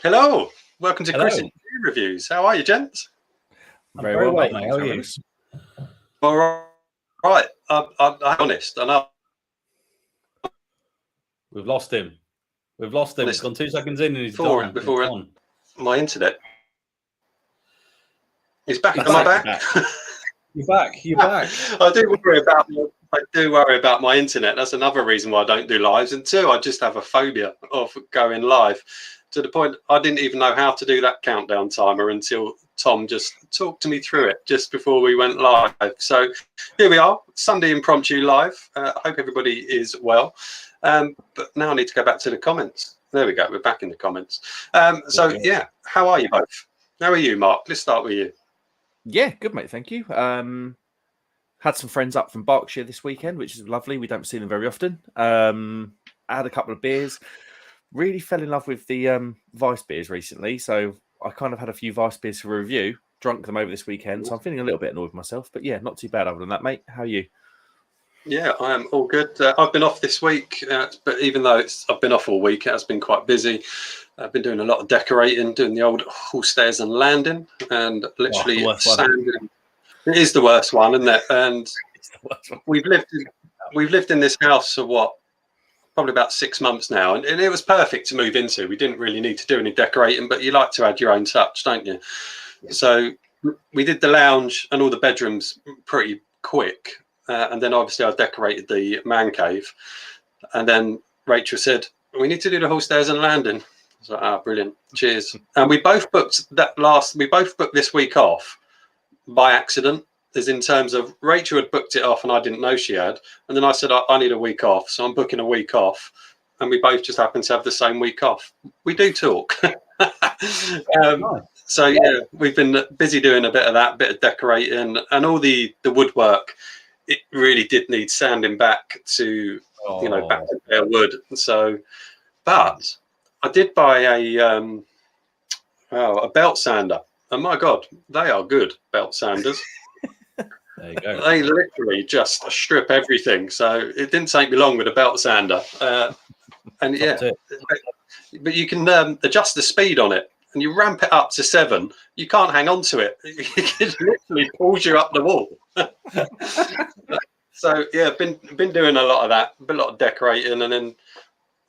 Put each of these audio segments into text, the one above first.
Hello, welcome to Hello. Chris and Drew Reviews. How are you, gents? I'm very well, mate. How are you? All right. I'm honest. I know. We've lost him. It's gone 2 seconds in and he's gone. Before my internet. He's back. He's Am I back. back? You're back. I do worry about my internet. That's another reason why I don't do lives. And two, I just have a phobia of going live, to the point I didn't even know how to do that countdown timer until Tom just talked to me through it just before we went live. So here we are, Sunday Impromptu Live. I hope everybody is well. But now I need to go back to the comments. There we go. We're back in the comments. Yeah, how are you both? How are you, Mark? Let's start with you. Yeah, good, mate. Thank you. Had some friends up from Berkshire this weekend, which is lovely. We don't see them very often. I had a couple of beers. Really fell in love with the Vice beers recently. So I kind of had a few Vice beers for review. Drunk them over this weekend. So I'm feeling a little bit annoyed with myself. But yeah, not too bad other than that, mate. How are you? Yeah, I am all good. I've been off this week, but even though I've been off all week, it has been quite busy. I've been doing a lot of decorating, doing the old hall stairs and landing, and literally sanding. It is the worst one, isn't it? And we've lived in this house for what, probably about 6 months now, and it was perfect to move into. We didn't really need to do any decorating, but you like to add your own touch, don't you? Yeah. So we did the lounge and all the bedrooms pretty quick. And then obviously I decorated the man cave, and then Rachel said, we need to do the whole stairs and landing. I was like, brilliant, cheers. And we both booked this week off by accident, as in terms of Rachel had booked it off and I didn't know she had. And then I said, I need a week off. So I'm booking a week off. And we both just happen to have the same week off. We do talk. So yeah, we've been busy doing a bit of that, bit of decorating, and all the woodwork. It really did need sanding back to, back to bare wood. So, but I did buy a belt sander, and my God, they are good belt sanders. There you go. They literally just strip everything. So it didn't take me long with a belt sander, and yeah, but you can adjust the speed on it. And you ramp it up to 7, you can't hang on to it. It literally pulls you up the wall. So yeah, been doing a lot of that, a lot of decorating, and then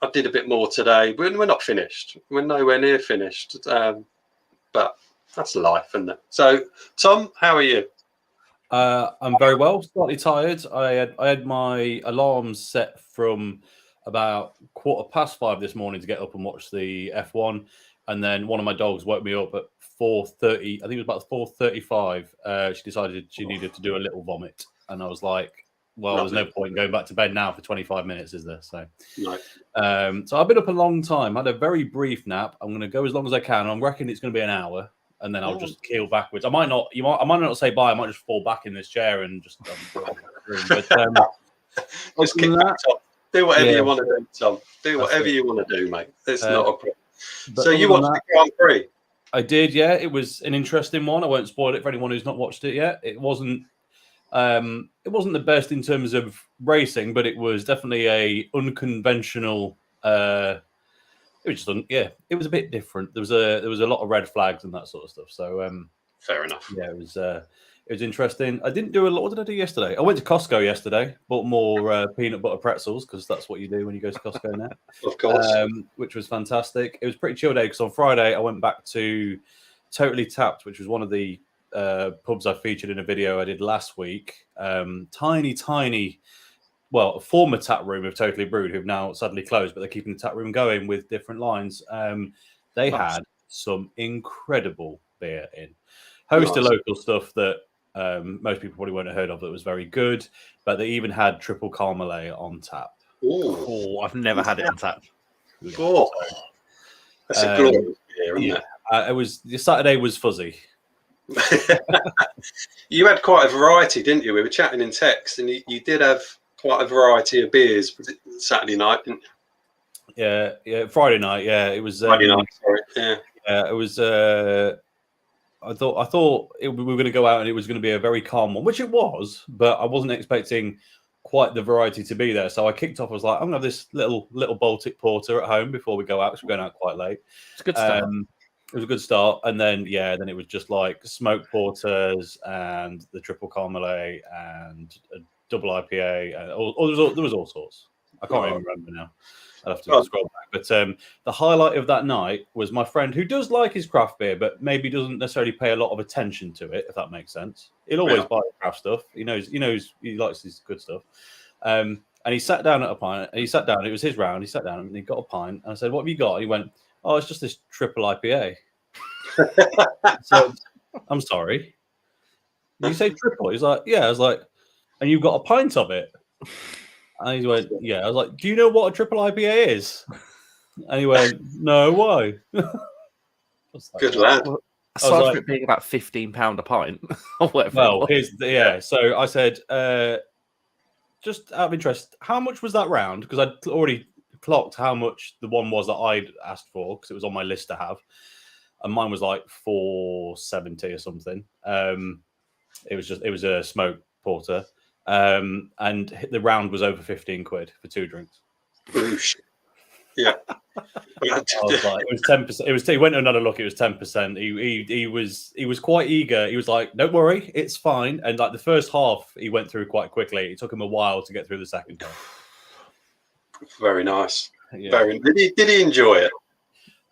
I did a bit more today. We're not finished. We're nowhere near finished. But that's life, isn't it? So Tom, how are you? I'm very well. Slightly tired. I had my alarms set from about 5:15 this morning to get up and watch the F1. And then one of my dogs woke me up at 4:30. I think it was about 4:35. She decided she needed to do a little vomit. And I was like, well, there's no point going back to bed now for 25 minutes, is there? So, so I've been up a long time. Had a very brief nap. I'm going to go as long as I can. I'm reckoning it's going to be an hour. And then I'll just keel backwards. I might not say bye. I might just fall back in this chair and just just kick back, Tom. Do whatever you want to do, Tom. Do whatever you want to do, mate. It's not a problem. So you watched the Grand Prix? I did, yeah. It was an interesting one. I won't spoil it for anyone who's not watched it yet. It wasn't the best in terms of racing, but it was definitely a unconventional. It was a bit different. There was a lot of red flags and that sort of stuff. So fair enough. Yeah, it was interesting. I didn't do a lot. What did I do yesterday? I went to Costco yesterday. Bought more peanut butter pretzels because that's what you do when you go to Costco now. Of course. Which was fantastic. It was a pretty chill day because on Friday I went back to Totally Tapped, which was one of the pubs I featured in a video I did last week. Tiny, well, a former tap room of Totally Brewed, who've now sadly closed, but they're keeping the tap room going with different lines. They had some incredible beer in. Host of local stuff that most people probably won't have heard of that was very good, but they even had triple Carmelet on tap. Oh, I've never had it on tap. Oh, that's a glorious beer, isn't it? The Saturday was fuzzy. You had quite a variety, didn't you? We were chatting in text, and you did have quite a variety of beers. Was it Saturday night, didn't you? Yeah, Friday night. Yeah, it was Friday night. Sorry, yeah, it was. I thought we were going to go out and it was going to be a very calm one, which it was, but I wasn't expecting quite the variety to be there. So I kicked off. I was like, I'm gonna have this little Baltic porter at home before we go out, because we're going out quite late. It's a good start. It was a good start, and then then it was just like smoked porters and the triple Carmelet and a double IPA, and there was all sorts. I can't even remember now. I'll have to scroll back. But the highlight of that night was my friend, who does like his craft beer, but maybe doesn't necessarily pay a lot of attention to it, if that makes sense. He'll always buy craft stuff. He knows he likes his good stuff. And he sat down at a pint. He sat down. It was his round. He sat down and he got a pint. And I said, "What have you got?" And he went, "Oh, it's just this triple IPA." So I'm sorry. Did you say triple? He's like, "Yeah." I was like, "And you've got a pint of it?" And he went, "Yeah." I was like, "Do you know what a triple IPA is?" And he went, "No, why?" Good lad. Aside from it being about £15 a pint, or whatever. Well, So I said, just out of interest, how much was that round? Because I'd already clocked how much the one was that I'd asked for, because it was on my list to have, and mine was like $4.70 or something. It was a smoked porter. And the round was over 15 quid for 2 drinks. Yeah. I was like, it was 10%. He went another look. It was 10%. He was quite eager. He was like, "Don't worry, it's fine." And like the first half, he went through quite quickly. It took him a while to get through the second half. Very nice. Yeah. Did he enjoy it?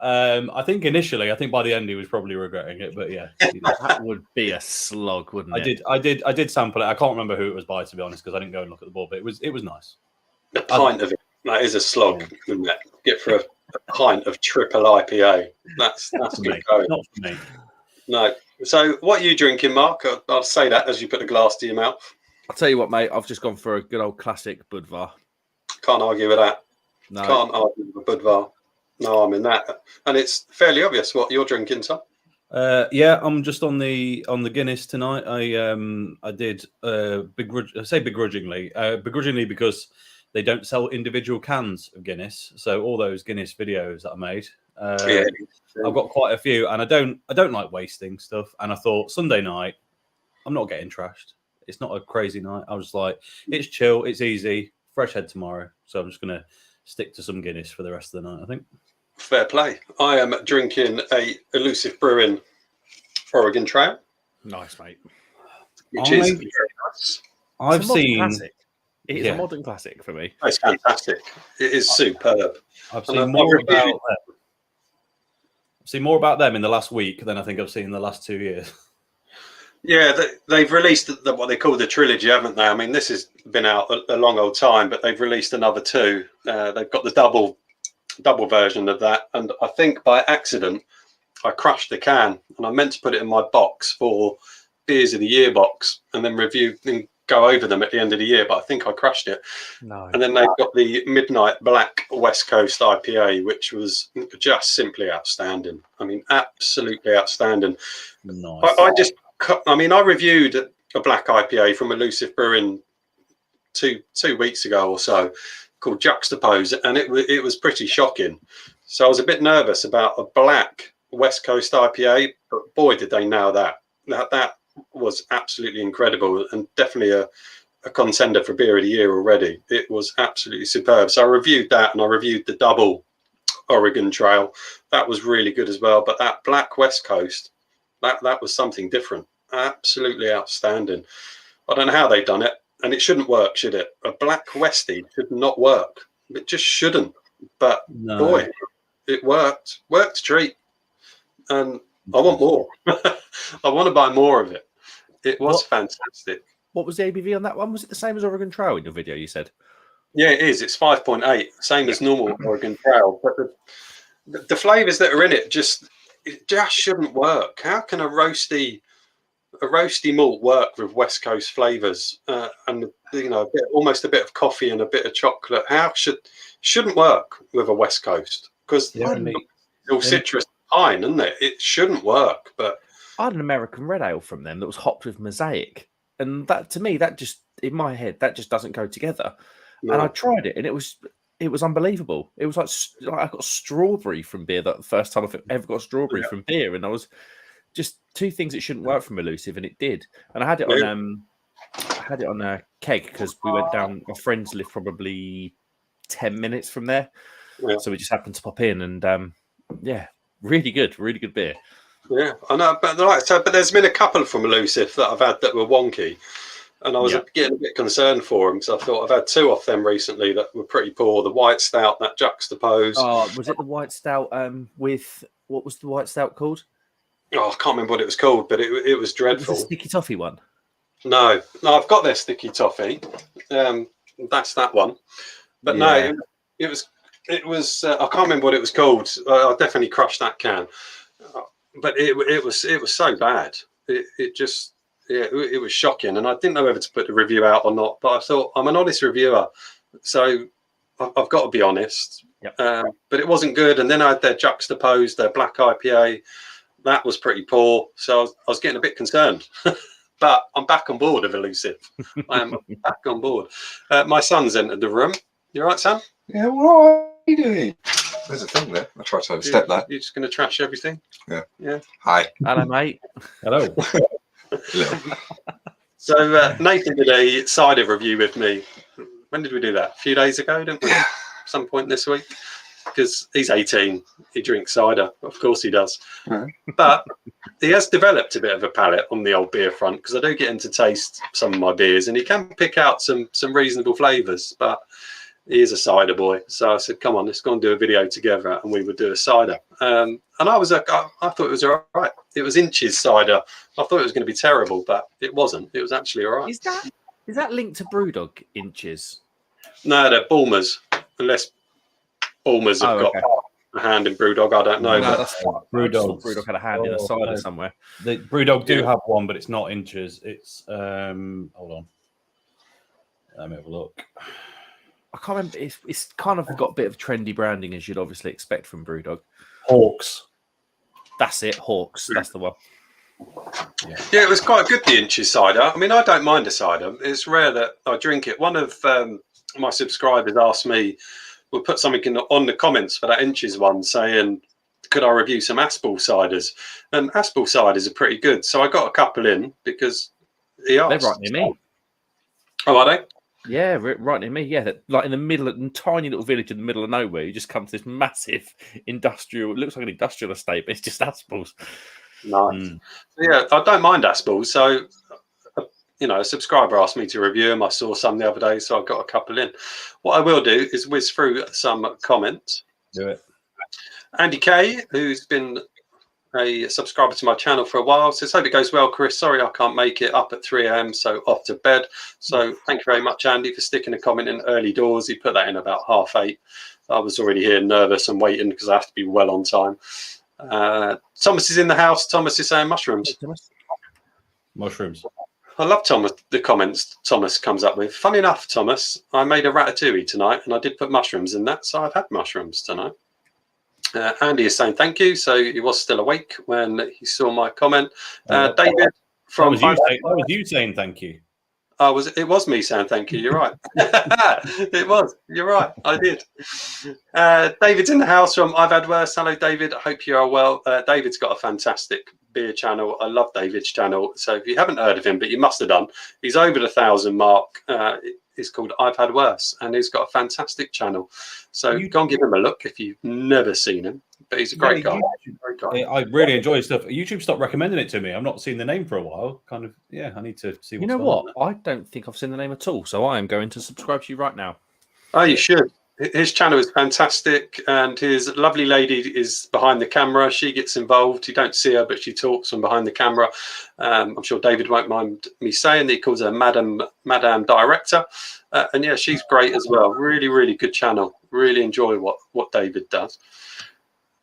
I think initially, by the end he was probably regretting it, but yeah, that would be a slog, wouldn't it? I did sample it. I can't remember who it was by, to be honest, because I didn't go and look at the board, but it was nice. A pint of it. That is a slog, isn't it? Get for a pint of triple IPA. That's good going. Not for me. No. So what are you drinking, Mark? I'll say that as you put a glass to your mouth. I'll tell you what, mate. I've just gone for a good old classic Budvar. Can't argue with that. No. Can't argue with Budvar. No, I'm in that. And it's fairly obvious what you're drinking, Tom. I'm just on the Guinness tonight. I did begrudgingly because they don't sell individual cans of Guinness. So all those Guinness videos that I made, I've got quite a few, and I don't like wasting stuff. And I thought Sunday night, I'm not getting trashed. It's not a crazy night. I was like, it's chill, it's easy, fresh head tomorrow. So I'm just gonna stick to some Guinness for the rest of the night, I think. Fair play. I am drinking a Elusive Brewing Oregon Trail. Nice, mate. Which is very nice. I've seen. Classic. It is a modern classic for me. It's fantastic. It is superb. I've seen more about them in the last week than I think I've seen in the last 2 years. Yeah, they've released what they call the trilogy, haven't they? I mean, this has been out a long old time, but they've released another 2. They've got the double version of that, and I think by accident I crushed the can, and I meant to put it in my box for Beers of the Year box, and then review and go over them at the end of the year. But I think I crushed it. No. And then they've got the Midnight Black West Coast IPA, which was just simply outstanding. I mean, absolutely outstanding. Nice. I reviewed a black IPA from Elusive Brewing two weeks ago or so, called Juxtapose, and it was pretty shocking. So I was a bit nervous about a black West Coast IPA, but boy, did they nail that. That was absolutely incredible, and definitely a contender for Beer of the Year already. It was absolutely superb. So I reviewed that, and I reviewed the double Oregon Trail. That was really good as well. But that black West Coast, that was something different. Absolutely outstanding. I don't know how they've done it, and it shouldn't work, should it? A black Westie should not work. It just shouldn't. But boy, it worked. Worked a treat. And I want more. I want to buy more of it. It was fantastic. What was the ABV on that one? Was it the same as Oregon Trail in your video, you said? Yeah, it is. It's 5.8, same as normal Oregon Trail. But the flavours that are in it just shouldn't work. How can a roasty malt work with West Coast flavours and almost a bit of coffee and a bit of chocolate? How shouldn't work with a West Coast, because all citrus pine, isn't it? It shouldn't work. But I had an American red ale from them that was hopped with Mosaic, and that, to me, that just, in my head, that just doesn't go together. No. And I tried it, and it was unbelievable. It was like I got strawberry from beer. That the first time I've ever got strawberry from beer, and I was just 2 things that shouldn't work from Elusive, and it did. And I had it on keg because we went down. My friends live probably 10 minutes from there, so we just happened to pop in, and yeah, really good beer. Yeah, I know, but like I said, but there's been a couple from Elusive that I've had that were wonky, and I was getting a bit concerned for them because I thought I've had 2 off them recently that were pretty poor. The white stout, that juxtapose. Oh, was it the white stout? With what was the white stout called? Oh, I can't remember what it was called, but it was dreadful. It was a sticky toffee one. No, I've got their sticky toffee. That's that one. But no, it was. I can't remember what it was called. I definitely crushed that can. But it was so bad. It just it was shocking, and I didn't know whether to put the review out or not. But I thought I'm an honest reviewer, so I've got to be honest. Yep. But it wasn't good. And then I had their juxtaposed, their black IPA. That was pretty poor. So I was getting a bit concerned. But I'm back on board of Elusive. I am back on board. My son's entered the room. You all right, son? Yeah, what are you doing? There's a thing there. I tried to overstep that. You're just going to trash everything? Yeah. Hi. Hello, mate. Hello. So Nathan did a cider review with me. When did we do that? A few days ago, didn't we? Some point this week. Because he's 18, he drinks cider. Of course he does. But he has developed a bit of a palate on the old beer front because I do get him to taste some of my beers and he can pick out some reasonable flavours. But he is a cider boy. So I said, come on, let's go and do a video together and we would do a cider. And I was I thought it was all right. It was Inches cider. I thought it was going to be terrible, but it wasn't. It was actually all right. Is that linked to Brewdog Inches? No, they're Bulmers. Unless Bulmers have got a hand in Brewdog, I don't know. No, but that's Brewdog had a hand in a cider somewhere. The Brewdog do have one, but it's not Inches. It's hold on. Let me have a look. I can't remember. It's kind of got a bit of trendy branding as you'd obviously expect from Brewdog. Hawks. That's it. Hawks. That's the one. Yeah, it was quite good, the Inches cider. I mean, I don't mind a cider. It's rare that I drink it. One of my subscribers asked me, we'll put something on the comments for that Inches one saying, could I review some Aspel ciders? And Aspel ciders are pretty good. So I got a couple in because he asked. They're right near me. Oh, are they? Yeah, right near me. Yeah, like in the middle of a tiny little village in the middle of nowhere. You just come to this massive industrial, it looks like an industrial estate, but it's just Aspels. Nice. So, yeah, I don't mind Aspel. So, a subscriber asked me to review them. I saw some the other day, so I've got a couple in. What I will do is whiz through some comments. Do it. Andy K, who's been a subscriber to my channel for a while, says, hope it goes well, Chris. Sorry I can't make it up at 3 a.m, so off to bed. So thank you very much, Andy, for sticking a comment in early doors. He put that in about 8:30. I was already here nervous and waiting because I have to be well on time. Thomas is in the house. Thomas is saying mushrooms. Mushrooms. I love Thomas, the comments Thomas comes up with. Funny enough, Thomas, I made a ratatouille tonight and I did put mushrooms in that, so I've had mushrooms tonight. Andy is saying thank you, so he was still awake when he saw my comment. David from that was you saying thank you. It was me saying thank you. You're right. It was. You're right. I did. David's in the house from I've Had Worse. Hello, David. I hope you are well. David's got a fantastic beer channel. I love David's channel. So if you haven't heard of him, but you must have done, he's over the 1,000 mark. It's called I've Had Worse, and he's got a fantastic channel. So go and give him a look if you've never seen him. But he's a great guy. I really enjoy his stuff. YouTube stopped recommending it to me. I've not seen the name for a while. I need to see. You know what? I don't think I've seen the name at all. So I am going to subscribe to you right now. Oh, you should. His channel is fantastic, and his lovely lady is behind the camera. She gets involved. You don't see her, but she talks from behind the camera. I'm sure David won't mind me saying that he calls her Madam Director. And yeah, she's great as well. Really, really good channel. Really enjoy what David does.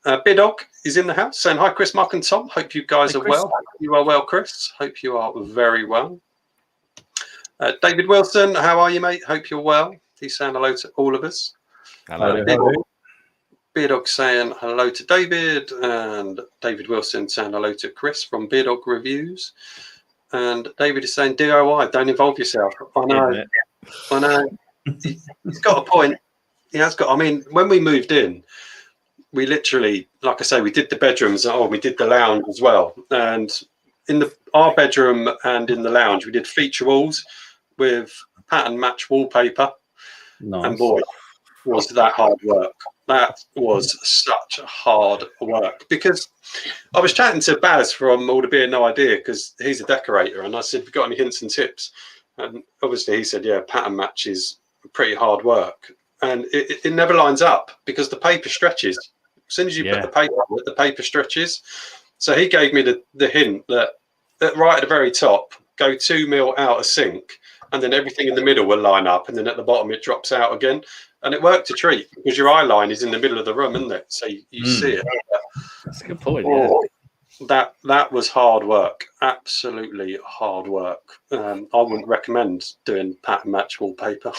Bidog is in the house saying, hi, Chris, Mark and Tom. Hope you guys are well. You are well, Chris. Hope you are very well. David Wilson, how are you, mate? Hope you're well. He's saying hello to all of us. Hello. Beardog saying hello to David, and David Wilson saying hello to Chris from Beardog Reviews. And David is saying DIY, don't involve yourself. I know. He's got a point. He has got. I mean, when we moved in, we literally, like I say, we did the bedrooms. We did the lounge as well. And in our bedroom and in the lounge, we did feature walls with pattern match wallpaper, Nice. and boy, was that hard work. That was such hard work, because I was chatting to Baz from All the Beer No Idea, because he's a decorator, and I said, have you got any hints and tips? And obviously he said, yeah, pattern match is pretty hard work, and it never lines up because the paper stretches. As soon as you put the paper on it, the paper stretches. So he gave me the hint that right at the very top, go 2 mil out of sync, and then everything in the middle will line up, and then at the bottom it drops out again. And it worked a treat, because your eye line is in the middle of the room, isn't it? So you see it. That's a good point. That was hard work, absolutely hard work. I wouldn't recommend doing pattern match wallpaper.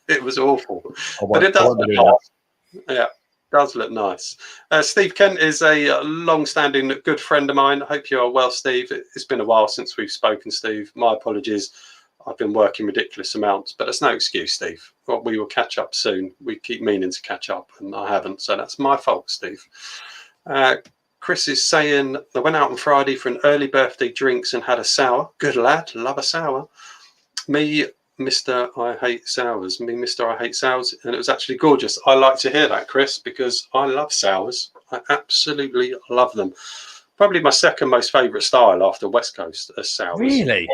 It was awful, but it does look nice. Yeah, does look nice. Steve Kent is a long-standing good friend of mine. I hope you are well, Steve. It's been a while since we've spoken, Steve. My apologies. I've been working ridiculous amounts, but it's no excuse, Steve. Well, we will catch up soon. We keep meaning to catch up, and I haven't, so that's my fault, Steve. Chris is saying, I went out on Friday for an early birthday drinks and had a sour. Good lad, love a sour. Me, Mr. I Hate Sours. Me, Mr. I Hate Sours. And it was actually gorgeous. I like to hear that, Chris, because I love sours. I absolutely love them. Probably my second most favourite style after West Coast are sours. Really?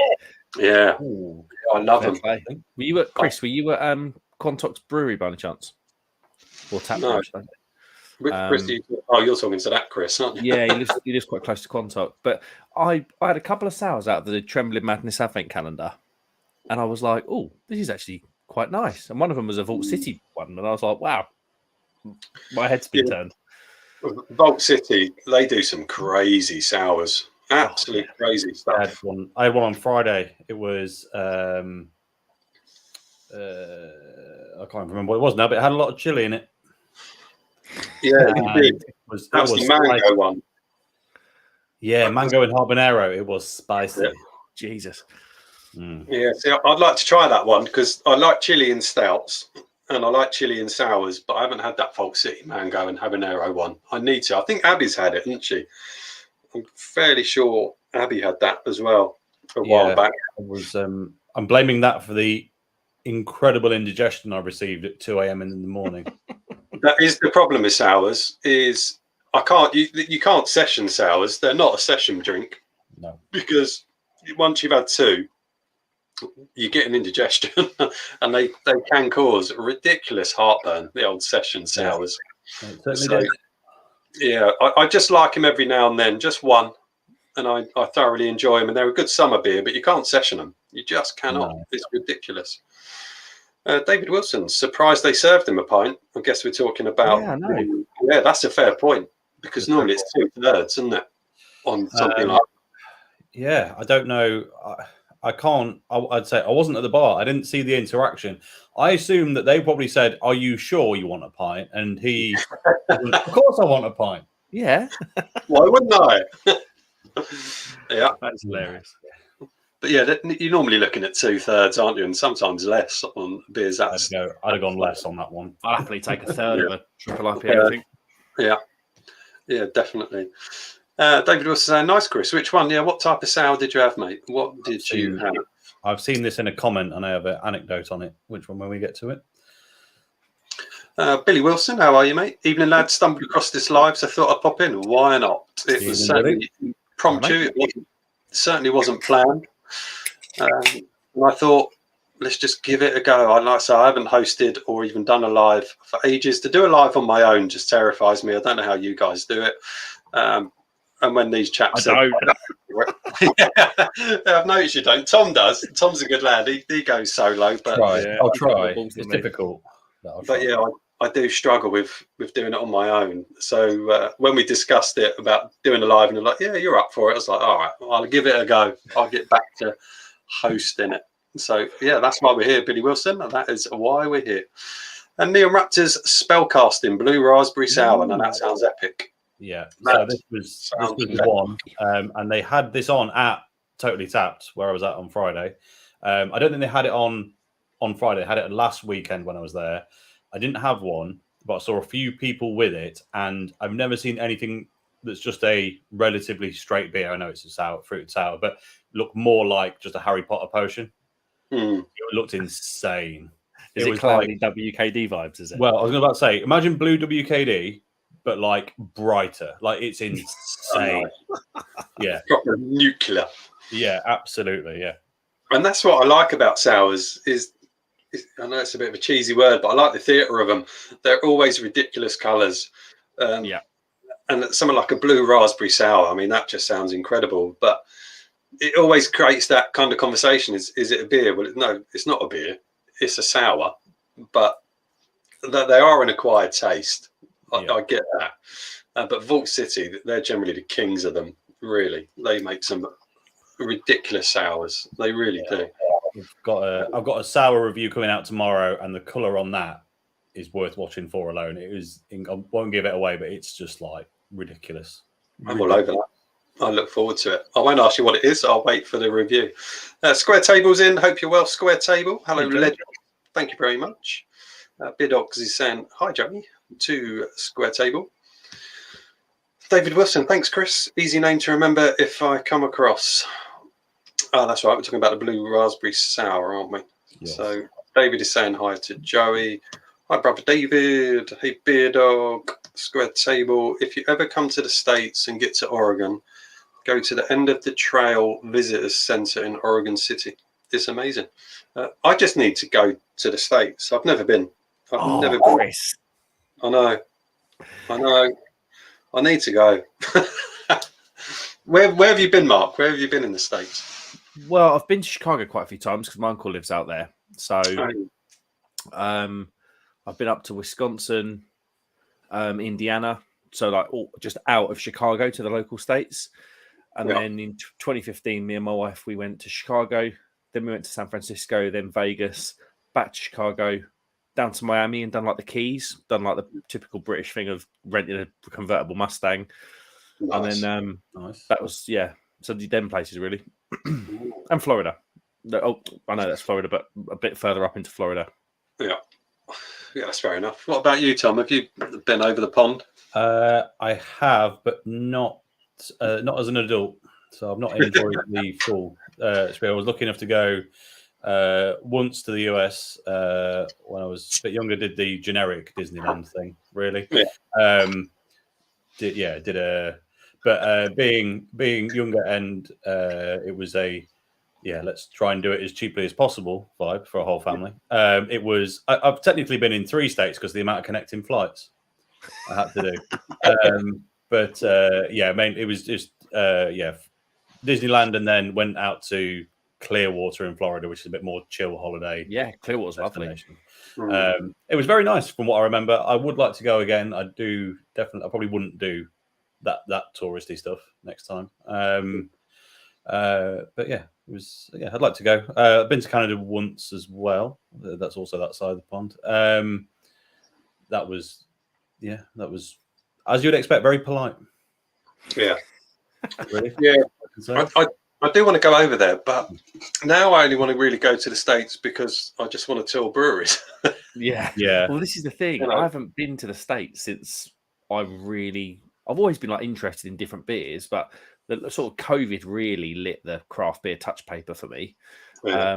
Yeah. Ooh, I love them. Were you at Chris? Were you at Quantox Brewery by any chance? Or Tap No. Brewery? Which Chris, you're talking to that Chris, aren't you? Yeah, he lives quite close to Quantox. But I had a couple of sours out of the Trembling Madness Advent calendar, and I was like, oh, this is actually quite nice. And one of them was a Vault City one, and I was like, wow, my head's been turned. Vault City, they do some crazy sours. Absolute crazy stuff. I had one on Friday. It was I can't remember what it was now, but it had a lot of chili in it. Yeah, you did. That was the mango one. Yeah, mango and habanero. It was spicy. Yeah. Jesus. Yeah, see, I'd like to try that one, because I like chili in stouts and I like chili in sours, but I haven't had that Vault City mango and habanero one. I need to. I think Abby's had it, hasn't she? I'm fairly sure Abby had that as well a while back. It was, I'm blaming that for the incredible indigestion I received at 2 a.m. in the morning. That is the problem with sours. Is you can't session sours. They're not a session drink. No, because once you've had two, you get an indigestion, and they can cause ridiculous heartburn. The old session sours. Yeah, I just like them every now and then, just one, and I thoroughly enjoy them, and they're a good summer beer, but you can't session them. You just cannot. No. It's ridiculous. David Wilson, surprised they served him a pint. I guess we're talking about. Yeah, that's a fair point, because normally it's 2/3, isn't it, on something like. Yeah, I don't know. I can't. I'd say I wasn't at the bar. I didn't see the interaction. I assume that they probably said, "Are you sure you want a pint?" And he, "Of course, I want a pint." Yeah. Why wouldn't I? Yeah, that's hilarious. But yeah, you're normally looking at 2/3, aren't you? And sometimes less on beers. I'd have gone less on that one. I'd happily take a third of a triple IPA, I think. Yeah, definitely. David was saying, nice, Chris. Which one? Yeah, what type of sour did you have, mate? What did you have? I've seen this in a comment, and I have an anecdote on it. Which one when we get to it? Billy Wilson, how are you, mate? Evening, lad. Stumbled across this live, so I thought I'd pop in. Why not? It was certainly impromptu. It certainly wasn't planned. And I thought, let's just give it a go. I haven't hosted or even done a live for ages. To do a live on my own just terrifies me. I don't know how you guys do it. And when these chaps I've noticed you don't. Tom does. Tom's a good lad. He goes solo. But I'll try. It's difficult. But yeah, I do struggle with doing it on my own. So when we discussed it about doing a live, and they're like, "Yeah, you're up for it," I was like, "All right, I'll give it a go. I'll get back to hosting it." So yeah, that's why we're here, Billy Wilson. And that is why we're here. And Neon Raptors spellcasting blue raspberry sour. Now that sounds epic. Yeah, so this was one, and they had this on at Totally Tapped, where I was at on Friday. I don't think they had it on Friday. They had it last weekend when I was there. I didn't have one, but I saw a few people with it, and I've never seen anything that's just a relatively straight beer. I know it's a fruited sour, but look more like just a Harry Potter potion. Mm. It looked insane. Is It it was cloudy WKD vibes? Is it? Well, I was about to say, imagine blue WKD, but like brighter. Like it's insane. Yeah, Proper nuclear. yeah, absolutely. Yeah, And that's what I like about sours is I know it's a bit of a cheesy word, but I like the theatre of them. They're always ridiculous colours. Yeah. And something like a blue raspberry sour, I mean, that just sounds incredible. But it always creates that kind of conversation. Is it a beer? Well, no, it's not a beer. It's a sour. But they are an acquired taste. I get that. But Vault City, they're generally the kings of them, really. They make some ridiculous sours. They really do. I've got a sour review coming out tomorrow, and the colour on that is worth watching for alone. I won't give it away, but it's just like ridiculous. I'm all over that. I look forward to it. I won't ask you what it is. I'll wait for the review. Square Table's in. Hope you're well, Square Table. Hello, legend. Thank you very much. Bidogs is saying, hi, Johnny, to Square Table. David Wilson, thanks, Chris. Easy name to remember if I come across. Oh, that's right. We're talking about the blue raspberry sour, aren't we? Yes. So David is saying hi to Joey. Hi, brother David. Hey, Beer Dog. Square Table. If you ever come to the States and get to Oregon, go to the End of the Trail Visitors Center in Oregon City. It's amazing. I just need to go to the States. I've never been. I've never been. Chris. I know. I need to go. Where have you been, Mark? Where have you been in the States? Well, I've been to Chicago quite a few times because my uncle lives out there. So I've been up to Wisconsin, Indiana, so like just out of Chicago to the local states. And then in 2015, me and my wife, we went to Chicago. Then we went to San Francisco, then Vegas, back to Chicago, down to Miami, and done like the Keys, done like the typical British thing of renting a convertible Mustang. Nice. And then Nice. that was, so them places really. And Florida. Oh, I know that's Florida, but a bit further up into Florida. Yeah, that's fair enough. What about you, Tom? Have you been over the pond? I have, but not as an adult. So I've not enjoyed the full experience. I was lucky enough to go once to the US when I was a bit younger. Did the generic Disneyland thing, really? Yeah. But being younger and it was let's try and do it as cheaply as possible vibe for a whole family. It was. I've technically been in 3 states because the amount of connecting flights I had to do. It was just Disneyland, and then went out to Clearwater in Florida, which is a bit more chill holiday. Yeah, Clearwater's lovely. It was very nice from what I remember. I would like to go again. I probably wouldn't do that touristy stuff next time. But yeah, it was. Yeah, I'd like to go. I've been to Canada once as well. That's also that side of the pond. That was as you'd expect, very polite. Yeah. Really? Yeah. I do want to go over there, but now I only want to really go to the States because I just want to tour breweries. Yeah. Well, this is the thing. I haven't been to the States since I've always been like interested in different beers, but the sort of COVID really lit the craft beer touch paper for me. Yeah.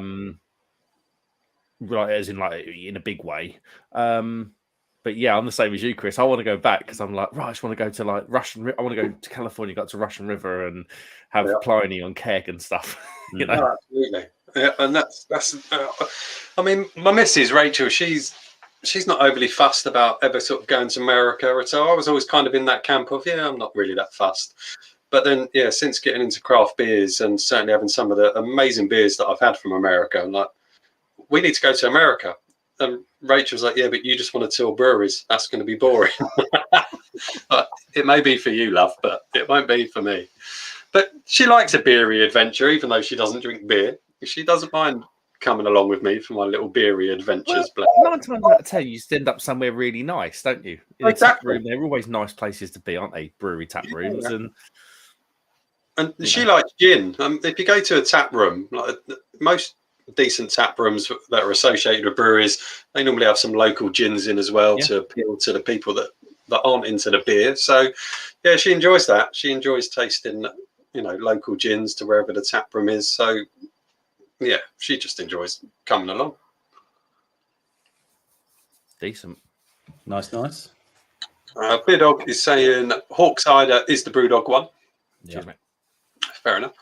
Right, as in like in a big way. But yeah, I'm the same as you, Chris. I want to go back because I'm like, right, I just want to go to like Russian. I want to go to California, go to Russian River, and have Pliny on keg and stuff. You know, absolutely. Yeah, and that's. I mean, my missus Rachel, she's not overly fussed about ever sort of going to America at all. I was always kind of in that camp of I'm not really that fussed. But then, since getting into craft beers and certainly having some of the amazing beers that I've had from America, I'm like, we need to go to America. And Rachel's like, yeah, but you just want to tour breweries. That's going to be boring. It may be for you, love, but it won't be for me. But she likes a beery adventure, even though she doesn't drink beer. She doesn't mind coming along with me for my little beery adventures. Well, 9 times out of 10, you end up somewhere really nice, don't you? In exactly. A tap room, they're always nice places to be, aren't they? Brewery tap rooms. And she likes gin. If you go to a tap room, like most decent tap rooms that are associated with breweries, they normally have some local gins in as well to appeal to the people that aren't into the beer. So yeah, she enjoys that. She enjoys tasting local gins to wherever the tap room is. So yeah, she just enjoys coming along. Decent. Nice. Beer Dog is saying Hawk Cider is the Brewdog one. Yeah. Cheers, mate. Fair enough.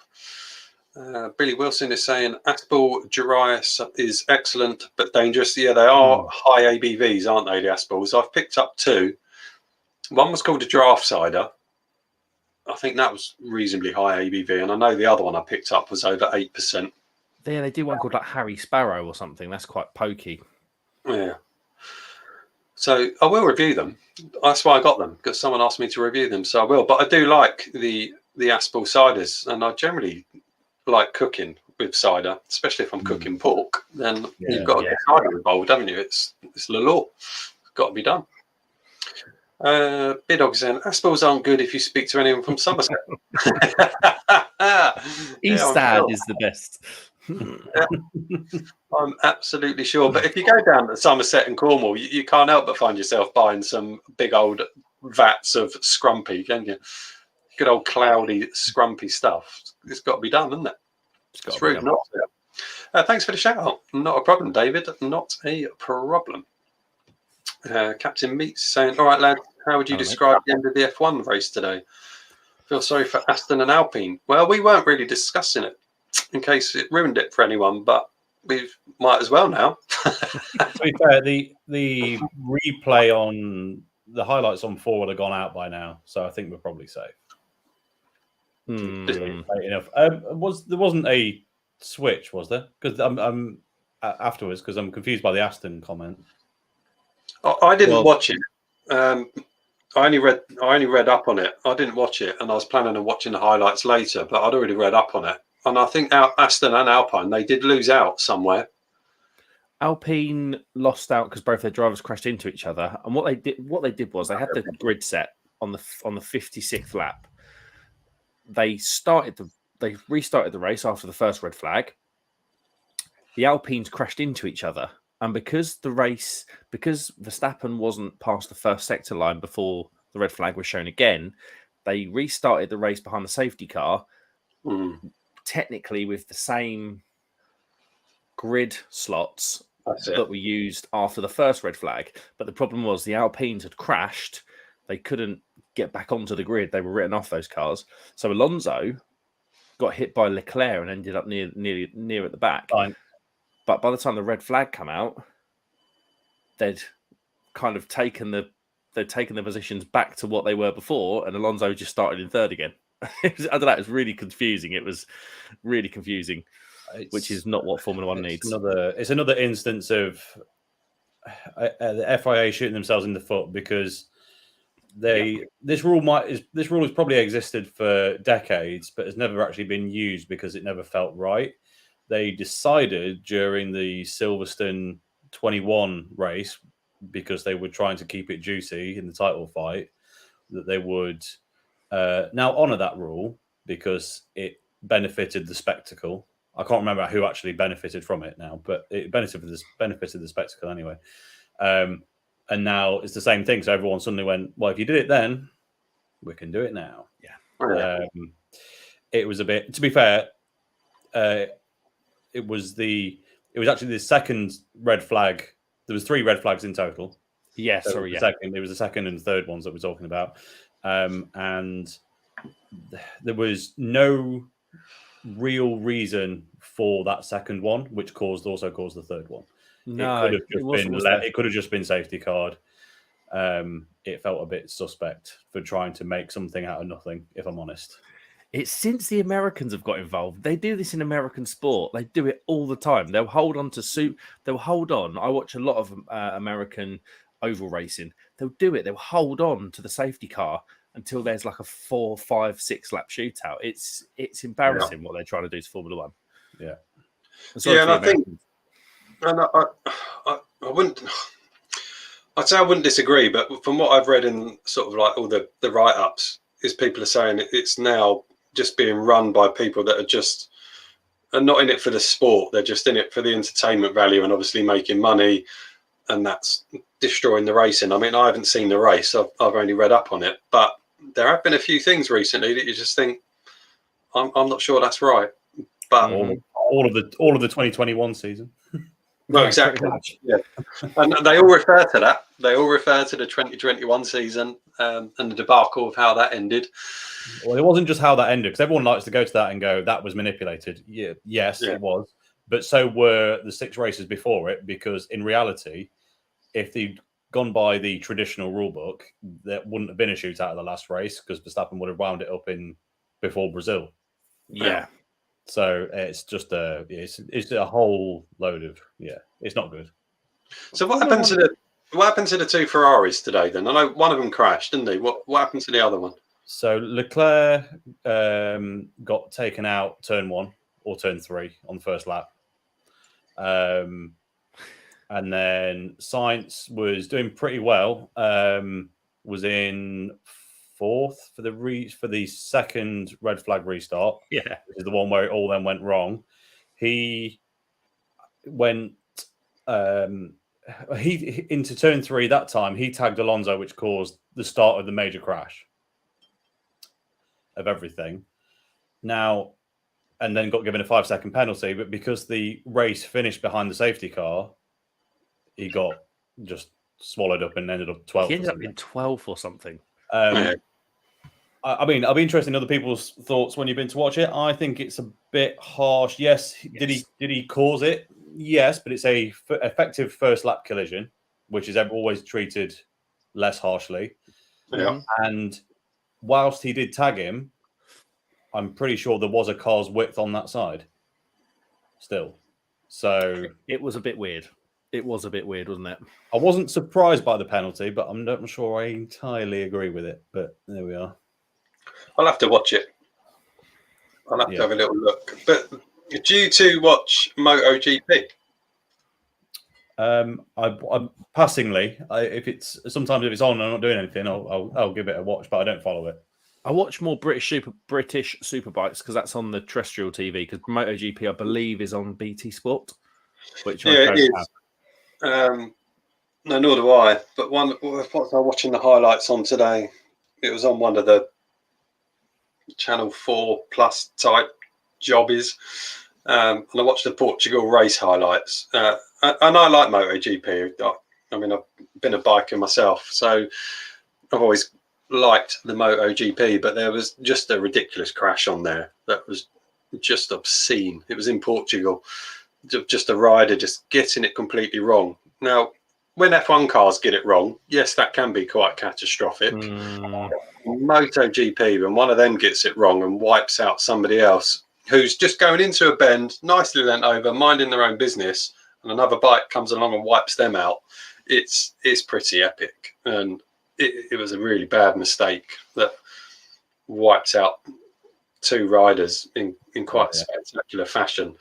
Billy Wilson is saying Aspel Darius is excellent but dangerous. Yeah, they are high ABVs, aren't they, the Aspels? I've picked up 2. One was called a draft cider. I think that was reasonably high ABV, and I know the other one I picked up was over 8%. Yeah, they do one called like Harry Sparrow or something. That's quite pokey. Yeah. So I will review them. That's why I got them, because someone asked me to review them, so I will. But I do like the Aspel ciders, and I generally like cooking with cider, especially if I'm cooking pork. Then you've got to get cider involved, haven't you? It's the law. It's got to be done. Beer Dog saying Aspels aren't good if you speak to anyone from Somerset. Eastad is the best. I'm absolutely sure. But if you go down to Somerset and Cornwall, you can't help but find yourself buying some big old vats of scrumpy, can you? Good old cloudy, scrumpy stuff. It's got to be done, isn't it? It's rude not to. Thanks for the shout out. Not a problem, David. Not a problem. Captain Meats saying, all right, lad, how would you describe the end of the F1 race today? Feel sorry for Aston and Alpine. Well, we weren't really discussing it in case it ruined it for anyone, but we might as well now. To be fair, the replay on the highlights on 4 would have gone out by now, so I think we're probably safe. Late enough. There wasn't a switch, was there? Because I'm afterwards, because I'm confused by the Aston comment. I didn't watch it. I only read up on it. I didn't watch it, and I was planning on watching the highlights later, but I'd already read up on it. And I think Aston and Alpine, they did lose out somewhere. Alpine lost out because both their drivers crashed into each other. And what they did was they had the grid set on the 56th lap. They restarted the race after the first red flag. The Alpines crashed into each other. And because Verstappen wasn't past the first sector line before the red flag was shown again, they restarted the race behind the safety car, technically with the same grid slots that were used after the first red flag. But the problem was the Alpines had crashed. They couldn't get back onto the grid. They were written off, those cars. So Alonso got hit by Leclerc and ended up near at the back. Fine. But by the time the red flag came out, they'd kind of taken the positions back to what they were before, and Alonso just started in third again. I don't know. It was really confusing. It was really confusing, which is not what Formula One needs. It's another instance of the FIA shooting themselves in the foot, because this rule has probably existed for decades, but has never actually been used because it never felt right. They decided during the Silverstone 21 race, because they were trying to keep it juicy in the title fight, that they would now honour that rule because it benefited the spectacle. I can't remember who actually benefited from it now, but it benefited the spectacle anyway. And now it's the same thing. So everyone suddenly went, well, if you did it then, we can do it now. Yeah. It was a bit, to be fair, it was actually the second red flag. There was 3 red flags in total. Yeah, It was the second and third ones that we're talking about. And there was no real reason for that second one, which also caused the third one. No, it could have just been safety card. It felt a bit suspect for trying to make something out of nothing, if I'm honest. It's since the Americans have got involved. They do this in American sport. They do it all the time. They'll hold on to suit. They'll hold on. I watch a lot of American oval racing. They'll do it. They'll hold on to the safety car until there's like a 4, 5, 6 lap shootout. It's embarrassing what they're trying to do to Formula One. Yeah. And I think, and I wouldn't. I'd say I wouldn't disagree, but from what I've read in sort of like all the write-ups, is people are saying it's now just being run by people that are not in it for the sport. They're just in it for the entertainment value and obviously making money, and that's destroying the racing. I mean, I haven't seen the race. I've only read up on it, but there have been a few things recently that you just think, I'm not sure that's right. But all all of the 2021 season. Well, Yeah, exactly. pretty much. Yeah, and they all refer to that. They all refer to the 2021 season and the debacle of how that ended. Well, it wasn't just how that ended, because everyone likes to go to that and go, that was manipulated. Yeah, yes, Yeah. it was. But so were the 6 races before it, because in reality, if they'd gone by the traditional rule book, there wouldn't have been a shootout at the last race, because Verstappen would have wound it up before Brazil. Yeah. So it's just it's a whole load of it's not good. So what happened to the 2 Ferraris today then? I know one of them crashed, didn't they? What happened to the other one? So Leclerc got taken out turn 1 or turn 3 on the first lap. And then Sainz was doing pretty well. Was in 4th for the second red flag restart. Yeah. Which is the one where it all then went wrong. He went he into turn 3 that time. He tagged Alonso, which caused the start of the major crash of everything. Now, and then got given a 5-second penalty, but because the race finished behind the safety car, he got just swallowed up and ended up 12th. He ended up in 12th or something. I mean, I'll be interested in other people's thoughts when you've been to watch it. I think it's a bit harsh. Yes. Did he cause it? Yes, but it's a effective first lap collision, which is always treated less harshly. Yeah. And whilst he did tag him, I'm pretty sure there was a car's width on that side still. So it was a bit weird. It was a bit weird, wasn't it? I wasn't surprised by the penalty, but I'm not sure I entirely agree with it. But there we are. I'll have to watch it. I'll have to have a little look. But do you two watch MotoGP? I passingly, if it's on and I'm not doing anything, I'll give it a watch, but I don't follow it. I watch more British Superbikes because that's on the terrestrial TV. Because MotoGP, I believe, is on BT Sport, which I don't have. No, nor do I. But what was I watching the highlights on today? It was on one of the Channel 4 Plus type jobbies. And I watched the Portugal race highlights. And I like MotoGP. I mean, I've been a biker myself, so I've always liked the MotoGP, but there was just a ridiculous crash on there that was just obscene. It was in Portugal. Just a rider just getting it completely wrong. Now, when F1 cars get it wrong, yes, that can be quite catastrophic. MotoGP, when one of them gets it wrong and wipes out somebody else who's just going into a bend, nicely leant over, minding their own business, and another bike comes along and wipes them out, it's pretty epic. And it was a really bad mistake that wiped out 2 riders in quite spectacular fashion.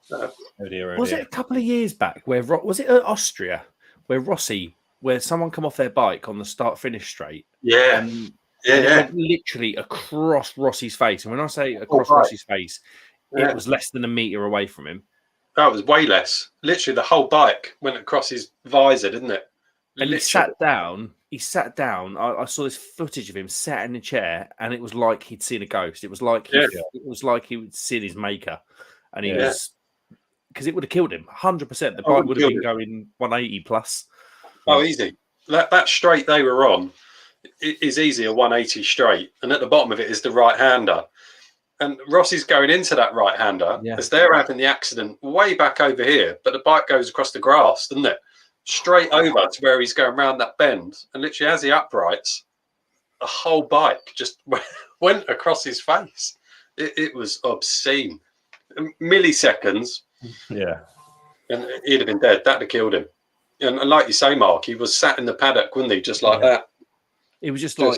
Was it a couple of years back where was it Austria where where someone come off their bike on the start-finish straight? And it went literally across Rossi's face. And when I say across Rossi's face, it was less than a meter away from him. That was way less. Literally, the whole bike went across his visor, didn't it? And he sat down. I saw this footage of him sat in a chair, and it was like he'd seen a ghost. It was like he would seen his maker, and he was, because it would have killed him 100%. The bike would have been going 180 plus. Oh, easy. That straight they were on is easy, a 180 straight, and at the bottom of it is the right-hander. And Rossi's going into that right-hander as they're having the accident way back over here, but the bike goes across the grass, doesn't it? Straight over to where he's going around that bend, and literally as he uprights, the whole bike just went across his face. It was obscene. Milliseconds. Yeah. And he'd have been dead. That'd have killed him. And like you say, Mark, he was sat in the paddock, wasn't he? Just like that. It was just like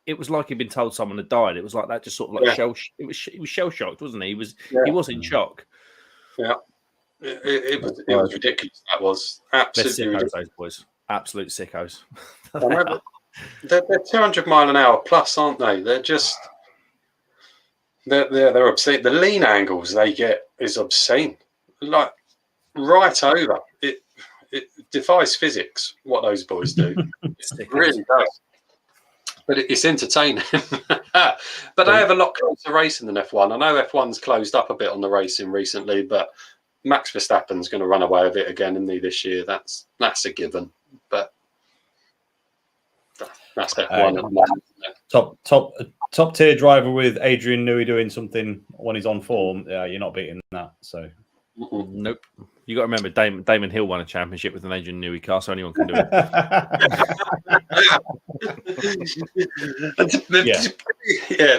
it was like he'd been told someone had died. It was like that, just sort of like It was shell shocked, wasn't he? He was in shock. Yeah. It was ridiculous. That was absolutely ridiculous. Those boys, absolute sickos. They're 200 mile an hour plus, aren't they? They're just they're obscene. The lean angles they get is obscene. Like right over it. It defies physics what those boys do. It really does. but it's entertaining. But they have a lot closer racing than F1. I know F1's closed up a bit on the racing recently, but Max Verstappen's going to run away with it again, isn't he, this year? That's a given. But that's F1. Top tier driver with Adrian Newey doing something when he's on form. Yeah, you're not beating that. So nope. You got to remember, Damon Hill won a championship with an Adrian Newey car, so anyone can do it.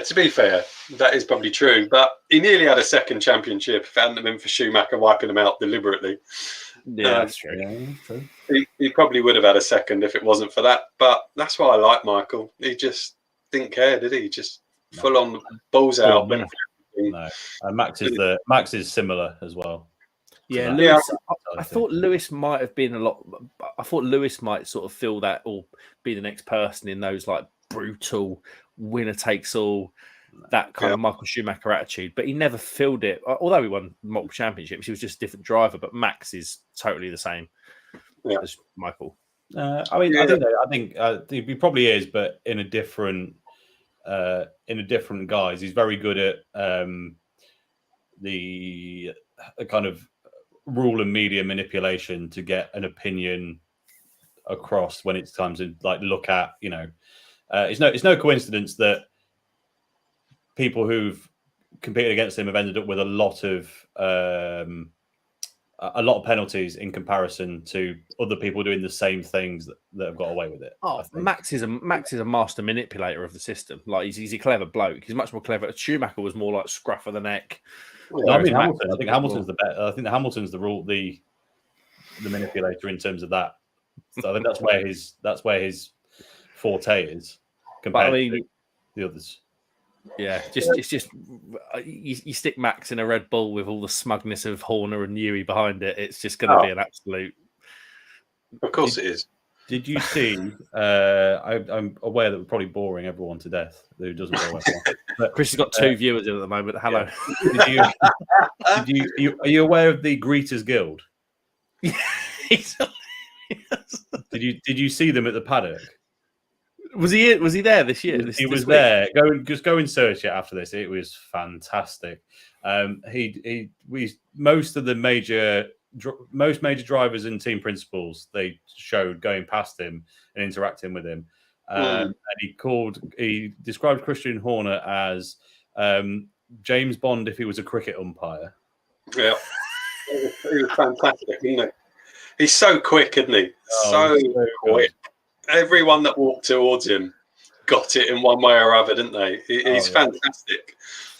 To be fair, that is probably true. But he nearly had a second championship if it hadn't been for Schumacher wiping him out deliberately. Yeah, that's true. He probably would have had a second if it wasn't for that. But that's why I like Michael. He just didn't care, did he? Just full on balls out. No, Max is similar as well. Yeah, Lewis, I thought Lewis might have been a lot. I thought Lewis might sort of feel that, or be the next person in those like brutal winner takes all, that kind of Michael Schumacher attitude. But he never filled it. Although he won multiple championships, he was just a different driver. But Max is totally the same as Michael. I think he probably is, but in a different guise. He's very good at the kind of rule and media manipulation to get an opinion across when it's time to like look at, it's no coincidence that people who've competed against him have ended up with a lot of penalties in comparison to other people doing the same things that have got away with it. Max is a master manipulator of the system. Like he's a clever bloke. He's much more clever. Schumacher was more like scruff of the neck. No, I think Hamilton's the better. I think Hamilton's the manipulator in terms of that. So I think that's where his forte is compared to the others. Yeah, it's just you stick Max in a Red Bull with all the smugness of Horner and Newey behind it. It's just going to be an absolute. Of course, it is. Did you see? I'm aware that we're probably boring everyone to death who doesn't know F1. But Chris has got 2 viewers in at the moment. Hello. Yeah. Are you aware of the Greeters Guild? Did you see them at the paddock? Was he there this year? He was there. Go and search it after this. It was fantastic. Most major drivers and team principals they showed going past him and interacting with him. And he described Christian Horner as James Bond if he was a cricket umpire. Yeah, he was fantastic, isn't he? He's so quick, isn't he? So quick. Everyone that walked towards him got it in one way or other, didn't they? He's fantastic.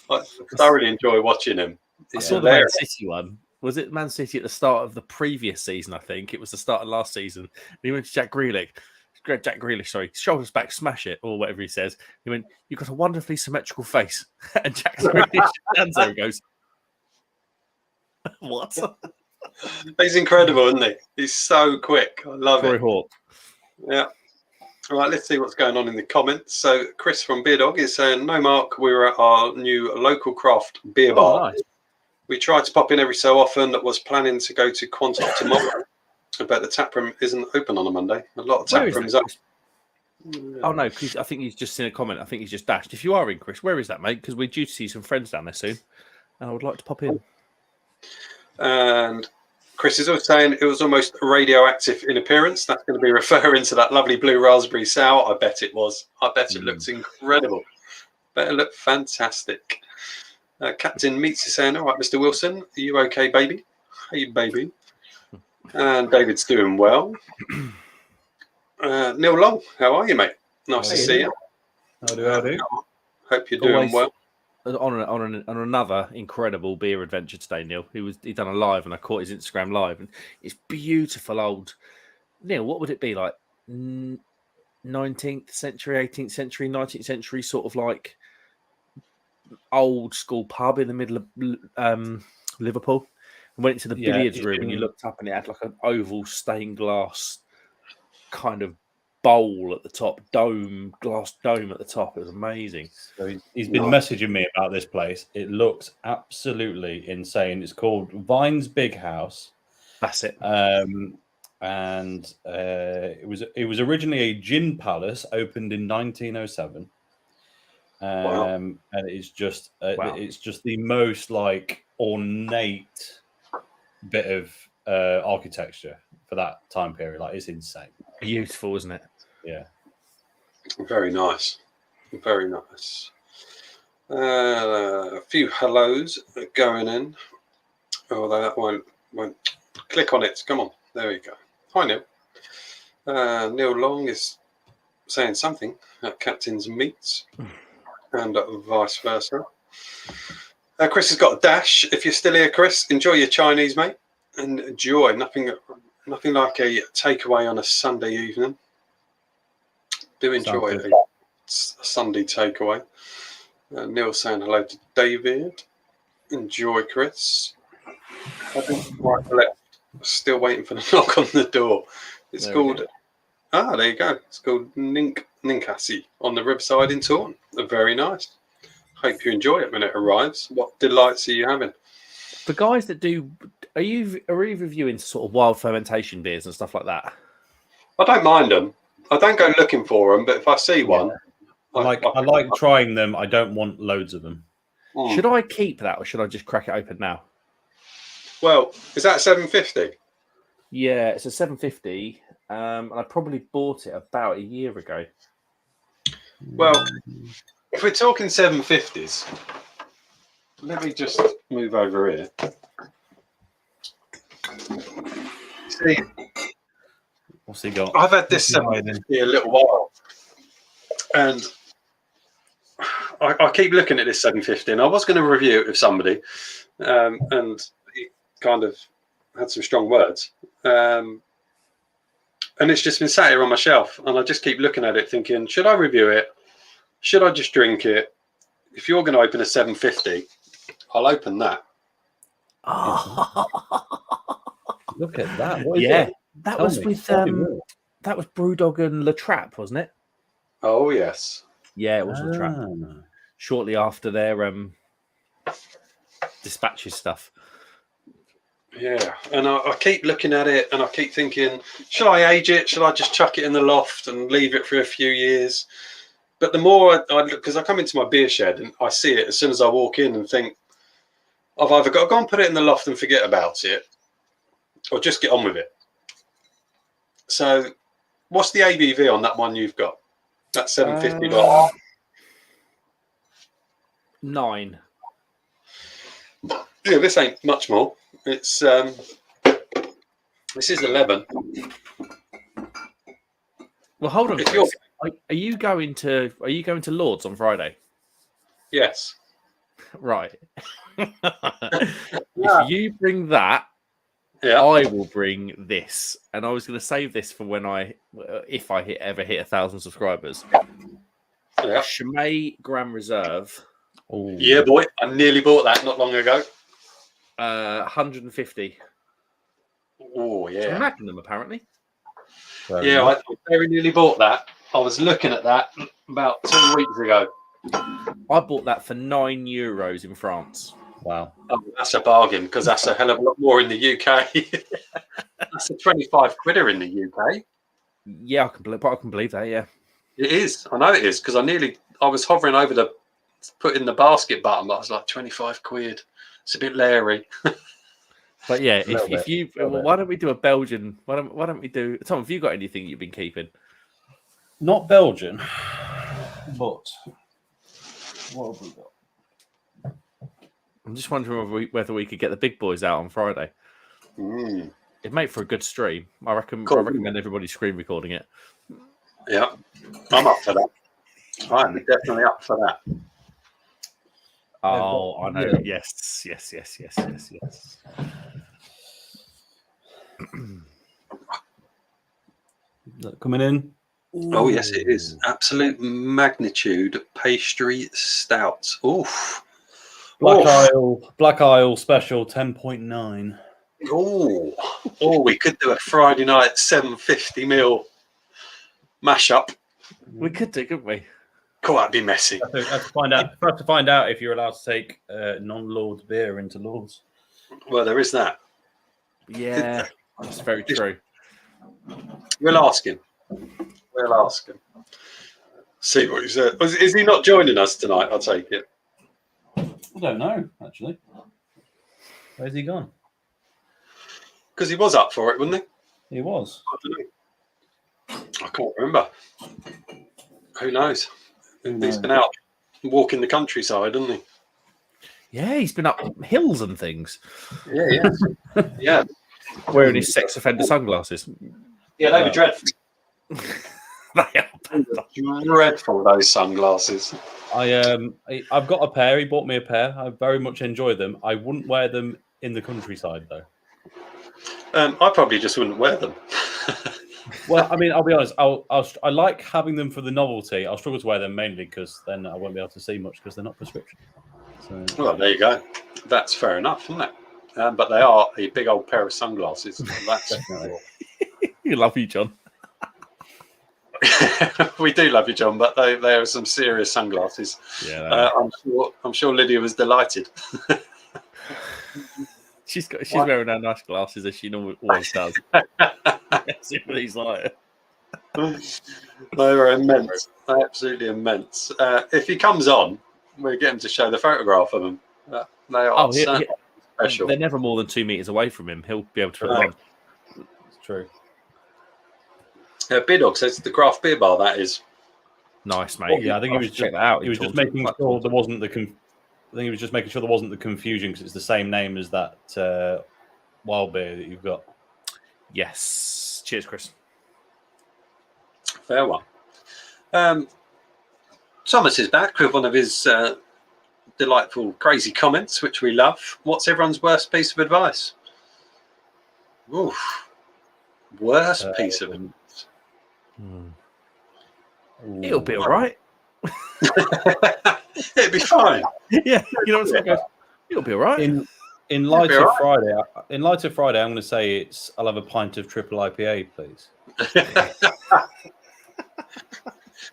I thoroughly enjoy watching him. I saw the Man City one. Was it Man City at the start of the previous season? I think it was the start of last season. And he went to Jack Grealish, sorry, shoulders back, smash it, or whatever he says. He went, "You've got a wonderfully symmetrical face." And Jack Grealish stands there and goes, "What?" He's incredible, isn't he? He's so quick. I love it. Hawk. Yeah. All right, let's see what's going on in the comments. So Chris from Beer Dog is saying, "No, Mark, we were at our new local craft beer bar. Nice. We try to pop in every so often. Was planning to go to Quantop tomorrow, but the tap room isn't open on a Monday. A lot of tap rooms up." Oh no, because I think he's just seen a comment. I think he's just dashed. If you are in, Chris, where is that, mate? Because we're due to see some friends down there soon, and I would like to pop in. And Chris is also saying it was almost radioactive in appearance. That's going to be referring to that lovely blue raspberry sour. I bet it was. I bet it looks incredible. Bet it looked fantastic. Captain Meets is saying, "All right, Mr. Wilson, are you okay, baby? Hey, baby." And David's doing well. Neil Long, how are you, mate? Nice to see you. How do? Hope you're doing well. On another incredible beer adventure today, Neil. He done a live, and I caught his Instagram live, and it's beautiful old. Neil, what would it be like? 19th century, 18th century, 19th century, sort of like old school pub in the middle of Liverpool. And went into the billiards room, and you looked up, and it had like an oval stained glass kind of bowl at the top, glass dome at the top. It was amazing. So he's been messaging me about this place. It looks absolutely insane. It's called Vine's Big House. That's it. And and it was originally a gin palace opened in 1907. And it's just the most like ornate bit of architecture for that time period. Like, it's insane. Beautiful, isn't it? Yeah. Very nice. Very nice. A few hellos going in. Although that won't click on it. Come on. There we go. Hi, Neil. Neil Long is saying something at Captain's Meets and vice versa. Chris has got a dash. If you're still here, Chris, enjoy your Chinese, mate. And enjoy. Nothing like a takeaway on a Sunday evening. Do enjoy a Sunday takeaway. Neil saying hello to David. Enjoy, Chris. Right to left. Still waiting for the knock on the door. It's called. There you go. It's called Ninkasi on the Riverside in Taunton. Very nice. Hope you enjoy it when it arrives. What delights are you having? The guys that do, are you reviewing sort of wild fermentation beers and stuff like that? I don't mind them. I don't go looking for them, but if I see one, I like trying them. I don't want loads of them. Should I keep that, or should I just crack it open now? Well, is that 750? Yeah, it's a 750, and I probably bought it about a year ago. Well, if we're talking 750s, let me just move over here. See, what's he got? I've had this 750 a little while, and I keep looking at this 750, and I was going to review it with somebody, and he kind of had some strong words, and it's just been sat here on my shelf, and I just keep looking at it thinking, should I review it? Should I just drink it? If you're going to open a 750, I'll open that. Look at that. What is it? That was with that was Brewdog and La Trappe, wasn't it? Oh yes. Yeah, it was La Trappe. Shortly after their dispatches stuff. Yeah, and I keep looking at it, and I keep thinking, should I age it? Should I just chuck it in the loft and leave it for a few years? But the more I look, because I come into my beer shed and I see it as soon as I walk in and think, I've either got to go and put it in the loft and forget about it, or just get on with it. So, what's the ABV on that one you've got? That's $750. 9. Yeah, this ain't much more. It's this is 11. Well, hold on. Chris. Are you going to Lord's on Friday? Yes. Right. If you bring that, I will bring this. And I was going to save this for when if I ever hit 1,000 subscribers. Yeah. Chimay Grand Reserve. Ooh. Yeah, boy. I nearly bought that not long ago. 150. Oh, yeah. It's a Magnum, apparently. Yeah, I very nearly bought that. I was looking at that about 2 weeks ago. I bought that for €9 in France. Wow. Oh, that's a bargain, because that's a hell of a lot more in the UK. That's a 25 quidder in the UK. Yeah, I can believe that, yeah. It is. I know it is, because I was hovering over the put in the basket button, but I was like, 25 quid. It's a bit leery. But yeah, if you, why don't we do a Belgian? Why don't we do? Tom, have you got anything you've been keeping? Not Belgian, but what have we got? I'm just wondering whether we could get the big boys out on Friday. It'd make for a good stream. I recommend everybody screen recording it. Yeah, I'm up for that. I'm definitely up for that. Oh, I know. Yeah. Yes. Coming in. Oh, yes, it is. Absolute magnitude pastry stout. Oof. Black Isle special 10.9. Oh, we could do a Friday night 750ml mashup. We could do, couldn't we? Cool, that'd be messy. Have to find out if you're allowed to take non-Lords beer into Lords. Well, there is that. Yeah, that's very true. We'll ask him. We'll ask him. See what he said. Is he not joining us tonight? I'll take it. I don't know, actually. Where's he gone? Because he was up for it, wasn't he? He was. I don't know. I can't remember. Who knows? He's been out walking the countryside, hasn't he? Yeah, he's been up hills and things. Yeah. Yeah. Wearing his sex offender sunglasses. Yeah, they were dreadful. They are Dreadful, those sunglasses. I've got a pair. He bought me a pair. I very much enjoy them. I wouldn't wear them in the countryside, though. I probably just wouldn't wear them. Well, I mean, I'll be honest. I like having them for the novelty. I'll struggle to wear them mainly because then I won't be able to see much because they're not prescription. So, Well, there you go. That's fair enough, isn't it? But they are a big old pair of sunglasses. That's definitely. You love you, John. We do love you, John, but they are some serious sunglasses. Yeah, I'm sure Lydia was delighted. she's wearing her nice glasses as she always does. See what he's like. They are immense, absolutely immense. If he comes on, we'll get him to show the photograph of them. They are certainly special. They're never more than 2 meters away from him. He'll be able to put them on. It's true. Beer Dog says the craft beer bar. That is Nice, mate. Yeah, I think he was check just that out. He was just making sure there wasn't the. I think he was just making sure there wasn't the confusion because it's the same name as that wild beer that you've got. Yes. Cheers, Chris. fair one. Thomas is back with one of his delightful, crazy comments, which we love. What's everyone's worst piece of advice? Oof. Worst piece of advice. It'll be all right. It'll be fine. Yeah, you know what I'm saying? It'll be all right. In light of Friday, I'm going to say I'll have a pint of triple IPA, please.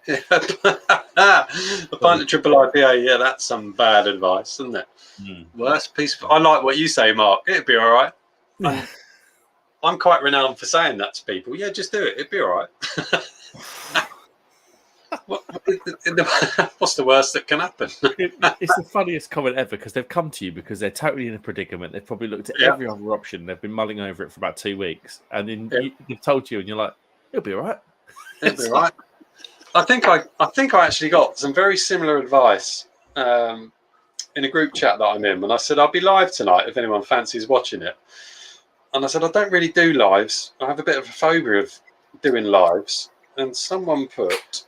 A pint of triple IPA, yeah, that's some bad advice, isn't it? Worst piece. I like what you say, Mark. It'll be all right. I'm quite renowned for saying that to people. Yeah, just do it. It'll be all right. What's the worst that can happen? It's the funniest comment ever because they've come to you because they're totally in a predicament. They've probably looked at every other option. They've been mulling over it for about 2 weeks, and then they've told you, and you're like, "It'll be all right." It'll be all right. I think I actually got some very similar advice in a group chat that I'm in, and I said I'll be live tonight if anyone fancies watching it. And I said I don't really do lives. I have a bit of a phobia of doing lives. And someone put,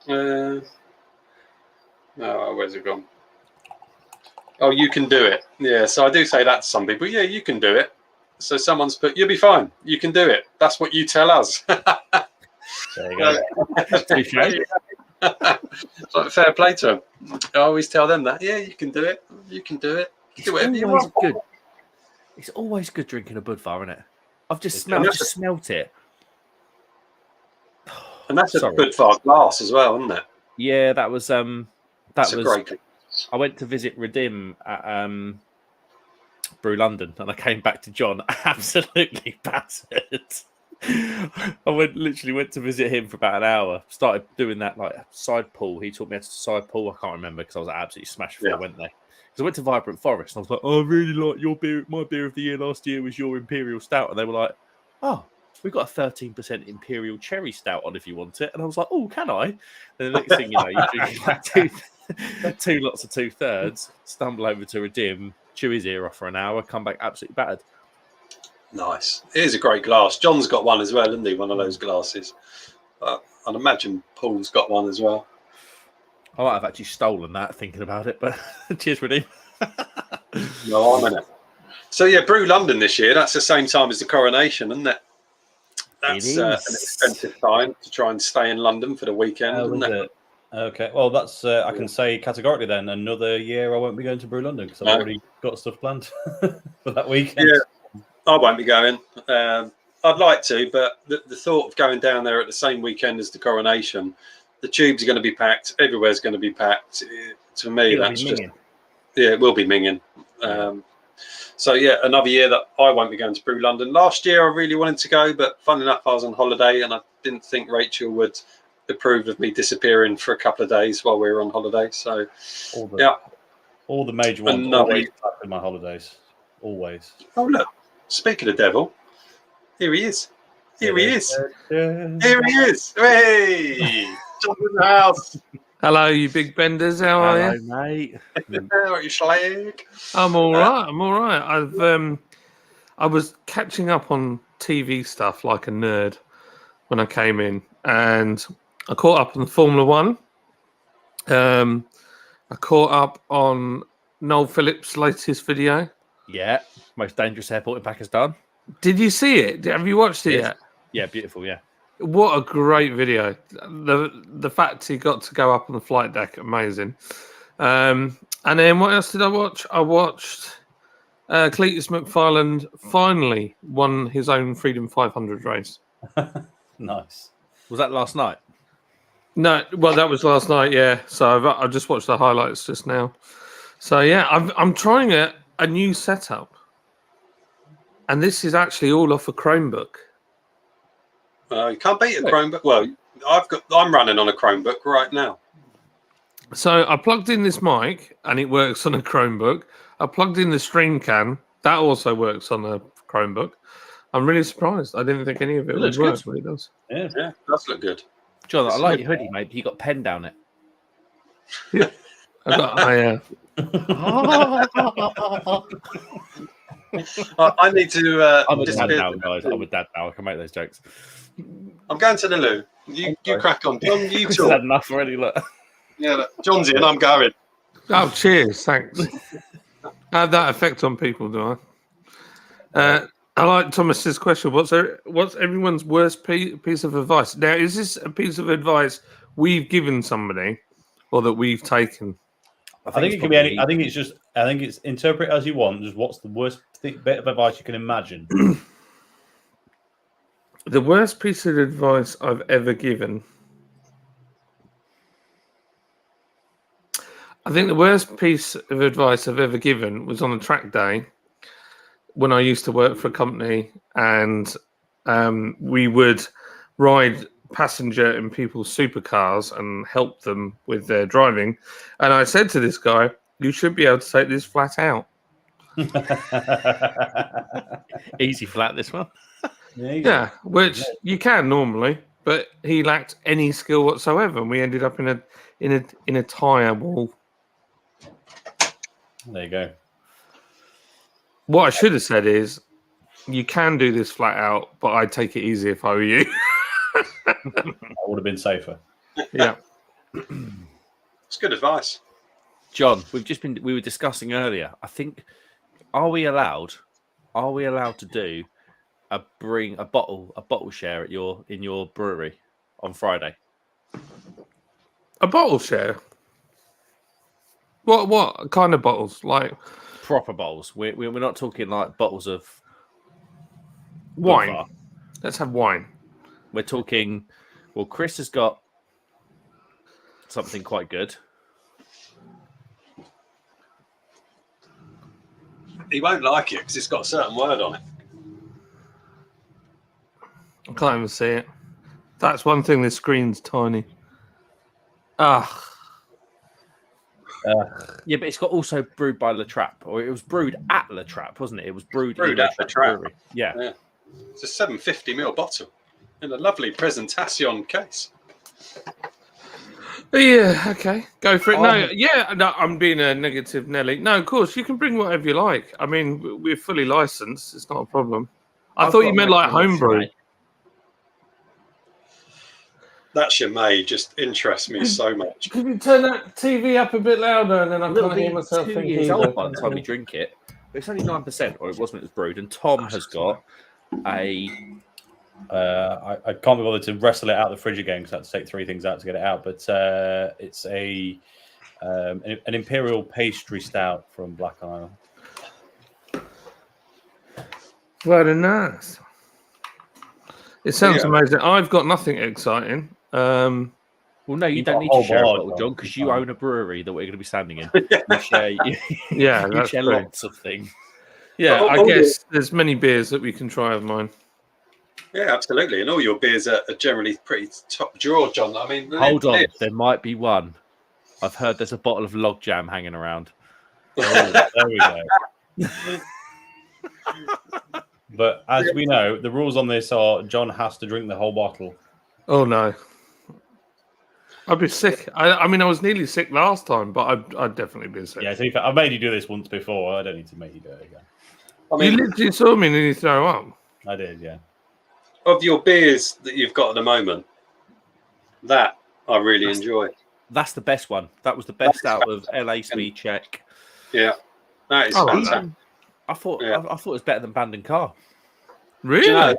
where's it gone? Oh, you can do it. Yeah, so I do say that to some people. Yeah, you can do it. So someone's put, you'll be fine. You can do it. That's what you tell us. There you go. Like, fair play to them. I always tell them that. Yeah, you can do it. You can do it. Do whatever you want. Good. It's always good drinking a Budvar, isn't it? I've just smelt it. And that's a Budvar glass as well, isn't it? Yeah, that was great. I went to visit Redim at Brew London, and I came back to John absolutely battered. I literally went to visit him for about an hour. Started doing that like side pull. He taught me how to side pull. I can't remember because I was absolutely smashed before I went there. Because I went to Vibrant Forest and I was like, "Oh, I really like your beer. My beer of the year last year was your Imperial Stout," and they were like, "Oh, we've got a 13% Imperial Cherry Stout on if you want it." And I was like, "Oh, can I?" And the next thing you know, you're drinking like two lots of 2/3, stumble over to Redim, chew his ear off for an hour, come back absolutely battered. Nice. It is a great glass. John's got one as well, isn't he? One of those glasses. I'd imagine Paul's got one as well. I might have actually stolen that thinking about it, but cheers, Redim. No, I'm in it. So, yeah, Brew London this year. That's the same time as the coronation, isn't it? That's an expensive time to try and stay in London for the weekend, isn't it? Okay, well, that's I can say categorically then another year I won't be going to Brew London because I've already got stuff planned for that weekend. Yeah, I won't be going. I'd like to, but the thought of going down there at the same weekend as the coronation, the tubes are going to be packed. Everywhere's going to be packed. To me, that's just... Yeah, it will be minging. So yeah, another year that I won't be going to Brew London. Last year I really wanted to go, but fun enough, I was on holiday and I didn't think Rachel would approve of me disappearing for a couple of days while we were on holiday. So all the major ones always in my holidays. Always. Oh look, speaking of devil, here he is. Here he is. Here he is. Hey, John's in the house. Hello, you big benders. How are you, mate? How are you, Schlag? I'm all right. I'm all right. I was catching up on TV stuff like a nerd when I came in, and I caught up on the Formula One. I caught up on Noel Phillips' latest video. Yeah, most dangerous airport in Pakistan. Did you see it? Have you watched it yet? Yeah, beautiful. Yeah. What a great video! The fact he got to go up on the flight deck, amazing. And then what else did I watch? I watched Cletus McFarland finally won his own Freedom 500 race. Nice. Was that last night? No, well, that was last night. Yeah, so I just watched the highlights just now. So yeah, I'm trying a new setup, and this is actually all off a Chromebook. You can't beat a Chromebook. Well, I'm running on a Chromebook right now. So I plugged in this mic, and it works on a Chromebook. I plugged in the stream can. That also works on a Chromebook. I'm really surprised. I didn't think any of it would work, but it does. Yeah. Yeah, it does look good. John, I like your hoodie, mate. But you got pen down it. I need to. I'm a dad now, guys. I'm a dad now. I can make those jokes. I'm going to the loo. You crack on, John. You Chris has talk. had enough already. Look. Yeah, look, John's in. I'm going. Oh, cheers! Thanks. I have that effect on people, do I? I like Thomas's question. What's everyone's worst piece of advice? Now, is this a piece of advice we've given somebody, or that we've taken? I think it can be any. I think it's interpret as you want. Just what's the worst bit of advice you can imagine? The worst piece of advice I've ever given. I think the worst piece of advice I've ever given was on a track day when I used to work for a company, and we would ride passenger in people's supercars and help them with their driving. And I said to this guy, "You should be able to take this flat out." Easy flat, this one. Yeah, which you can normally, but he lacked any skill whatsoever, and we ended up in a tire wall. There you go. What I should have said is, you can do this flat out, but I'd take it easy if I were you. That would have been safer. Yeah. It's good advice. John, we were discussing earlier. I think, are we allowed to do bring a bottle share at in your brewery on Friday? A bottle share? What kind of bottles? Like Proper bottles. We're not talking like bottles of wine. Bar. Let's have wine. We're talking. Well, Chris has got something quite good. He won't like it because it's got a certain word on it. I can't even see it. That's one thing. The screen's tiny. Yeah, but it's got also brewed by La Trappe, or it was brewed at La Trappe, wasn't it? It was brewed Brewed in at La Trappe. Brewery. Yeah. It's a 750ml bottle in a lovely presentation case. Yeah, okay. Go for it. No, I'm being a negative Nelly. No, of course, you can bring whatever you like. I mean, we're fully licensed. It's not a problem. I thought you meant like homebrew. That Chimay just interests me so much. Could you turn that TV up a bit louder, and then I can't hear myself 2 thinking. years old by the time we drink it. But it's only 9%, or it was when it was brewed. And Tom has got a. I can't be bothered to wrestle it out of the fridge again because I had to take 3 things out to get it out. But it's an imperial pastry stout from Black Isle. Very nice. It sounds amazing. I've got nothing exciting. Well, no, you don't need to share a bottle, John, because you own a brewery that we're going to be standing in. You share, Yeah, you that's share true. lots of things. Yeah, But I all guess there's many beers that we can try of mine. Yeah, absolutely. And all your beers are generally pretty top drawer, John. I mean, Hold on, there might be one. I've heard there's a bottle of log jam hanging around. Oh, there we go. But as we know, the rules on this are John has to drink the whole bottle. Oh no, I'd be sick. I mean, I was nearly sick last time, but I'd definitely be sick. Yeah, to be fair, I've made you do this once before. I don't need to make you do it again. I You mean, literally saw me and you throw up. I did, yeah. of your beers that you've got at the moment, that I really enjoy. That's the best one. That was the best out of LA Speed Check. Yeah, that is Oh, fantastic. I thought Yeah. I thought it was better than Bandon Car. Really?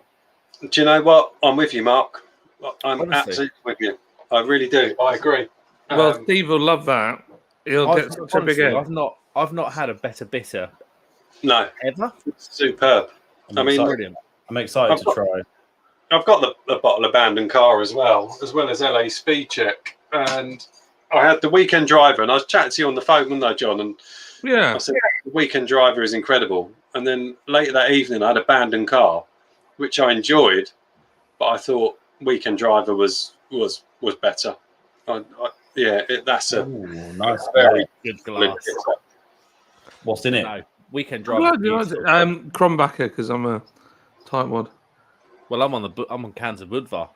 Do you know what? I'm with you, Mark. I'm Honestly. absolutely with you. I really do. I agree. Well, Steve will love that. He'll get such a big honestly, head. I've not had a better bitter No, ever. superb. I mean, Brilliant. I'm excited to try. I've got a bottle of Bandon Car as well as LA Speed Check. And I had the Weekend Driver, and I was chatting to you on the phone, wasn't I, John? And Yeah. I said, the Weekend Driver is incredible. And then later that evening, I had a Bandon Car, which I enjoyed, but I thought Weekend Driver was better. That's a Nice. very Good glass. What's in it? No, Weekend I'm Drive. glad you liked it. Krombacher, because I'm a tightwad. Well, I'm on cans of Budvar.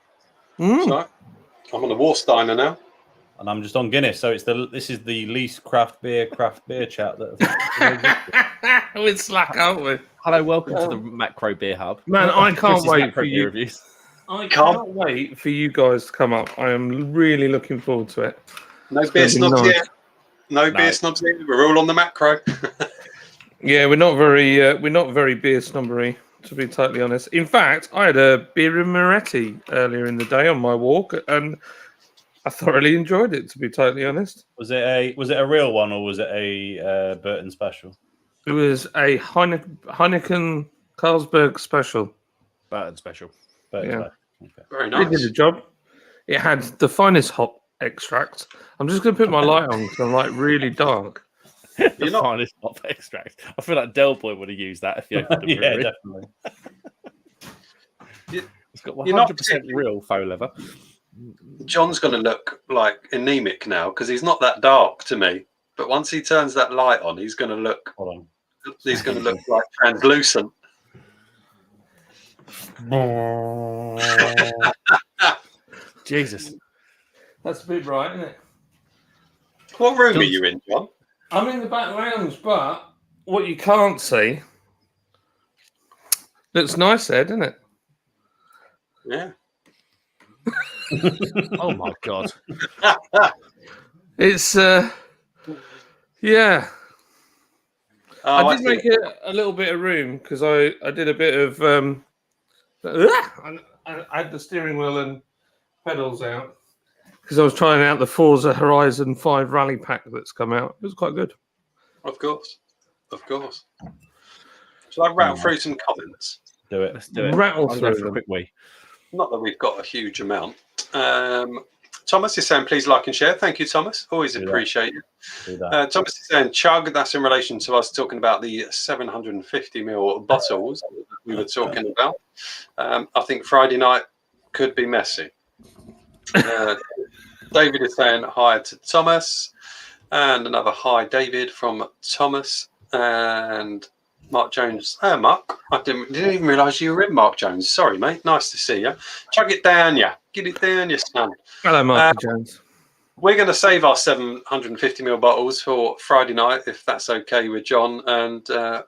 So I'm on a Warsteiner now. And I'm just on Guinness, so this is the least craft beer chat that. We're slack, aren't we? Hello, welcome to the Macro Beer Hub. Man, I can't Chris's wait Macro for Beer you. reviews. I can't wait for you guys to come up. I am really looking forward to it. No It's beer gonna be snobs nice. here. No beer snobs here. We're all on the macro. Yeah, we're not very beer snobbery, to be totally honest. In fact, I had a beer in Moretti earlier in the day on my walk, and I thoroughly enjoyed it, to be totally honest. Was it a real one or was it a Burton special? It was a Heineken Carlsberg special. Burton special. Burton Yeah. special. Okay. Very It did nice. the job. It had the finest hop extract. I'm just going to put my light on because I'm like really dark. The finest hop extract. I feel like Del Boy would have used that if he opened a Yeah, brewery. definitely. It's got You're not 100% real faux leather. John's going to look like anemic now because he's not that dark to me. But once he turns that light on, he's going to look. Hold on. He's going to look like translucent. Jesus. That's a bit bright, isn't it? What room are you in, John? I'm in the back lounge, but what you can't see looks nice there, doesn't it? Yeah. Oh my God. It's yeah. Oh, I did make a little bit of room because I did a bit of I had the steering wheel and pedals out because I was trying out the Forza Horizon 5 rally pack that's come out. It was quite good. Of course. Shall I rattle through some comments? Do it. Let's do it. Rattle I'll through go for a them. quick wee. Not that we've got a huge amount. Thomas is saying, please like and share. Thank you, Thomas. Always Do that. appreciate it. Do that. Thomas is saying, chug. That's in relation to us talking about the 750ml bottles that we were talking about. I think Friday night could be messy. David is saying hi to Thomas. And another hi, David, from Thomas. And Mark Jones. Mark, I didn't even realise you were in, Mark Jones. Sorry, mate. Nice to see you. Chug it down, yeah. Get it down, you son. Hello, Mark Jones. We're going to save our 750ml bottles for Friday night, if that's okay with John. And the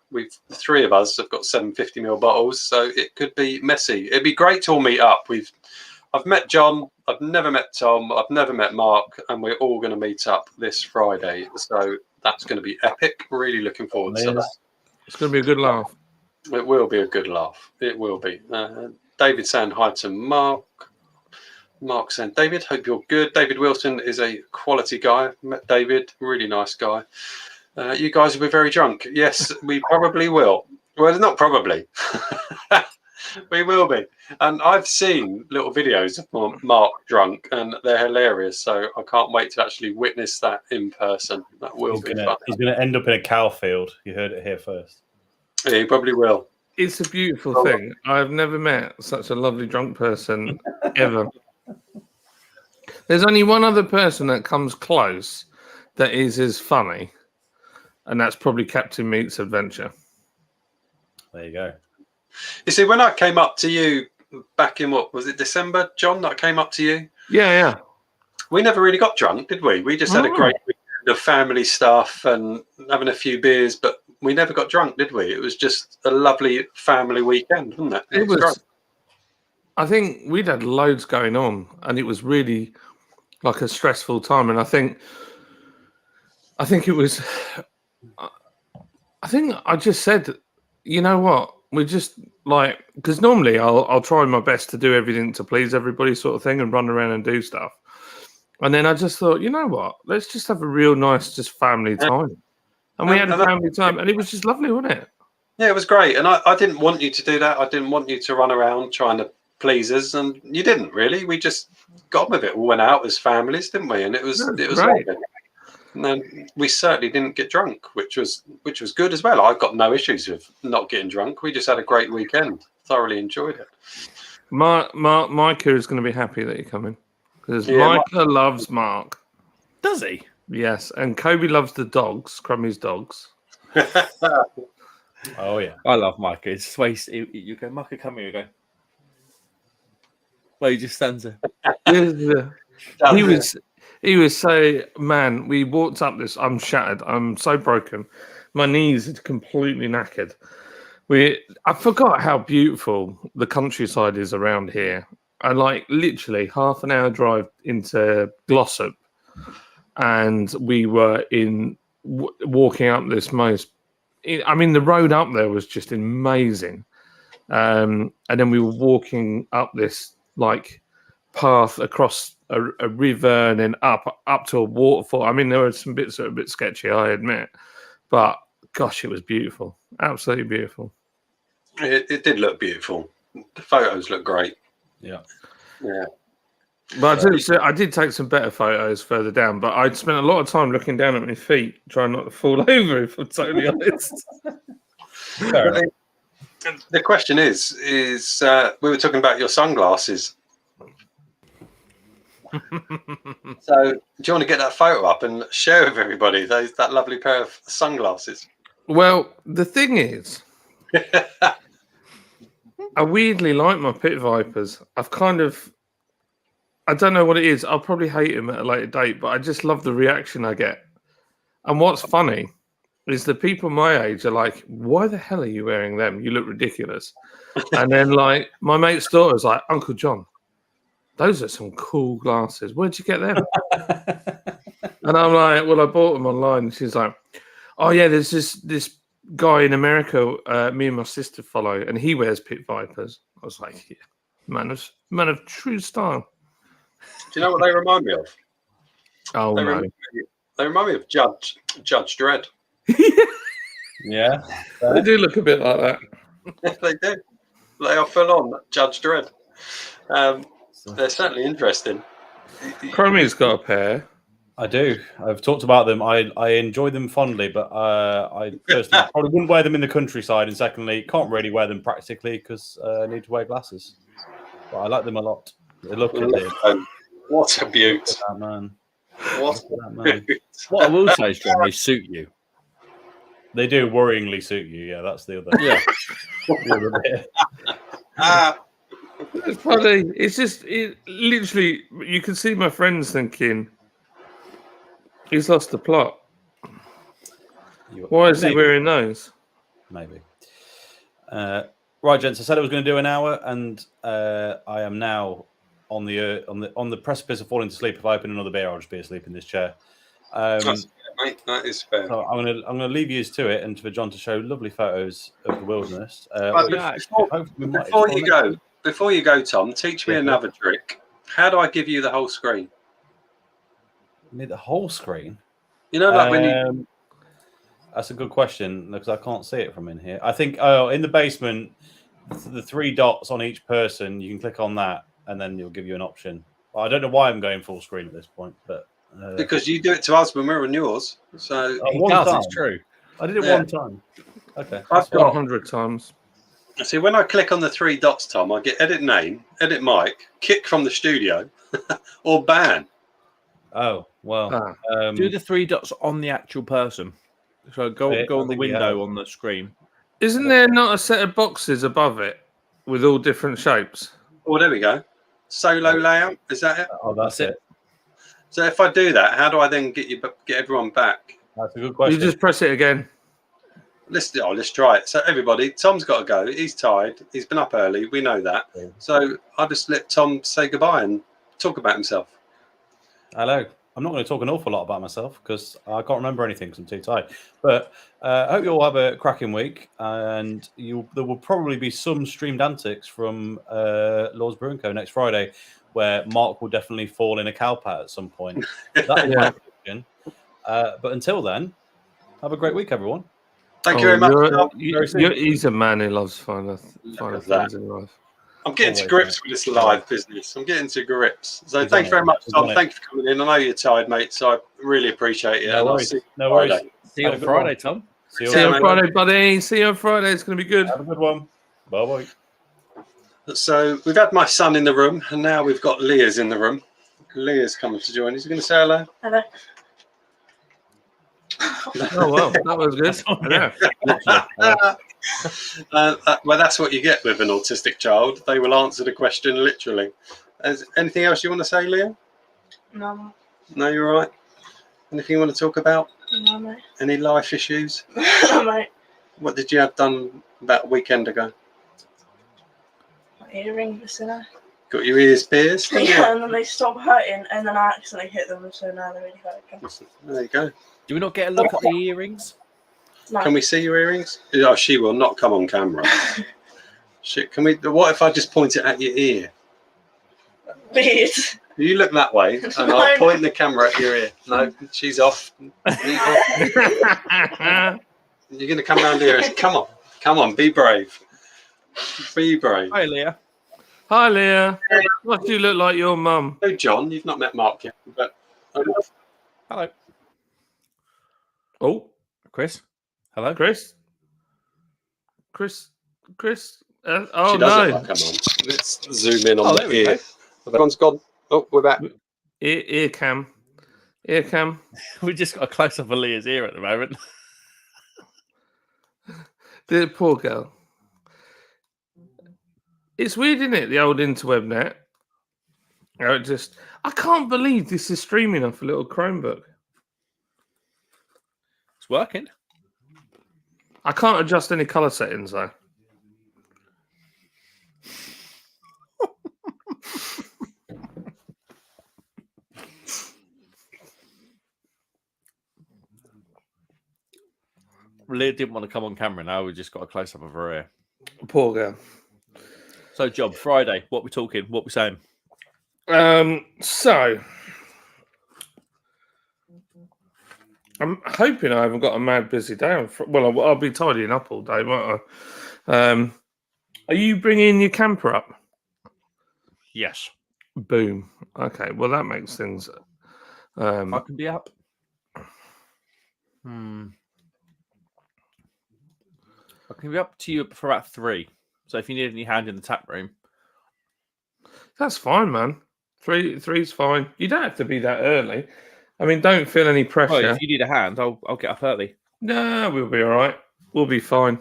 three of us have got 750ml bottles, so it could be messy. It'd be great to all meet up. I've met John. I've never met Tom. I've never met Mark, and we're all going to meet up this Friday. So that's going to be epic. Really looking forward to that. It's going to be a good laugh. It will be a good laugh. It will be. David saying hi to Mark. Mark saying, David, hope you're good. David Wilson is a quality guy. Met David, really nice guy. You guys will be very drunk. Yes, we probably will. Well, not probably. We will be. And I've seen little videos of Mark drunk, and they're hilarious. So I can't wait to actually witness that in person. That will be fun. He's going to end up in a cow field. You heard it here first. Yeah, he probably will. It's a beautiful thing. I've never met such a lovely drunk person ever. There's only one other person that comes close that is as funny, and that's probably Captain Meat's adventure. There you go. You see, when I came up to you back in, what was it, December, John, that I came up to you? Yeah. We never really got drunk, did we? We just had a great weekend of family stuff and having a few beers, but we never got drunk, did we? It was just a lovely family weekend, wasn't it? It was great. I think we'd had loads going on, and it was really like a stressful time. And I think it was. I think I just said, you know what, we're just like, because normally I'll try my best to do everything to please everybody, sort of thing, and run around and do stuff. And then I just thought, you know what, let's just have a real nice, just family time. And we had a family time, and it was just lovely, wasn't it? Yeah, it was great. And I didn't want you to do that. I didn't want you to run around trying to please us, and you didn't really. We just got on with it. We went out as families, didn't we? And it was great. lovely. And then we certainly didn't get drunk, which was good as well. I've got no issues with not getting drunk. We just had a great weekend. Thoroughly enjoyed it. Micah is going to be happy that you're coming, because Micah loves Mark. Does he? Yes, and Kobe loves the dogs, Crummy's dogs. Oh yeah, I love Micah. It's waste. You go, Micah, come here. You go. Well, he just stands there. He was so, man, we walked up this. I'm shattered. I'm so broken. My knees are completely knackered. I forgot how beautiful the countryside is around here. I like literally half an hour drive into Glossop, and we were walking up this the road up there was just amazing. And then we were walking up this like path across a river and then up to a waterfall. I mean, there were some bits that were a bit sketchy, I admit, but gosh, it was beautiful. Absolutely beautiful. It did look beautiful. The photos look great. Yeah. But I did take some better photos further down, but I'd spent a lot of time looking down at my feet, trying not to fall over, if I'm totally honest. The question is we were talking about your sunglasses. So do you want to get that photo up and share with everybody that lovely pair of sunglasses? Well, the thing is, I weirdly like my pit vipers. I don't know what it is. I'll probably hate them at a later date, but I just love the reaction I get. And what's funny is the people my age are like, why the hell are you wearing them? You look ridiculous. And then like my mate's daughter's like, Uncle John, those are some cool glasses. Where'd you get them? And I'm like, well, I bought them online. And she's like, oh yeah, there's this guy in America, me and my sister follow, and he wears pit vipers. I was like, yeah, man of true style. Do you know what they remind me of? Oh they no. They remind me of Judge Dredd. Yeah. They do look a bit like that. They do. They are full on Judge Dredd. They're certainly interesting. Chromie's got a pair. I do. I've talked about them. I enjoy them fondly, but I personally probably wouldn't wear them in the countryside. And secondly, can't really wear them practically because I need to wear glasses. But I like them a lot. They look at it. What a beaut. That man. What a beaut. What I will say is, John, they suit you. They do worryingly suit you. Yeah, that's the other. Yeah. The other bit. It's funny. It's just literally, you can see my friends thinking, he's lost the plot. Why is he wearing those? Maybe. Right, gents. I said I was going to do an hour, and I am now on the precipice of falling to sleep. If I open another beer, I'll just be asleep in this chair. That's fair, mate. That is fair. So I'm gonna leave you to it, and for John to show lovely photos of the wilderness. Before you go, Tom, teach me another trick. How do I give you the whole screen? You need the whole screen. You know, like when you. That's a good question because I can't see it from in here. I think in the basement, the 3 dots on each person, you can click on that, and then it'll give you an option. I don't know why I'm going full screen at this point, but because you do it to us when we're on yours. So it's true. I did it one time. Okay. I've got 100 times. See, when I click on the 3 dots, Tom, I get edit name, edit mic, kick from the studio, or ban. Oh well. Do the 3 dots on the actual person. So go I on the think we have. window on the screen. Isn't there not a set of boxes above it with all different shapes? Oh, there we go. Solo layout. Is that it? Oh, that's it. So if I do that, how do I then get everyone back? That's a good You question. just press it again. Let's try it. So everybody, Tom's got to go. He's tired. He's been up early. We know that. So I'll just let Tom say goodbye and talk about himself. Hello. I'm not going to talk an awful lot about myself because I can't remember anything because I'm too tired. But I hope you all have a cracking week, and there will probably be some streamed antics from Lord's Brewing Co. next Friday, where Mark will definitely fall in a cowpat at some point. That is my prediction. But until then, have a great week, everyone. Thank you very much. Tom. He's a man who loves finer things in life. I'm getting to grips with this live business. I'm getting to grips. So thank you very much, Tom. Thank you for coming in. I know you're tired, mate, so I really appreciate it. No worries. No worries. See you on Friday, Tom. See you on Friday, buddy. See you on Friday. It's going to be good. Have a good one. Bye-bye. So we've had my son in the room, and now we've got Leah's in the room. Leah's coming to join. Is he going to say hello? Hello. Oh, well, that was good. Well, that's what you get with an autistic child. They will answer the question literally. Anything else you want to say, Leah? No. No, you're all right. Anything you want to talk about? No, mate. Any life issues? No, mate. What did you have done about a weekend ago? My earrings, you know. Got your ears pierced? Yeah, and then they stopped hurting, and then I accidentally hit them, so now they're really hurting. There you go. Do we not get a look at the earrings? No. Can we see your earrings? Oh, she will not come on camera. Shit, can we? What if I just point it at your ear? Weird. You look that way, and I'll point the camera at your ear. No, she's off. You're going to come round here. Come on, be brave. Be brave. Hi, Leah. Hi, Leah. What do you look like your mum? Hello, John. You've not met Mark yet, but Hello. Oh, Chris. Hello, Chris. Oh she does no! look like her mum. Let's zoom in on there the we ear. That one's gone. Oh, we're back. Ear cam. We just got a close up of Leah's ear at the moment. The poor girl. It's weird, isn't it? The old interweb net. I can't believe this is streaming off a little Chromebook. It's working. I can't adjust any color settings though. Leah didn't want to come on camera. Now we just got a close up of her ear. Poor girl. So, Job, Friday. What we talking? What we saying? So I'm hoping I haven't got a mad busy day. Well, I'll be tidying up all day, won't I? Are you bringing your camper up? Yes. Boom. Okay. Well, that makes things. I can be up. I can be up to you for about 3. So if you need any hand in the tap room, That's fine, man. Three's fine. You don't have to be that early. I mean, don't feel any pressure. if you need a hand, I'll get up early. No, we'll be all right. We'll be fine.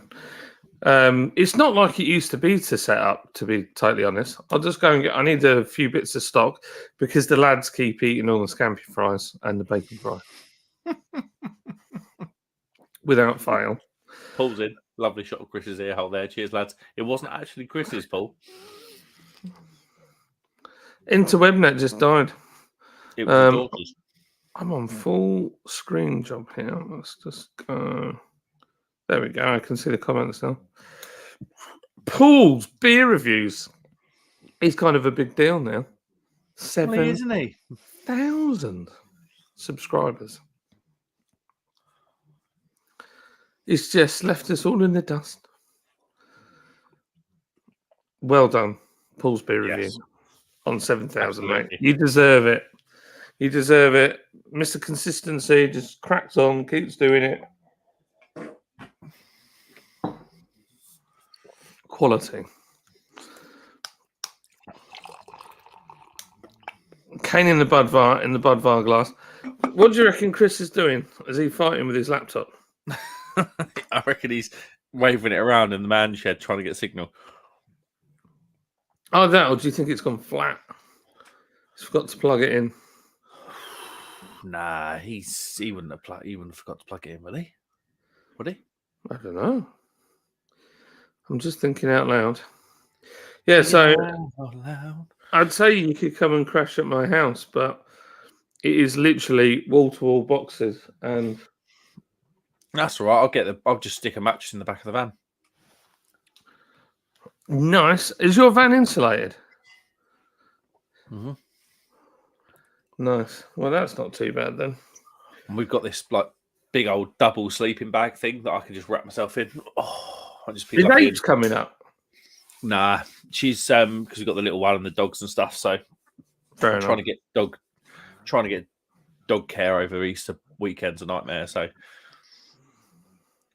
It's not like it used to be to set up, to be totally honest. I'll just go and I need a few bits of stock because the lads keep eating all the scampi fries and the bacon fry. Without fail. Paul's in. Lovely shot of Chris's ear hole there. Cheers, lads. It wasn't actually Chris's, Paul. Interwebnet just died. It was the daughter's. I'm on full screen job here. Let's just go. There we go. I can see the comments now. Paul's beer reviews. He's kind of a big deal now. 7,000 subscribers. He's just left us all in the dust. Well done, Paul's beer review on 7,000, mate. You deserve it. You deserve it. Mr. Consistency just cracks on, keeps doing it. quality. Cane in the Budvar glass. What do you reckon Chris is doing? Is he fighting with his laptop? I reckon he's waving it around in the man shed trying to get a signal. Oh, that, or do you think it's gone flat? He's forgot to plug it in. Nah, he wouldn't have forgot to plug it in, would he? Would he? I don't know. I'm just thinking out loud. Yeah, so Out loud. I'd say you could come and crash at my house, but it is literally wall-to-wall boxes, and That's all right. I'll just stick a mattress in the back of the van. nice. Is your van insulated? Mm-hmm. Nice. Well, that's not too bad then. And we've got this like big old double sleeping bag thing that I can just wrap myself in. Oh, I just be His lucky. ape's coming up. Nah, she's because we've got the little one and the dogs and stuff. So Fair trying enough. to get dog care over Easter weekend's a nightmare. So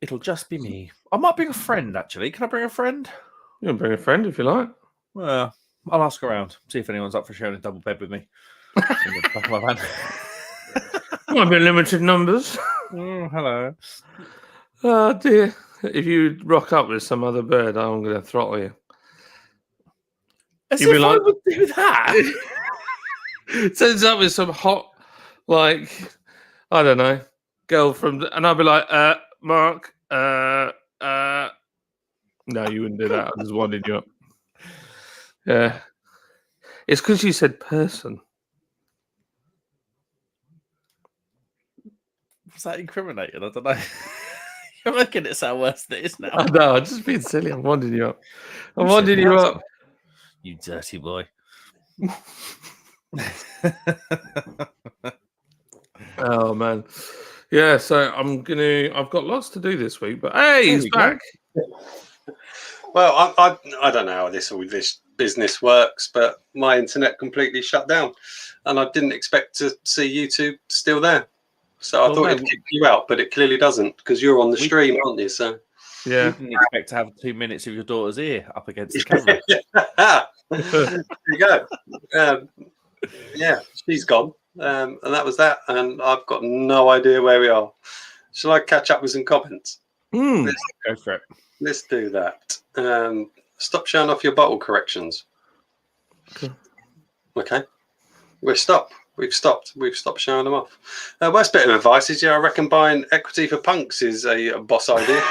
it'll just be me. I might bring a friend actually. Can I bring a friend? You can bring a friend if you like. Well, I'll ask around, see if anyone's up for sharing a double bed with me. In the back of my van. Might be limited numbers. Oh, hello. Oh dear. If you rock up with some other bird, I'm going to throttle you. As You'd be if like- I would do that. Turns up with some hot, like, I don't know, girl from, and I'd be like, Mark, no, you wouldn't do that. I just winding you up. Yeah. It's because you said person. Was that incriminating? I don't know. You're making it sound worse than it is now. I know, I'm just being silly. I'm winding you up. I'm winding you up. You dirty boy. Oh, man. Yeah, so I've got lots to do this week, but hey, he's back. Well, I don't know how this business works, but my internet completely shut down, and I didn't expect to see you two still there. So I thought it'd kick you out, but it clearly doesn't because you're on the stream, aren't you? So Yeah. You didn't expect to have 2 minutes of your daughter's ear up against the camera. there you go. Yeah, she's gone, and that was that. And I've got no idea where we are. Shall I catch up with some comments? Mm. Go for it. Let's do that. Stop showing off your bottle corrections. Okay. We've stopped showing them off. Worst bit of advice is, I reckon buying equity for punks is a boss idea.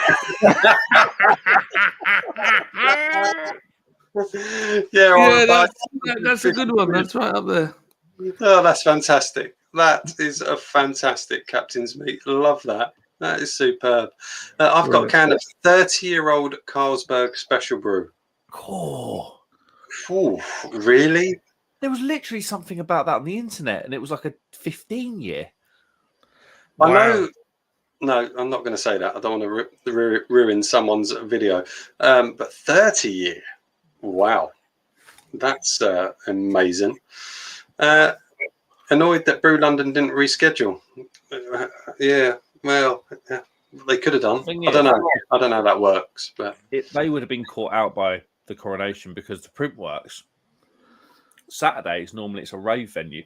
That's a good one. That's right up there. Oh, that's fantastic. That is a fantastic captain's meat. Love that. That is superb. I've got a can of 30-year-old Carlsberg Special Brew. Oh. Ooh, really? There was literally something about that on the internet, and it was like a 15-year. I know. No, I'm not going to say that. I don't want to ruin someone's video. But 30-year. Wow. That's amazing. Annoyed that Brew London didn't reschedule. Yeah, well, they could have done. I don't know. I don't know how that works. But They would have been caught out by the coronation because the Printworks, Saturdays, normally it's a rave venue.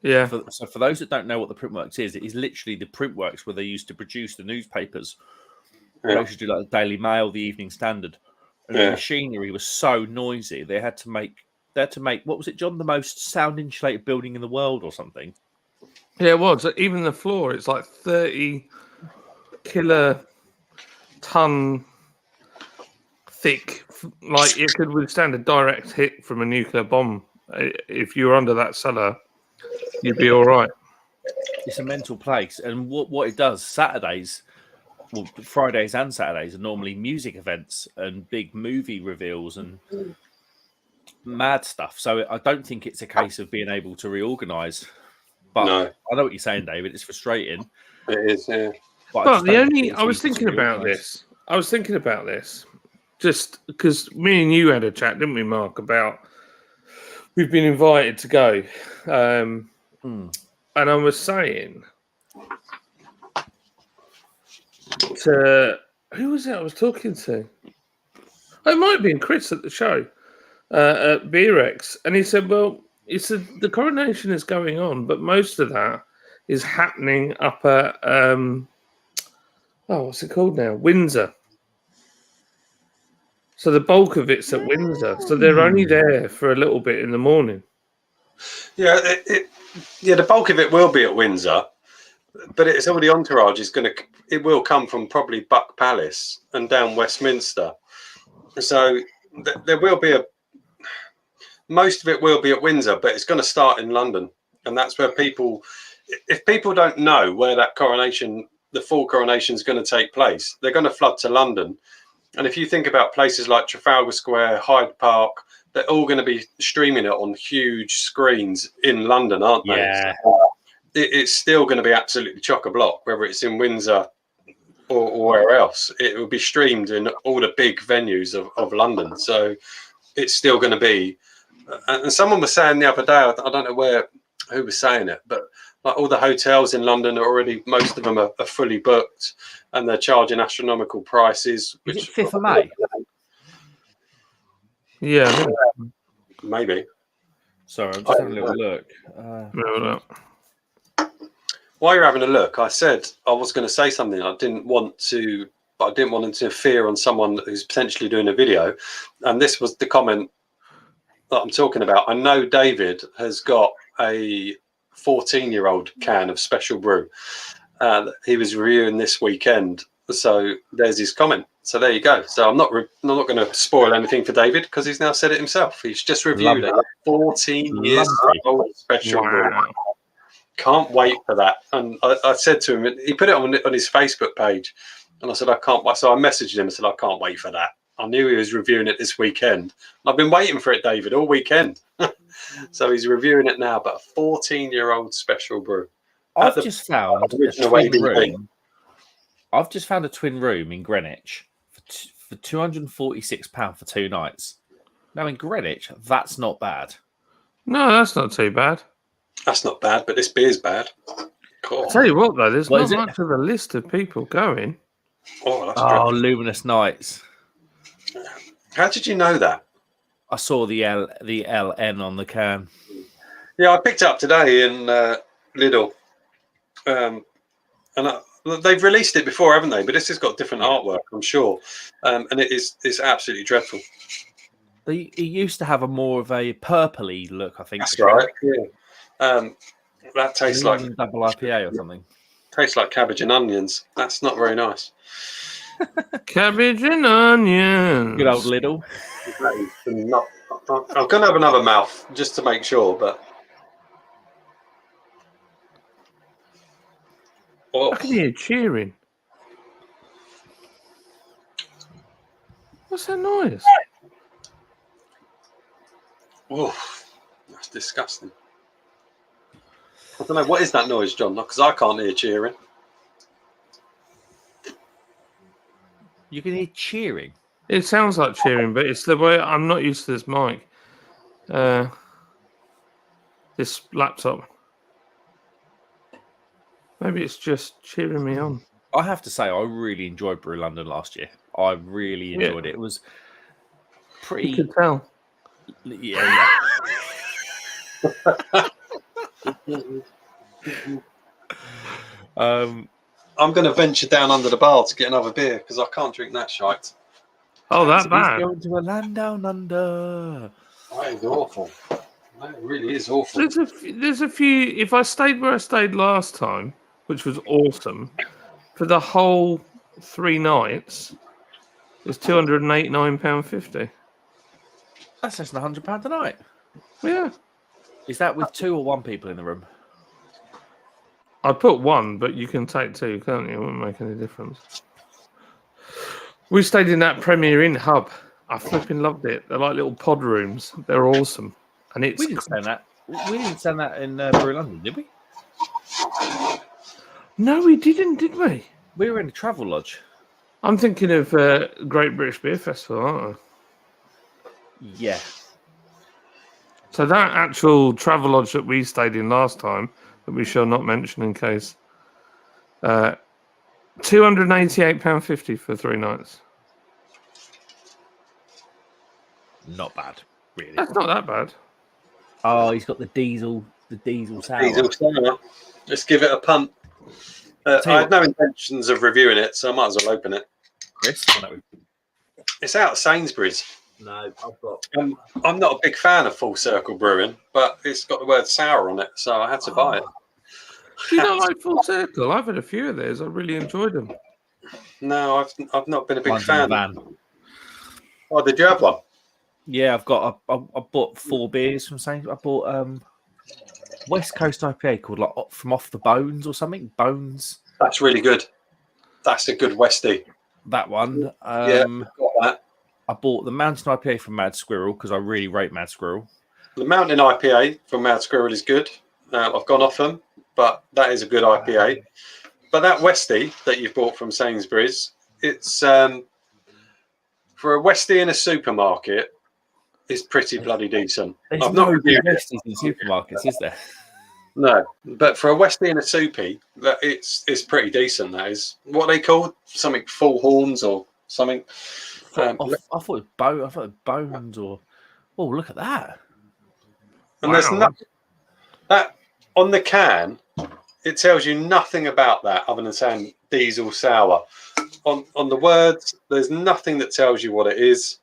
Yeah. So for those that don't know what the Printworks is, it is literally the Printworks where they used to produce the newspapers. They used to do like the Daily Mail, the Evening Standard. And the machinery was so noisy, they had to make, what was it, John? The most sound insulated building in the world or something. Yeah, it was. Even the floor, it's like 30 kiloton thick. Like it could withstand a direct hit from a nuclear bomb. If you were under that cellar, you'd be all right. It's a mental place. And what it does, Saturdays, well, Fridays and Saturdays are normally music events and big movie reveals and mad stuff. So I don't think it's a case of being able to reorganise. But no. I know what you're saying, David. It's frustrating. It is, yeah. But I was thinking about this. Just because me and you had a chat, didn't we, Mark, about we've been invited to go. And I was saying to who was it I was talking to? It might have been Chris at the show at BRX, and he said, "Well, he said the coronation is going on, but most of that is happening up at what's it called now? Windsor. So the bulk of it's at Windsor. So they're only there for a little bit in the morning." Yeah, the bulk of it will be at Windsor, but it's all the entourage is it will come from probably Buck Palace and down Westminster. So there will be most of it will be at Windsor, but it's going to start in London, and that's where if people don't know where that coronation, the full coronation, is going to take place, they're going to flood to London. And if you think about places like Trafalgar Square, Hyde Park, they're all going to be streaming it on huge screens in London, aren't they? Yeah. So it's still going to be absolutely chock-a-block, whether it's in Windsor or where else. It will be streamed in all the big venues of London. So it's still going to be. And someone was saying the other day, I don't know who was saying it, but like all the hotels in London are already, most of them are fully booked, and they're charging astronomical prices. Is it 5th of May? Yeah, I think. Maybe. Sorry, I'm just having a little look. No. While you're having a look, I said I was going to say something. I didn't want to interfere on someone who's potentially doing a video, and this was the comment that I'm talking about. I know David has got a 14-year-old can of special brew. He was reviewing this weekend, so there's his comment. So there you go. So I'm not going to spoil anything for David because he's now said it himself. He's just reviewed a 14 years old special brew. Can't wait for that. And I said to him, he put it on his Facebook page, and I said, I can't wait. So I messaged him and said, I can't wait for that. I knew he was reviewing it this weekend. I've been waiting for it, David, all weekend. So he's reviewing it now, but a 14-year-old special brew. I've just found a twin room in Greenwich for £246 for 2 nights. Now in Greenwich, that's not bad. No, that's not too bad. That's not bad, but this beer's bad. Cool. I'll tell you what, though, there's What not is it? much of a list of people going. Oh, that's Oh, dreadful. Luminous Nights. How did you know that? I saw the LN on the can. Yeah, I picked it up today in Lidl. And they've released it before, haven't they? But this has got different artwork, I'm sure. And it's absolutely dreadful. It used to have a more of a purpley look, I think. That's right. Yeah. That tastes like double IPA or something. Tastes like cabbage and onions. That's not very nice. Cabbage and onions. Good old Lidl. I'm going to have another mouth just to make sure, but. Oh. I can hear cheering. What's that noise? Oh, that's disgusting. I don't know, what is that noise, John? Because I can't hear cheering. You can hear cheering. It sounds like cheering, but it's the way I'm not used to this mic. This laptop. Maybe it's just cheering me on. I have to say, I really enjoyed Brew London last year. I really enjoyed it. It was pretty. You could tell. Yeah. I'm going to venture down under the bar to get another beer because I can't drink that shite. Oh, that He's bad. going to a land down under. That is awful. That really is awful. There's a few. If I stayed where I stayed last time, which was awesome, for the whole 3 nights, it's £289.50. That's less than £100 a night. Yeah. Is that with 2 or 1 people in the room? I put 1, but you can take 2, can't you? It won't make any difference. We stayed in that Premier Inn hub. I flipping loved it. They're like little pod rooms. They're awesome. And it's We didn't send that. We didn't send that in Brew London, did we? No, we didn't, did we? We were in a travel lodge. I'm thinking of Great British Beer Festival, aren't I? Yeah. So that actual travel lodge that we stayed in last time, that we shall not mention in case, £288.50 for 3 nights. not bad, really. That's not that bad. Oh, he's got the diesel sour. Diesel sour. Let's give it a punt. I had no intentions of reviewing it, so I might as well open it. Chris. It's out of Sainsbury's. No, I've got. I'm not a big fan of Full Circle Brewing, but it's got the word sour on it, so I had to buy it. Do you not like Full Circle? I've had a few of theirs. I really enjoyed them. No, I've not been a big Mine's in the fan. van. Oh, did you have one? Yeah, I've got. I bought 4 beers from Sainsbury's. I bought West Coast IPA called like From Off the Bones or something. Bones. That's really good. That's a good Westie. That one. Yeah, got that. I bought the Mountain IPA from Mad Squirrel because I really rate Mad Squirrel. The Mountain IPA from Mad Squirrel is good. I've gone off them, but that is a good IPA. But that Westie that you've bought from Sainsbury's, it's for a Westie in a supermarket, is pretty bloody decent. There's I've no not reviewed it. Westies in supermarkets, is there? No, but for a Westie and a soupy, it's pretty decent. That is what they called something full horns or something. I thought it was bones or. Oh, look at that! And there's nothing that on the can. It tells you nothing about that other than saying diesel sour. On the words, there's nothing that tells you what it is.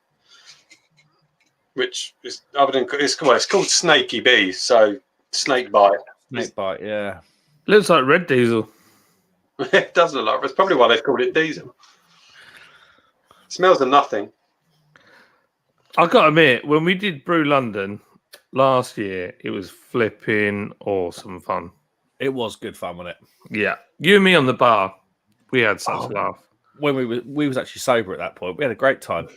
Which is other than it's called Snaky Bee, so snake bite. Snake bite, yeah. Looks like red diesel. It does look like. It's probably why they've called it diesel. Smells of nothing. I got to admit, when we did Brew London last year, it was flipping awesome fun. It was good fun, wasn't it? Yeah, you and me on the bar, we had such a laugh. When we was actually sober at that point, we had a great time.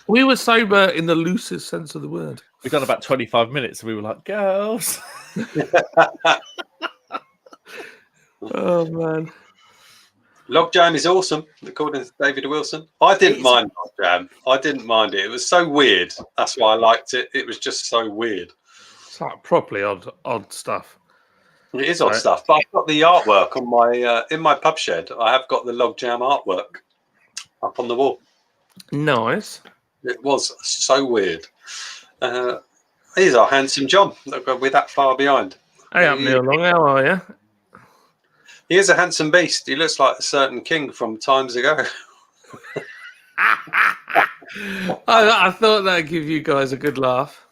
We were sober in the loosest sense of the word. We got about 25 minutes and we were like, girls. Oh, man. Log Jam is awesome, according to David Wilson. I didn't mind Log Jam. I didn't mind it. It was so weird. That's why I liked it. It was just so weird. It's like properly odd stuff. It is odd stuff. But I've got the artwork on my in my pub shed. I have got the Log Jam artwork up on the wall. Nice. It was so weird. Here's our handsome John. We're that far behind. Hey up, Neil Long. How are you? He is a handsome beast. He looks like a certain king from times ago. I thought that'd give you guys a good laugh.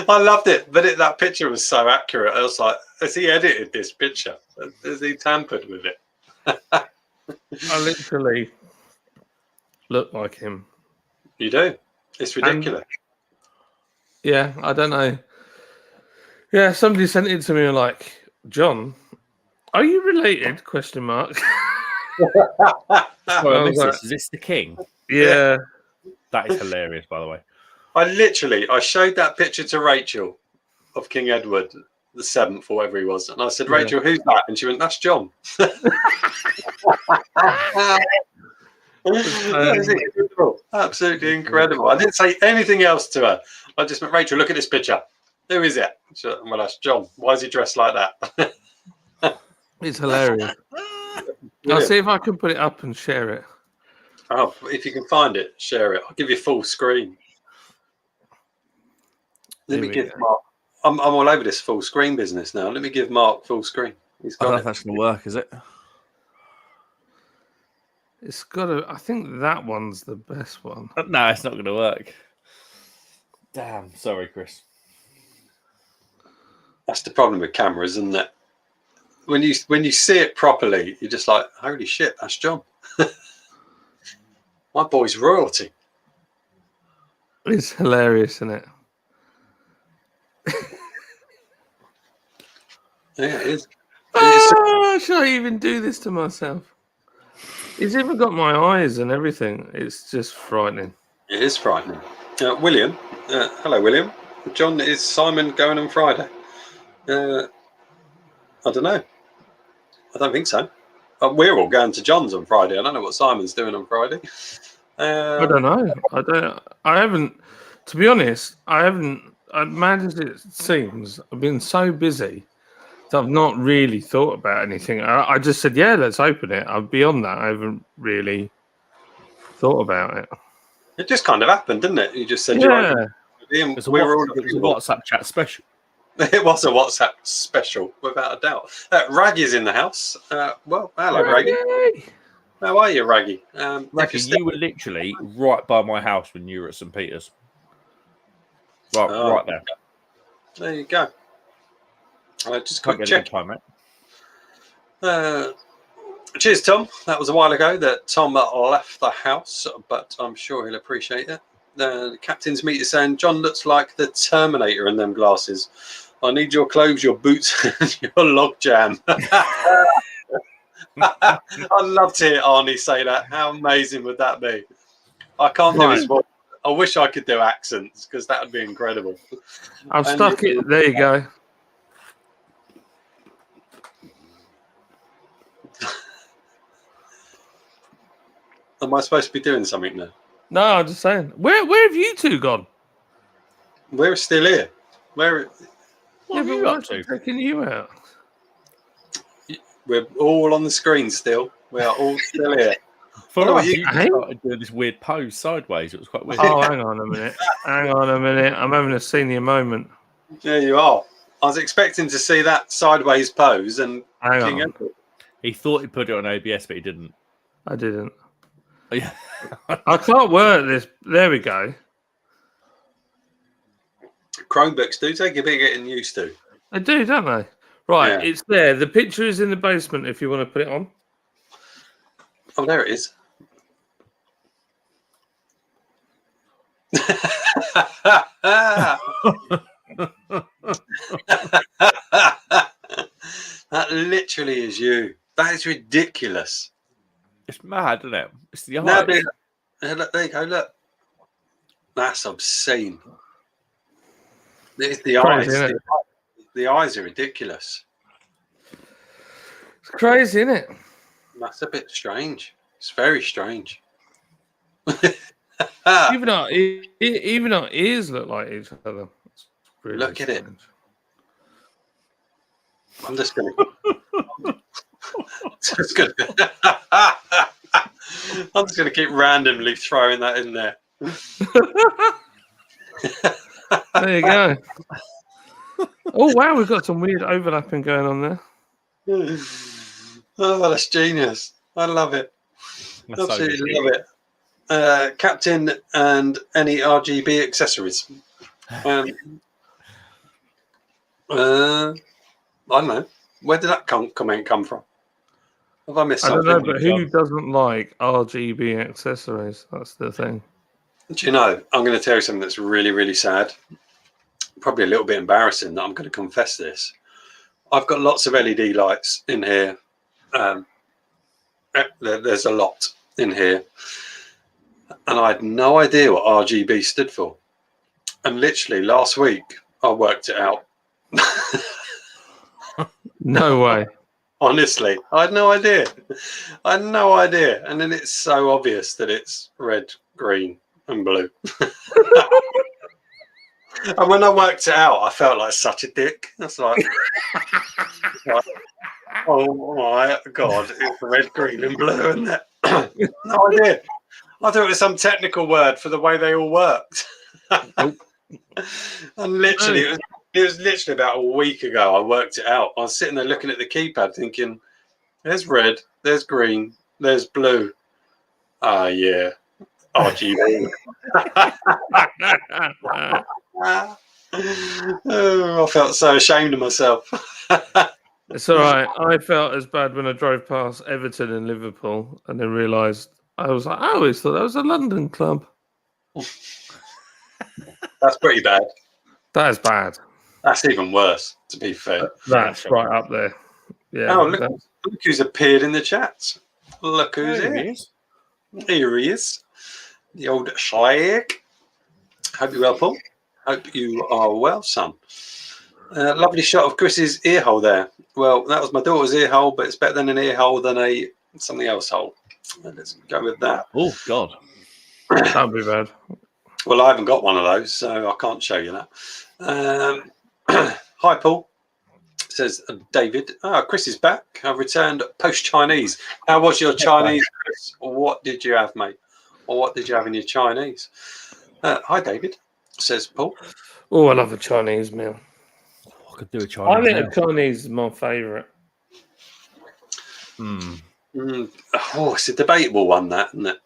I loved it, but that picture was so accurate. I was like, has he edited this picture? Has he tampered with it? I literally look like him. You do. It's ridiculous. Yeah, I don't know. Yeah, somebody sent it to me like, John, are you related? Question mark. Sorry, is this the king? Yeah. That is hilarious, by the way. I showed that picture to Rachel of King Edward the 7th or whatever he was. And I said, Rachel, who's that? And she went, that's John. Absolutely incredible. I didn't say anything else to her. I just went, Rachel, look at this picture. Who is it? She went, well, that's John. Why is he dressed like that? It's hilarious. I'll see if I can put it up and share it. Oh, if you can find it, share it. I'll give you full screen. Let me give Mark. I'm all over this full screen business now. Let me give Mark full screen. He's I don't got know if that's going to work, is it? It's got to. I think that one's the best one. No, it's not going to work. Damn. Sorry, Chris. That's the problem with cameras, isn't it? When you see it properly, you're just like, holy shit, that's John. My boy's royalty. It's hilarious, isn't it? Yeah, it is. Should I even do this to myself? He's even got my eyes and everything. It's just frightening. It is frightening. William, hello, William. John, is Simon going on Friday? I don't know. I don't think so. We're all going to John's on Friday. I don't know what Simon's doing on Friday. I don't know. I haven't. To be honest, I haven't. Mad as it seems, I've been so busy. So I've not really thought about anything. I just said, yeah, let's open it. I'm beyond that. I haven't really thought about it. It just kind of happened, didn't it? You just said you Yeah. opened it, and It we were all was a WhatsApp chat special. It was a WhatsApp special, without a doubt. Raggy's in the house. Well, hello, Raggy. Yay. How are you, Raggy? Raggy, you were literally right by my house when you were at St. Peter's. Right there. There you go. Just Can't quick get check. it in time, mate. Cheers, Tom. That was a while ago that Tom left the house, but I'm sure he'll appreciate it. The captain's meter saying, John looks like the Terminator in them glasses. I need your clothes, your boots, and your log jam. I'd love to hear Arnie say that. How amazing would that be? I can't do his voice. I wish I could do accents because that would be incredible. I've stuck it. There you go. Am I supposed to be doing something now? No, I'm just saying. Where have you two gone? We're still here. What have you up to? Taking you out. We're all on the screen still. We are all still here. For Oh, us, you- you started doing this weird pose sideways. It was quite weird. Oh, hang on a minute. Hang on a minute. I'm having a senior moment. There you are. I was expecting to see that sideways pose and Hang King on. Edward. He thought he put it on OBS, but he didn't. I didn't. Yeah. I can't work this. There we go. Chromebooks do take a bit getting used to. I do, don't they? Right, Yeah. it's there. The picture is in the basement if you want to put it on. Oh, there it is. That literally is you. That is ridiculous. It's mad, isn't it? It's the Now, eyes. look, there you go. Look, that's obscene. It's the Crazy, eyes. isn't it? The eyes are ridiculous. It's crazy, isn't it? That's a bit strange. It's very strange. Even our ears look like each other. It's really Look at it. strange. I'm just gonna. I'm just gonna keep randomly throwing that in there. There you go. Oh wow, we've got some weird overlapping going on there. Oh, that's genius! I love it. That's so Absolutely good. love it. Captain and any RGB accessories. I don't know. Where did that comment come from? Have I missed I don't something? know, but who doesn't like RGB accessories? That's the thing. Do you know, I'm going to tell you something that's really, really sad. Probably a little bit embarrassing that I'm going to confess this. I've got lots of LED lights in here. There's a lot in here. And I had no idea what RGB stood for. And literally last week, I worked it out. No way. Honestly, I had no idea. I had no idea. And then it's so obvious that it's red, green, and blue. And when I worked it out, I felt like such a dick. That's like, oh my God, it's red, green, and blue, isn't it? No idea. I thought it was some technical word for the way they all worked. And literally, it was literally about a week ago I worked it out. I was sitting there looking at the keypad thinking, there's red, there's green, there's blue. Ah, yeah. RGB. Oh, I felt so ashamed of myself. It's all right. I felt as bad when I drove past Everton and Liverpool and then realised I was like, I always thought that was a London club. That's pretty bad. That is bad. That's even worse, to be fair. That's right up there. Yeah. Oh, look who's appeared in the chat. Look who's There he here. is. Here he is. The old Schlag. Hope you're well, Paul. Hope you are well, son. Lovely shot of Chris's ear hole there. Well, that was my daughter's ear hole, but it's better than an ear hole than a something else hole. Let's go with that. Oh, God. That'd be bad. Well, I haven't got one of those, so I can't show you that. Hi, Paul. says David. Chris is back. I've returned post-Chinese. How was your Chinese, Chris? What did you have, mate? Or what did you have in your Chinese? Hi, David, says Paul. Oh, I love a Chinese meal. I could do a I Chinese think now. a Chinese is my favourite. Oh, it's a debatable one, that, isn't it?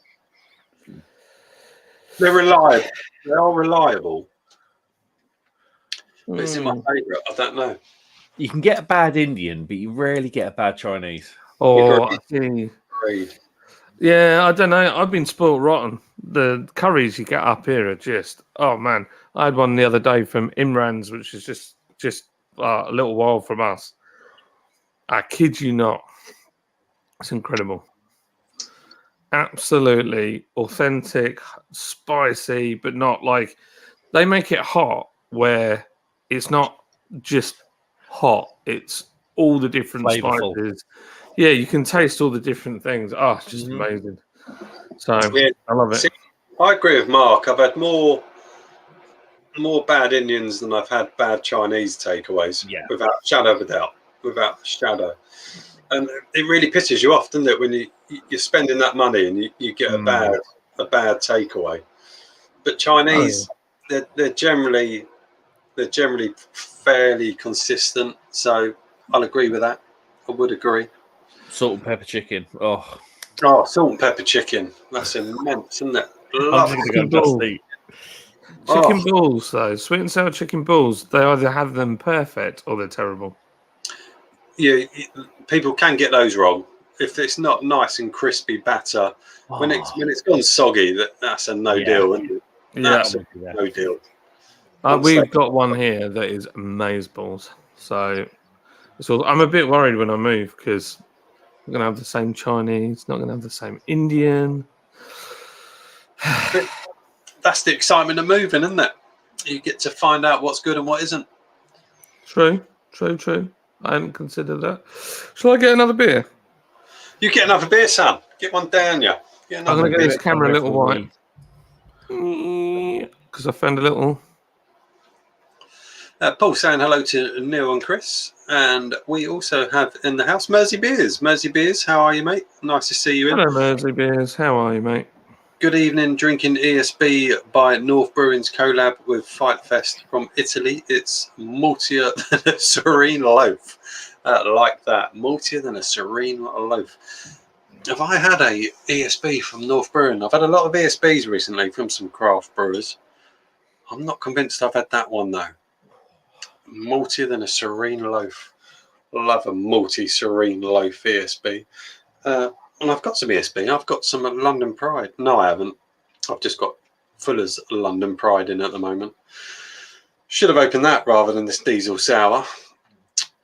They're reliable. They are reliable. But is it my favourite? I don't know. You can get a bad Indian, but you rarely get a bad Chinese. Oh, Agreed. yeah, I don't know. I've been spoiled rotten. The curries you get up here are just, oh man. I had one the other day from Imran's, which is just a little while from us. I kid you not. It's incredible. Absolutely authentic, spicy, but not like they make it hot where it's not just hot. It's all the different Flavorful. spices. Yeah, you can taste all the different things. Oh, it's just amazing. So I love it. See, I agree with Mark. I've had more bad Indians than I've had bad Chinese takeaways. Yeah. Without a shadow of a doubt. Without a shadow. And it really pisses you off, doesn't it, when you're spending that money and you get a bad takeaway. But Chinese, they're generally fairly consistent. So I'll agree with that. I would agree. Salt and pepper chicken. Oh, Salt and pepper chicken. That's immense, isn't it? I'm just going to go just eat. Chicken balls, though. Sweet and sour chicken balls. They either have them perfect or they're terrible. Yeah, people can get those wrong. If it's not nice and crispy batter, when it's gone soggy, that's a no deal. Isn't it? That's a no deal. We've got one here that is amazeballs. So I'm a bit worried when I move because I'm going to have the same Chinese, not going to have the same Indian. That's the excitement of moving, isn't it? You get to find out what's good and what isn't. True. I hadn't considered that. Shall I get another beer? You get another beer, son. Get one down you. I'm going to get this camera a little white. Because I found a little... Paul saying hello to Neil and Chris. And we also have in the house Mersey Beers. Mersey Beers, how are you, mate? Nice to see you in. Hello, Mersey Beers. How are you, mate? Good evening, drinking ESB by North Brewing's collab with Fight Fest from Italy. It's maltier than a serene loaf. Like that, maltier than a serene loaf. Have I had a ESB from North Brewing? I've had a lot of ESBs recently from some craft brewers. I'm not convinced I've had that one though. Maltier than a serene loaf. Love a malty serene loaf ESB. And I've got some ESB. I've got some London Pride. No, I haven't. I've just got Fuller's London Pride in at the moment. Should have opened that rather than this diesel sour.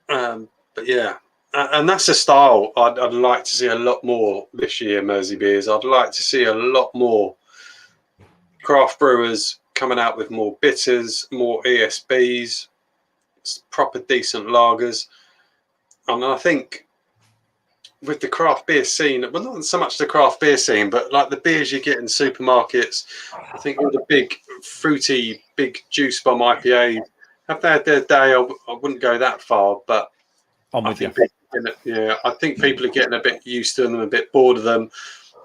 But yeah, and that's a style I'd like to see a lot more this year, Mersey Beers. I'd like to see a lot more craft brewers coming out with more bitters, more ESBs, proper decent lagers. And I think with the craft beer scene, well, not so much the craft beer scene, but like the beers you get in supermarkets, I think all the big fruity, big juice bomb IPA, have they had their day? I wouldn't go that far, but I think people are getting a bit used to them, a bit bored of them,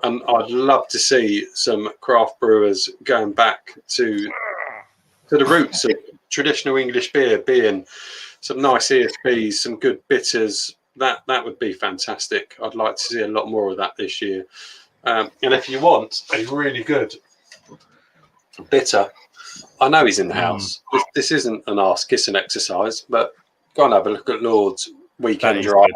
and I'd love to see some craft brewers going back to the roots of traditional English beer, being some nice ESBs, some good bitters. That would be fantastic. I'd like to see a lot more of that this year. And if you want a really good bitter, I know he's in the house. This isn't an arse kissing exercise, but go and have a look at Lord's Weekend Dry.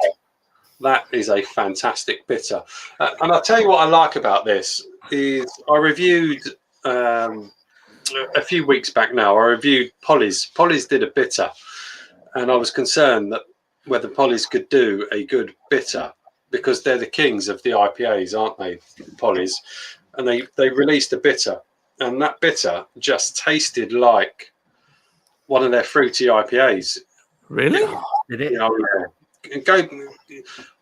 That is a fantastic bitter. And I'll tell you what I like about this is I reviewed a few weeks back now. I reviewed Polly's. Polly's did a bitter, and I was concerned that whether Polly's could do a good bitter because they're the kings of the IPAs, aren't they, Polly's? And they released a bitter, and that bitter just tasted like one of their fruity IPAs. Really? Did it? Yeah, go.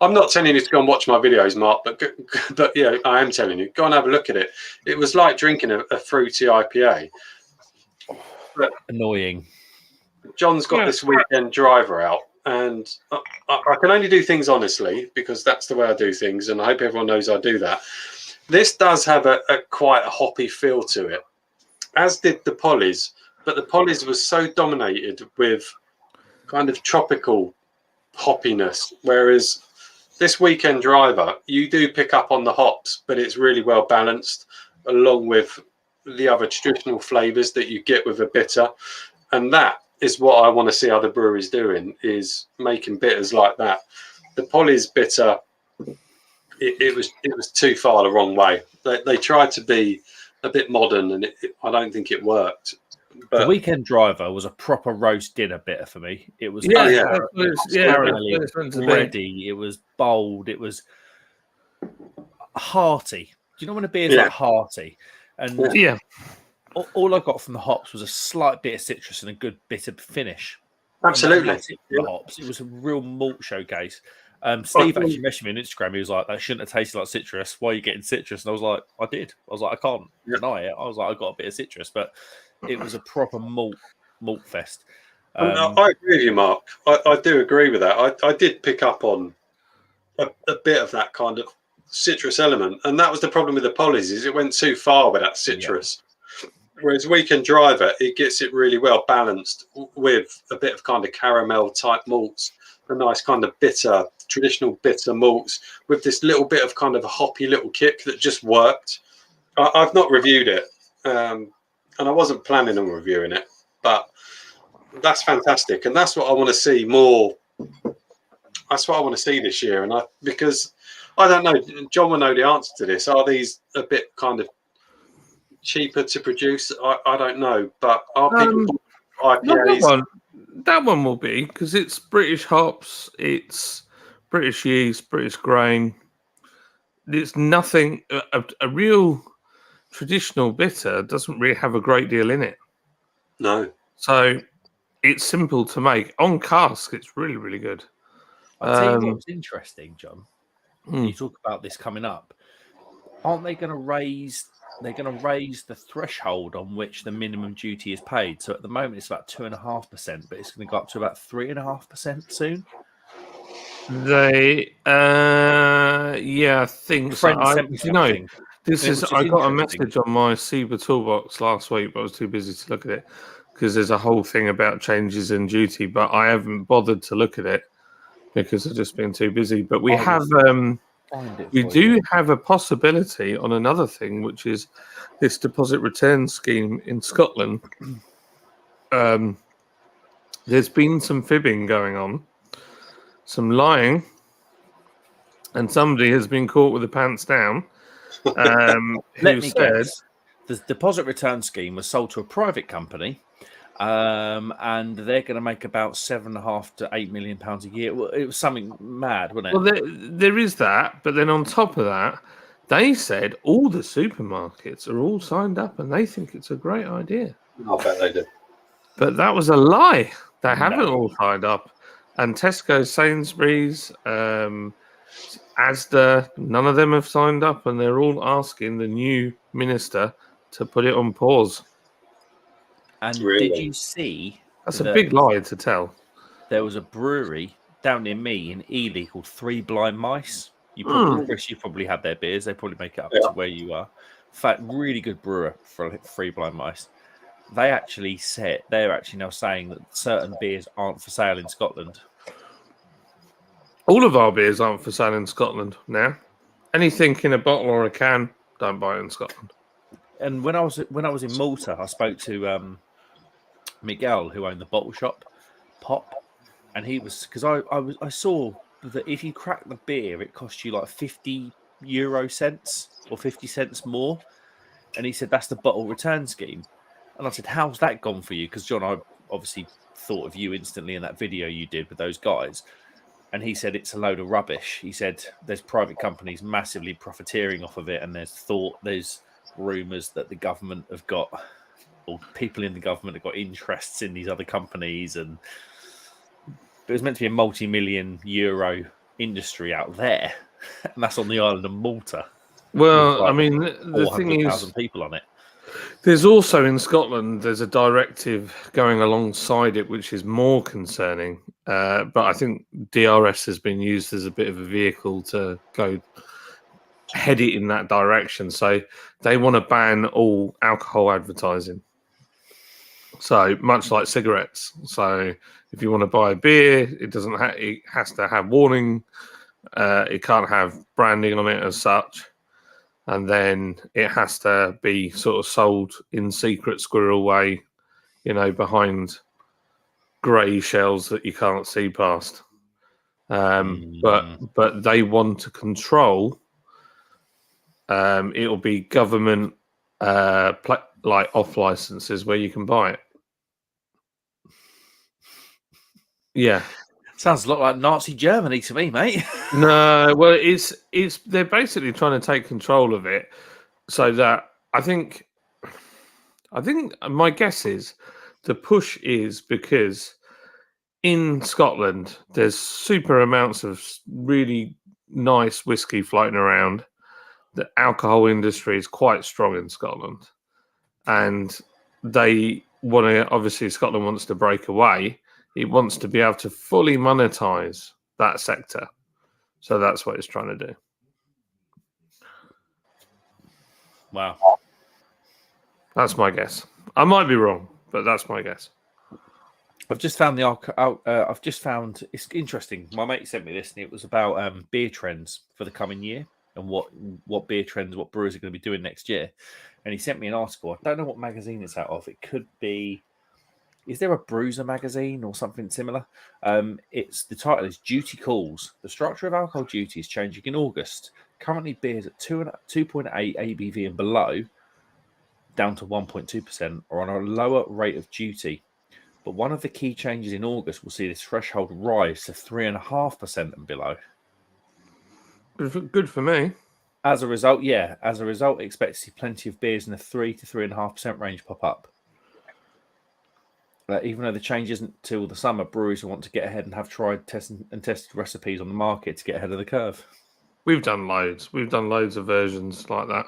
I'm not telling you to go and watch my videos, Mark, but yeah, I am telling you, go and have a look at it. It was like drinking a fruity IPA. But annoying. John's got this weekend driver out, and I can only do things honestly because that's the way I do things, and I hope everyone knows I do that. This does have a quite a hoppy feel to it, as did the Pollies, but the Pollies was so dominated with kind of tropical hoppiness, whereas this Weekend Driver, you do pick up on the hops, but it's really well balanced along with the other traditional flavors that you get with a bitter. And that is what I want to see other breweries doing, is making bitters like that. The Polly's bitter, it was too far the wrong way. They tried to be a bit modern, and I don't think it worked. But the Weekend Driver was a proper roast dinner bitter for me. It was ready. It was bold. It was hearty. Do you know when a beer's like hearty? And all I got from the hops was a slight bit of citrus and a good bit of finish. Absolutely. The hops. It was a real malt showcase. Steve actually messaged me on Instagram. He was like, "That shouldn't have tasted like citrus. Why are you getting citrus?" And I was like, "I did." I was like, "I can't deny it." I was like, "I got a bit of citrus," but it was a proper malt fest. I agree with you, Mark. I do agree with that. I did pick up on a bit of that kind of citrus element, and that was the problem with the Pollies, is it went too far with that citrus. Whereas Weekend Driver, it gets it really well balanced with a bit of kind of caramel type malts, a nice kind of bitter, traditional bitter malts with this little bit of kind of a hoppy little kick that just worked. I've not reviewed it, and I wasn't planning on reviewing it, but that's fantastic, and that's what I want to see more. That's what I want to see this year, because I don't know, John will know the answer to this. Are these a bit kind of cheaper to produce? I don't know, but are people IPAs? That one will be, because it's British hops, it's British yeast, British grain. It's nothing. A real traditional bitter doesn't really have a great deal in it. No. So it's simple to make. On cask, it's really, really good. I'll tell you what's interesting, John. You talk about this coming up. Aren't they going to raise? They're going to raise the threshold on which the minimum duty is paid. So at the moment it's about 2.5%, but it's going to go up to about 3.5% soon. I think so. I got a message on my SIBA toolbox last week, but I was too busy to look at it because there's a whole thing about changes in duty, but I haven't bothered to look at it because I've just been too busy. But we have a possibility on another thing, which is this deposit return scheme in Scotland. There's been some fibbing going on, some lying, and somebody has been caught with the pants down. Who said the deposit return scheme was sold to a private company, and they're going to make about £7.5 to £8 million a year. Well, it was something mad, wasn't it? Well, there is that, but then on top of that, they said all the supermarkets are all signed up, and they think it's a great idea. I bet they do. But that was a lie. They haven't all signed up. And Tesco, Sainsbury's, Asda, none of them have signed up, and they're all asking the new minister to put it on pause. And did you see? That's a big lie to tell. There was a brewery down near me in Ely called Three Blind Mice. You probably had their beers. They probably make it up to where you are. In fact, really good brewer for Three Blind Mice. They actually said they're actually now saying that certain beers aren't for sale in Scotland. All of our beers aren't for sale in Scotland now. Anything in a bottle or a can, don't buy it in Scotland. And when I was in Malta, I spoke to Miguel, who owned the bottle shop, Pop, and he was, because I saw that if you crack the beer, it costs you like 50 euro cents or 50 cents more, and he said that's the bottle return scheme. And I said, how's that gone for you? Because John, I obviously thought of you instantly in that video you did with those guys. And he said it's a load of rubbish. He said there's private companies massively profiteering off of it, and there's rumours that the government have got, or people in the government have got interests in these other companies, and it was meant to be a multi-million euro industry out there, and that's on the island of Malta. Well, I mean, the thing is, people on it. There's also in Scotland, there's a directive going alongside it, which is more concerning. But I think DRS has been used as a bit of a vehicle to go head it in that direction. So they want to ban all alcohol advertising. So much like cigarettes. So if you want to buy a beer, it doesn't. It has to have warning. It can't have branding on it as such. And then it has to be sort of sold in secret squirrel way, behind grey shells that you can't see past. But they want to control. It'll be government like off licenses where you can buy it. Yeah. Sounds a lot like Nazi Germany to me, mate. No, well, it's they're basically trying to take control of it, so that I think my guess is the push is because in Scotland there's super amounts of really nice whiskey floating around. The alcohol industry is quite strong in Scotland, and they want to. Obviously, Scotland wants to break away. It wants to be able to fully monetize that sector. So that's what it's trying to do. Wow. That's my guess. I might be wrong, but that's my guess. I've just found it's interesting. My mate sent me this, and it was about beer trends for the coming year and what beer trends, what brewers are going to be doing next year. And he sent me an article. I don't know what magazine it's out of. It could be. Is there a Bruiser magazine or something similar? The title is Duty Calls. The structure of alcohol duty is changing in August. Currently, beers at 2.8 ABV and below, down to 1.2%, are on a lower rate of duty. But one of the key changes in August will see this threshold rise to 3.5% and below. Good for me. As a result, expect to see plenty of beers in the 3 to 3.5% range pop up. Even though the change isn't till the summer, breweries will want to get ahead and have tested recipes on the market to get ahead of the curve. We've done loads. We've done loads of versions like that.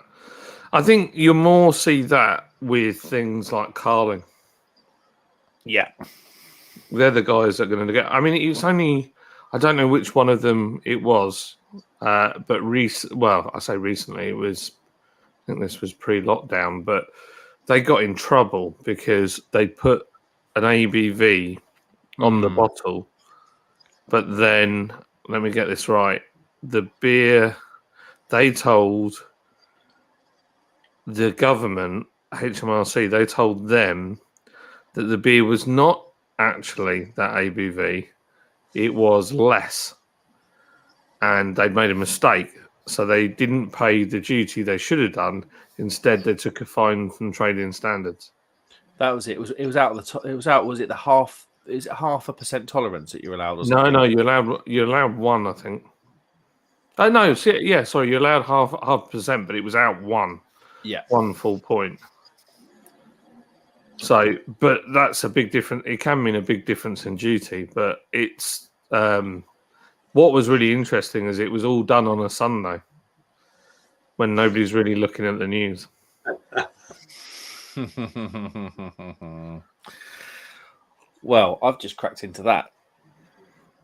I think you'll more see that with things like Carling. Yeah. They're the guys that are going to get... I mean, it's only... I don't know which one of them it was, but I say recently, it was... I think this was pre-lockdown, but they got in trouble because they put an ABV on the bottle, but then, let me get this right, the beer, they told the government, HMRC, they told them that the beer was not actually that ABV, it was less, and they'd made a mistake, so they didn't pay the duty they should have done. Instead, they took a fine from trading standards. That was it. It was out of the top. It was out. Was it the half? Is it 0.5% tolerance that you're allowed? Or something? No, you're allowed one, I think. Oh no, yeah, sorry, you're allowed half percent, but it was out one. Yeah, 1 full point. So, but that's a big difference. It can mean a big difference in duty, but it's what was really interesting is it was all done on a Sunday when nobody's really looking at the news. Well, I've just cracked into that.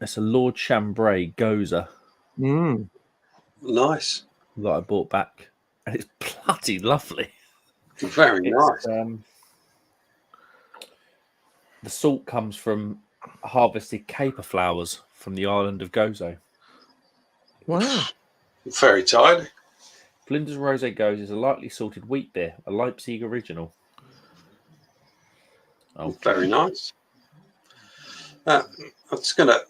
It's a Lord Chambray Goza. Nice. That I bought back. And it's bloody lovely. Very nice. The salt comes from harvested caper flowers from the island of Gozo. Wow. Very tidy. Flinders Rosé Goza is a lightly salted wheat beer, a Leipzig original. Oh, very nice. I'm just going to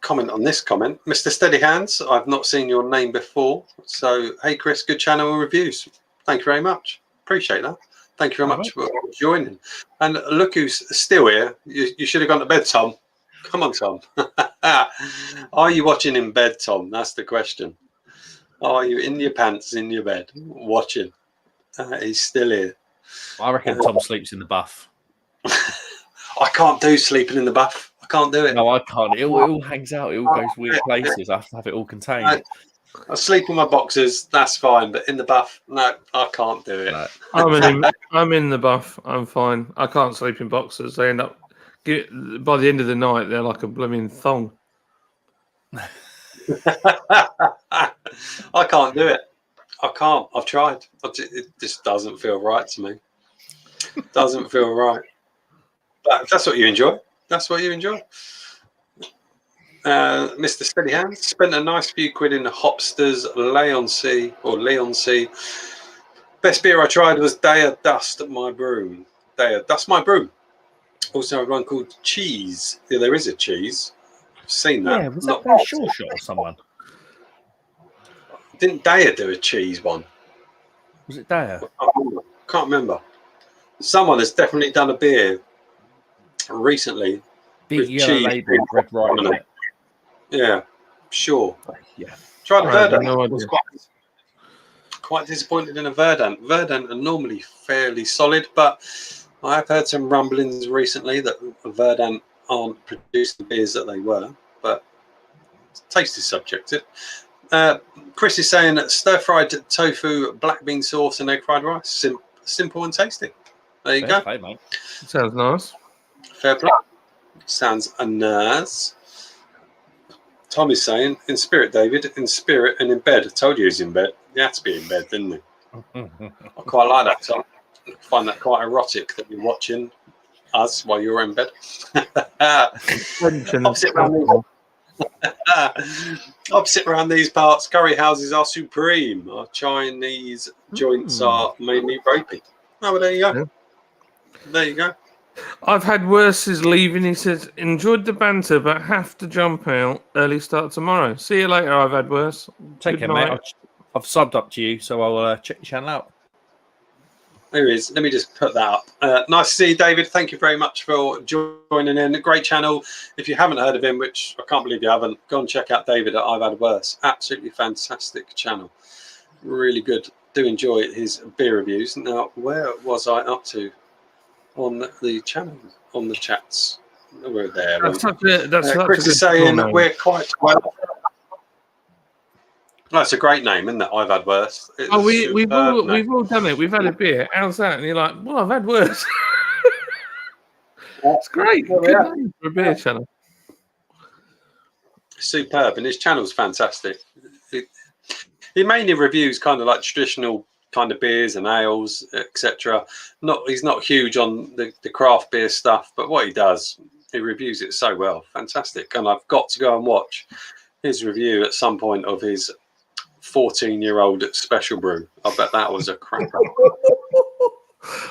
comment on this comment. Mr. Steady Hands, I've not seen your name before. So, hey, Chris, good channel reviews. Thank you very much. Appreciate that. Thank you very much for joining. And look who's still here. You should have gone to bed, Tom. Come on, Tom. Are you watching in bed, Tom? That's the question. Are you in your pants, in your bed, watching? He's still here. I reckon Tom sleeps in the buff. I can't do sleeping in the bath. I can't do it. No, I can't. It all hangs out. It all goes weird places. I have to have it all contained. I sleep in my boxers, that's fine, but in the bath, no, I can't do it. No. I'm in the buff. I'm fine. I can't sleep in boxers. They end up by the end of the night they're like a blooming thong. I can't do it. I can't. I've tried. It just doesn't feel right to me. Doesn't feel right. But if that's what you enjoy, that's what you enjoy. Mr. Steadyhand spent a nice few quid in Hopster's Leon C. Best beer I tried was Daya Dust My Broom. Daya Dust My Broom. Also one called Cheese. Yeah, there is a cheese. I've seen that. Yeah, was that by Sure Shot or someone? Didn't Daya do a cheese one? Was it Daya? Can't remember. Someone has definitely done a beer recently. Big with yellow cheese label, red right on it. Yeah, sure. Yeah. Tried a I have Verdant. no I was idea. quite disappointed in a Verdant. Verdant are normally fairly solid, but I have heard some rumblings recently that Verdant aren't producing the beers that they were. But taste is subjective. Chris is saying that stir-fried tofu, black bean sauce, and egg fried rice. Simple and tasty. There you Fair go. play, mate. Sounds nice. Fair play. Sounds nice. Tom is saying, in spirit, David, in spirit and in bed. I told you he's in bed. He had to be in bed, didn't he? I quite like that, Tom. I find that quite erotic that you're watching us while you're in bed. Opposite around these parts, curry houses are supreme. Our Chinese joints are mainly ropey. Oh, well, there you go. Yeah. There you go. I've had worse is leaving. He says, enjoyed the banter, but have to jump out. Early start tomorrow. See you later. I've had worse. Take Good care, mate. night. I've subbed up to you, so I'll check your channel out. There he is. Let me just put that up. Nice to see you, David. Thank you very much for joining in. A great channel. If you haven't heard of him, which I can't believe you haven't, go and check out David at I've Had Worse. Absolutely fantastic channel. Really good. Do enjoy his beer reviews. Now, where was I up to on the channel, on the chats? We're there. That's such a Chris good is saying name. we're quite well. That's a great name, isn't it? I've Had Worse. It's Oh, a we've all superb name. done it. We've had a beer. How's that? And you're like, well, I've had worse. It's great. There we Good are. name for a beer channel. Superb, and his channel's fantastic. He mainly reviews kind of like traditional kind of beers and ales, etc. He's not huge on the craft beer stuff, but what he does, he reviews it so well. Fantastic. And I've got to go and watch his review at some point of his 14-year-old special brew. I bet that was a cracker.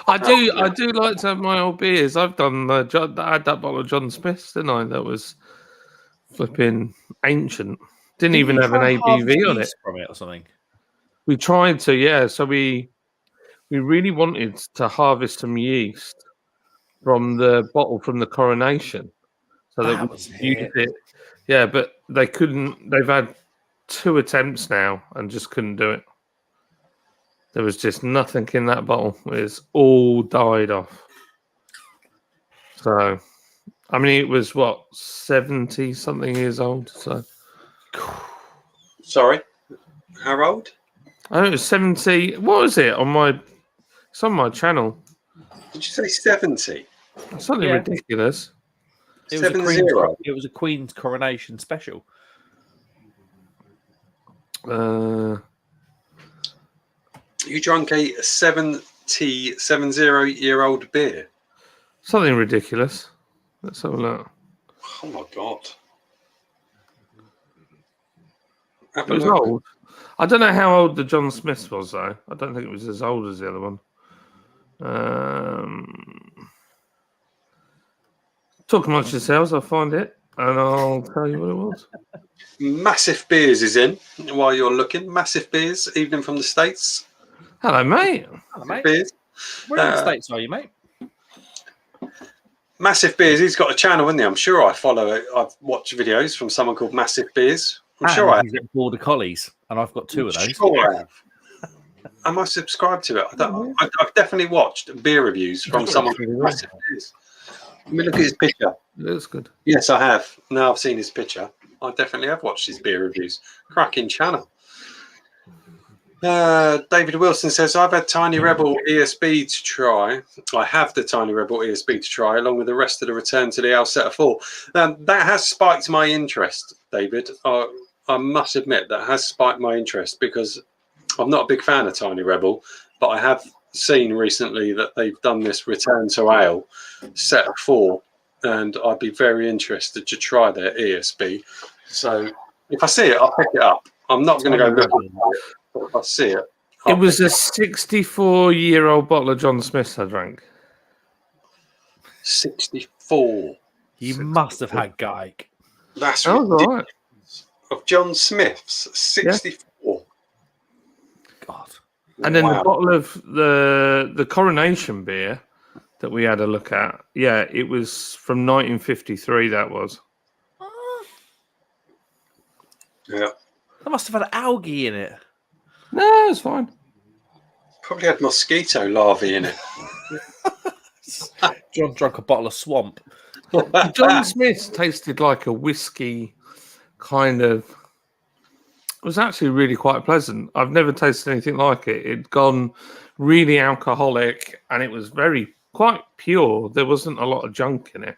I do like to have my old beers. I've done I had that bottle of John Smith's, didn't I? That was flipping ancient. Didn't even have an ABV on it. From it or something. We tried to, yeah. So we really wanted to harvest some yeast from the bottle from the coronation, so that we could use it. Yeah, but they couldn't. They've had 2 attempts now and just couldn't do it. There was just nothing in that bottle. It's all died off. So, I mean, it was what 70-something years old. So, Sorry, how old? I think it was 70. What was it on my? It's on my channel. Did you say 70? Something Yeah. ridiculous. It was, 70. it was a Queen's coronation special. You drank a 70-year-old beer? Something ridiculous. Let's have a look. Oh my god! It was old. I don't know how old the John Smith was, though. I don't think it was as old as the other one. Talk amongst yourselves. I'll find it and I'll tell you what it was. Massive Beers is in while you're looking. Massive Beers, evening from the States. Hello, mate. Hello, mate. Beers. Where in the States are you, mate? Massive Beers. He's got a channel, isn't he? I'm sure I follow it. I've watched videos from someone called Massive Beers. I'm sure I have. He's at Border Collies, and I've got 2 of those. Sure I have. Am I subscribed to it? I've definitely watched beer reviews from someone called Massive Beers. Let me look at his picture. It looks good. Yes, I have. Now I've seen his picture. I definitely have watched his beer reviews. Cracking channel. David Wilson says, I've had Tiny Rebel ESB to try. I have the Tiny Rebel ESB to try, along with the rest of the Return to the Alceta 4. That has spiked my interest, David. I must admit that has spiked my interest because I'm not a big fan of Tiny Rebel, but I have seen recently that they've done this Return to Ale set 4, and I'd be very interested to try their ESB. So if I see it, I'll pick it up. I'm not going to go look at it. If I see it. It was a 64-year-old bottle of John Smith's I drank. 64. You must have had Geik. That's That was ridiculous. all right. Of John Smith's 64. God. And then Wow. the bottle of the Coronation beer that we had a look at, yeah, it was from 1953. That was. Yeah, That must have had algae in it. No, it's fine. probably had mosquito larvae in it. John drank a bottle of swamp. John Smith's tasted like a whiskey kind of. It was actually really quite pleasant. I've never tasted anything like it. It'd gone really alcoholic and it was quite pure. There wasn't a lot of junk in it.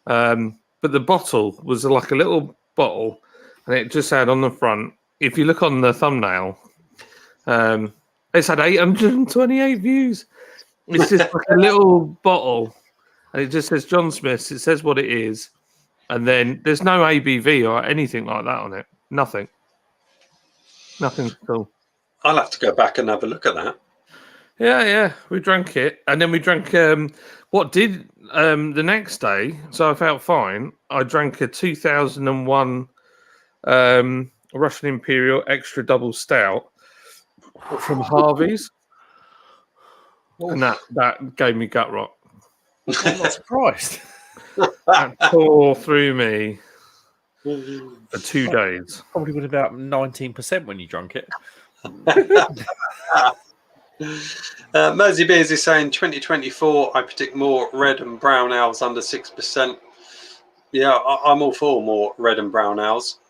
But the bottle was like a little bottle and it just had on the front, if you look on the thumbnail, it's had 828 views. It's just like a little bottle and it just says John Smith's. It says what it is. And then there's no ABV or anything like that on it. Nothing at all. I'll have to go back and have a look at that. Yeah. We drank it. And then we drank the next day, so I felt fine. I drank a 2001 Russian Imperial Extra Double Stout from Harvey's. And that gave me gut rot. I'm not surprised. That tore through me for 2 days. Probably would about 19% when you drank it. Mersey Beers is saying 2024, I predict more red and brown ales under 6%. Yeah, I'm all for more red and brown ales.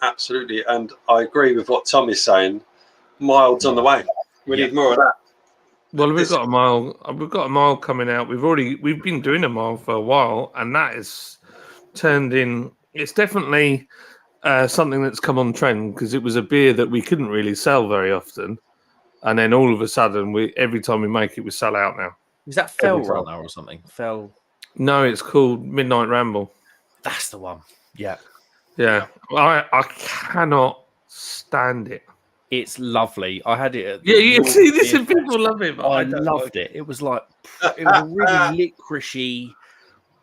Absolutely. And I agree with what Tom is saying. Mild's on the way. We need more of that. Well, we've got a mile coming out. We've been doing a mile for a while, and that is turned in. It's definitely something that's come on trend because it was a beer that we couldn't really sell very often, and then all of a sudden, every time we make it, we sell out now. Is that Fell Runner or something? Fell. No, it's called Midnight Ramble. That's the one. Yeah. Yeah, I cannot stand it. It's lovely. I had it at You see this and people love it. But I don't loved it. It was like it was a really licoricey,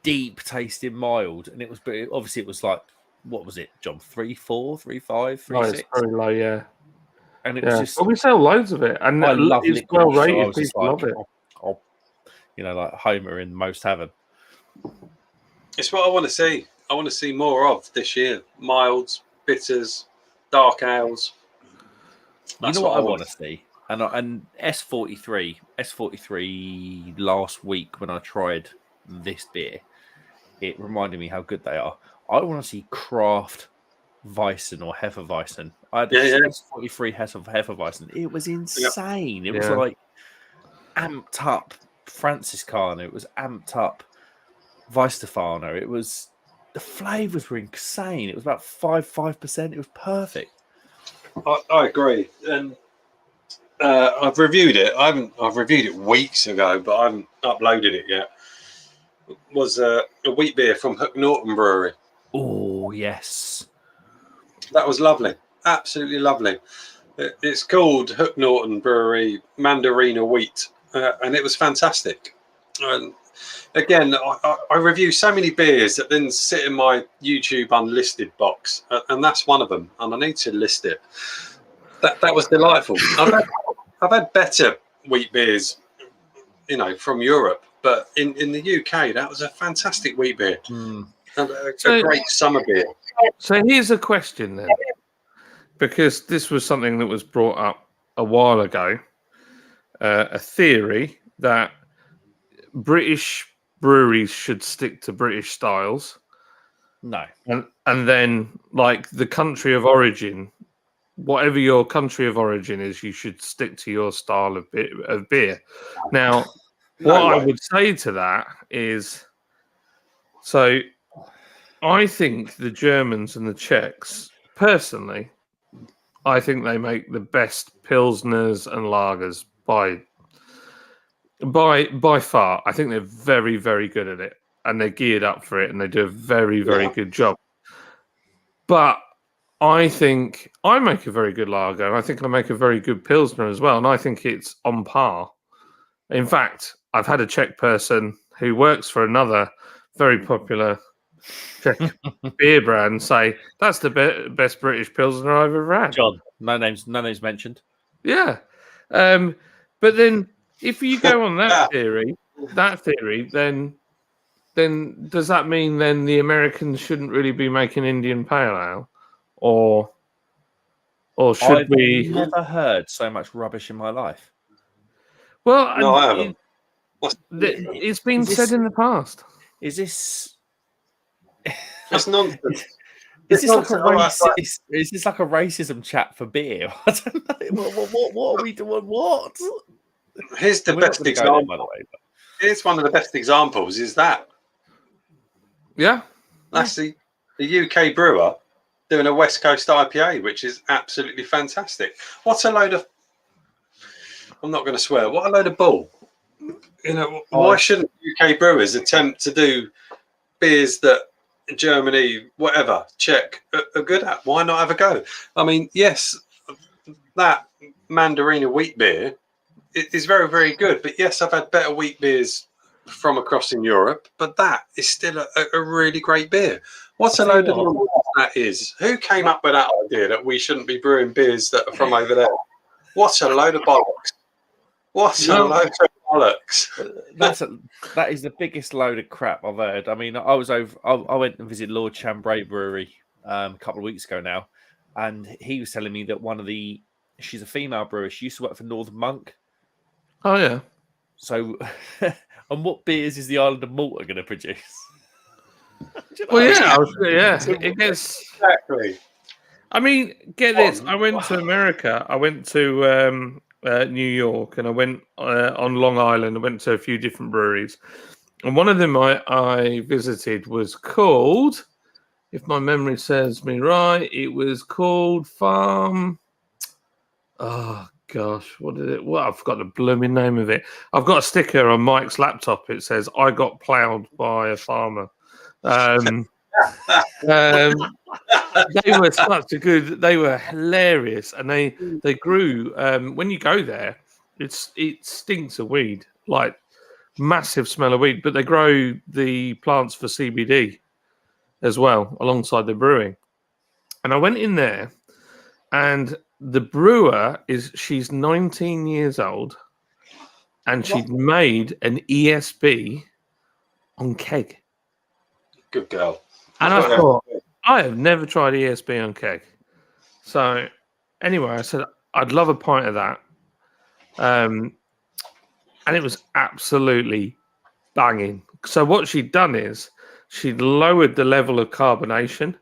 deep tasting mild, and it was obviously it was like what was it, John? 3.4, 3.5, 3.6. It's very low, yeah. And it was just. Well, we sell loads of it, and I love it's licorice. well So I rated. was just People like, love it. Like Homer in Most Heaven. It's what I want to see. I want to see more of this year. Milds, bitters, dark ales. You know what I want to see? And S43 last week when I tried this beer, it reminded me how good they are. I want to see craft Weissen or Hefeweizen. I had S43 Hefeweizen. It was insane. It was like amped up Franciscana. It was amped up Weisstefano. It was the flavors were insane. It was about 5%. It was perfect. I agree, and I've reviewed it. I've reviewed it weeks ago, but I haven't uploaded it yet. It was a wheat beer from Hook Norton Brewery. Oh yes, that was lovely, absolutely lovely. It's called Hook Norton Brewery Mandarina Wheat, and it was fantastic. And again, I review so many beers that then sit in my YouTube unlisted box, and that's one of them. And I need to list it. That was delightful. I've had better wheat beers, from Europe, but in the UK, that was a fantastic wheat beer. A great summer beer. So here's a question then, because this was something that was brought up a while ago. A theory that British breweries should stick to British styles. No. And then like the country of origin whatever your country of origin is, you should stick to your style of beer. Now, what I would say to that is, so I think the Germans and the Czechs, personally, I think they make the best pilsners and lagers by far. I think they're very, very good at it, and they're geared up for it, and they do a very, very good job. But I think I make a very good lager, and I think I make a very good pilsner as well, and I think it's on par. In fact, I've had a Czech person who works for another very popular Czech beer brand say that's the best British pilsner I've ever had. John, no names mentioned. Yeah, but then if you go on that theory, then does that mean then the Americans shouldn't really be making Indian Pale Ale, or should I've we? never heard so much rubbish in my life. Well, No, I haven't. It's been said in the past. Is this? It's nonsense. Is this like a racism chat for beer? I don't know. What are we doing? What? Here's the best example. By the way, here's one of the best examples. Is that? Yeah, that's the UK brewer doing a West Coast IPA, which is absolutely fantastic. What a load of! I'm not going to swear. What a load of bull! You know, why shouldn't UK brewers attempt to do beers that Germany, whatever, Czech are good at? Why not have a go? I mean, yes, that Mandarina wheat beer is very, very good. But yes, I've had better wheat beers from across in Europe, but that is still a really great beer. What a load of nonsense that is. Who came up with that idea that we shouldn't be brewing beers that are from over there? What a load of bollocks. What a load of bollocks. That is the biggest load of crap I've heard. I mean, I went and visited Lord Chambray Brewery a couple of weeks ago now, and he was telling me that she's a female brewer. She used to work for Northern Monk. Oh, yeah. So, and what beers is the Island of Malta going to produce? Well, yeah. It gets... Exactly. I mean, get this. I went to America. I went to New York, and I went on Long Island. I went to a few different breweries. And one of them I visited was called, if my memory serves me right, it was called Farm... Oh, gosh, what did it? Well, I've got the blooming name of it. I've got a sticker on Mike's laptop. It says, "I got ploughed by a farmer." They were such a good. They were hilarious, and they grew. When you go there, it stinks of weed, like massive smell of weed. But they grow the plants for CBD as well alongside the brewing. And I went in there, and the brewer she's 19 years old, and she'd made an ESB on keg. Good girl. And I thought, I have never tried ESB on keg. So anyway, I said, I'd love a pint of that. And it was absolutely banging. So what she'd done is she'd lowered the level of carbonation.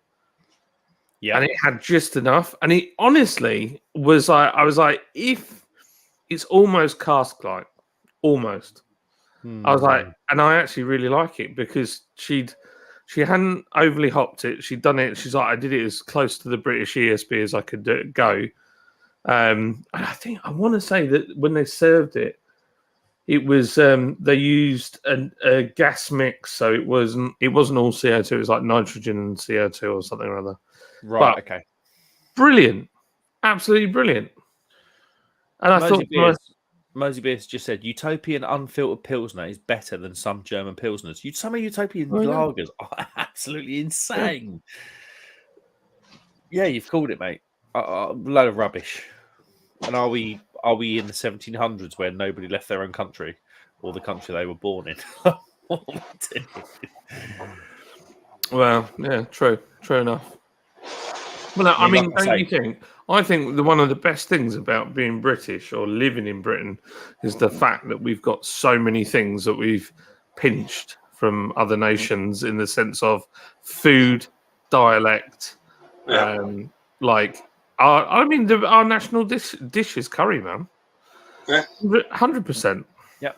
Yeah, and it had just enough. And it honestly was like, I was like, if it's almost cask-like, almost. I was like, and I actually really like it because she hadn't overly hopped it. She'd done it. She's like, I did it as close to the British ESB as I could go. And I want to say that when they served it, it was they used a gas mix, so it wasn't all CO2. It was like nitrogen and CO2 or something or other. Right. Okay. Brilliant. Absolutely brilliant. And I thought Mosey Beers just said Utopian unfiltered Pilsner is better than some German Pilsners. Some of Utopian lagers are absolutely insane. Yeah, you've called it, mate. A load of rubbish. And are we in the 1700s where nobody left their own country or the country they were born in? Well, yeah, true enough. Well, I mean, don't you think? I think one of the best things about being British or living in Britain is the fact that we've got so many things that we've pinched from other nations in the sense of food, dialect, like I mean, our national dish is curry, man. Yeah. 100%. Yep.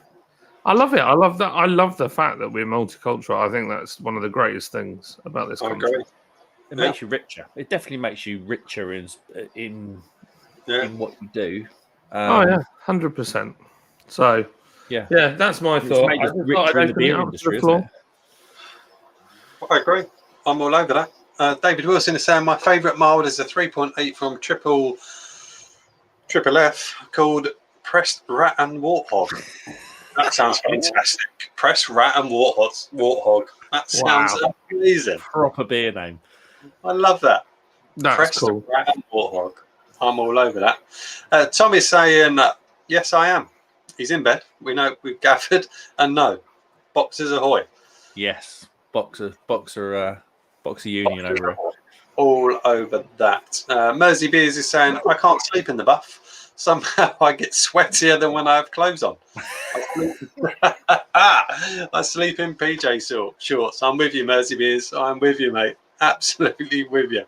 I love it. I love that. I love the fact that we're multicultural. I think that's one of the greatest things about this I country. agree. It makes you richer. It definitely makes you richer in Yeah. what you do. Oh yeah, 100%. So yeah, that's my It's thought. made I us just thought richer I'd in the open it beer up to industry, the isn't floor. it? I agree. I'm all over that. David Wilson is saying my favourite mild is a 3.8 from Triple F called Pressed Rat and Warthog. That sounds fantastic. Pressed Rat and Warthog. That sounds amazing. Proper beer name. I love that. That's Pressed cool. Rat and Warthog. I'm all over that. Tom is saying, yes, I am. He's in bed. We know we've gathered. And no, Boxers ahoy. Yes, boxer union over here. All over that. Mersey Beers is saying, I can't sleep in the buff. Somehow I get sweatier than when I have clothes on. I sleep in PJ shorts. I'm with you, Mersey Beers. I'm with you, mate. Absolutely with you.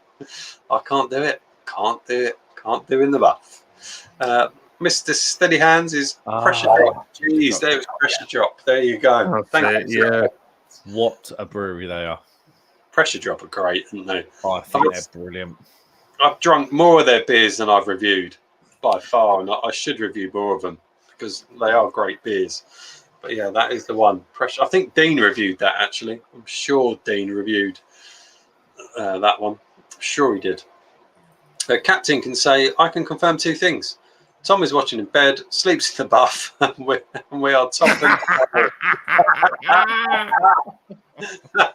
I can't do it. Can't do it. Can't do in the buff. Mr. Steady Hands is pressure drop. Jeez, there was pressure drop. There you go. Thank you. Yeah. What a brewery they are. Pressure drop are great, aren't they? I think they're brilliant. I've drunk more of their beers than I've reviewed by far, and I should review more of them because they are great beers. But yeah, that is the one. Pressure. I think Dean reviewed that actually. I'm sure Dean reviewed that one. I'm sure he did. Captain can say, I can confirm two things. Tom is watching in bed, sleeps in the buff, and we are top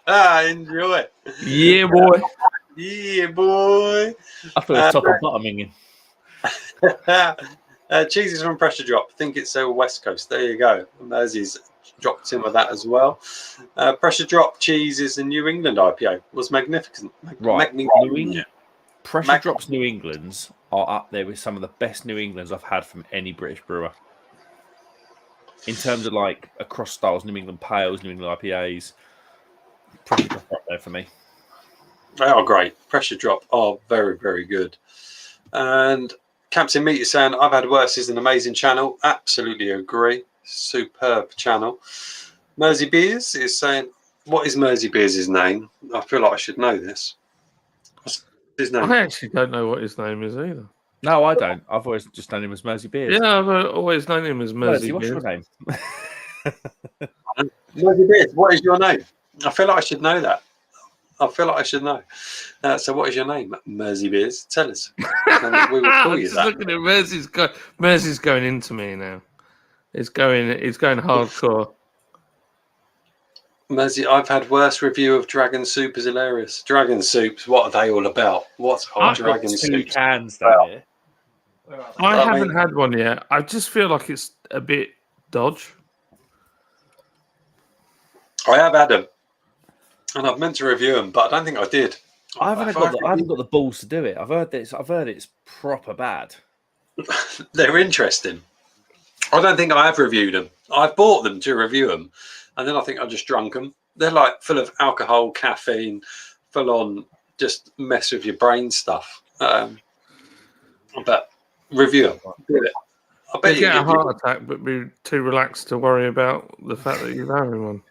and enjoy. Yeah, boy. Yeah, boy. I thought it was top and bottoming in. Cheeses from Pressure Drop. I think it's West Coast. There you go. Mersey's dropped in with that as well. Pressure Drop cheeses in New England IPA was magnificent. Right. Pressure Drop's New Englands are up there with some of the best New Englands I've had from any British brewer. In terms of like across styles, New England Pales, New England IPAs, Pressure Drop up there for me. They are great. Pressure Drop are very, very good. And Captain Meat is saying, I've had worse. Is an amazing channel. Absolutely agree. Superb channel. Mersey Beers is saying, what is Mersey Beers' name? I feel like I should know this. What's his name? I actually don't know what his name is either. No, I don't. I've always just known him as Mersey Beers. Yeah, I've always known him as Mersey What's Beers. your name? Mersey Beers, what is your name? I feel like I should know that. I feel like I should know. So what is your name? Mersey Beers. Tell us. And we will call you Just that. looking at Mersey's going into me now. It's going hardcore. Mersey, I've had worse review of Dragon Soup is hilarious. Dragon Soups, what are they all about? What's I've got Dragon Two Soup? cans down here. I I haven't mean- had one yet. I just feel like it's a bit dodge. I have had them, and I've meant to review them, but I don't think I did. I haven't got the balls to do it. I've heard it's proper bad. They're interesting. I don't think I have reviewed them. I've bought them to review them, and then I think I just drunk them. They're like full of alcohol, caffeine, full on just mess with your brain stuff. But review them. Do it. I bet You get a heart attack, but be too relaxed to worry about the fact that you're having one.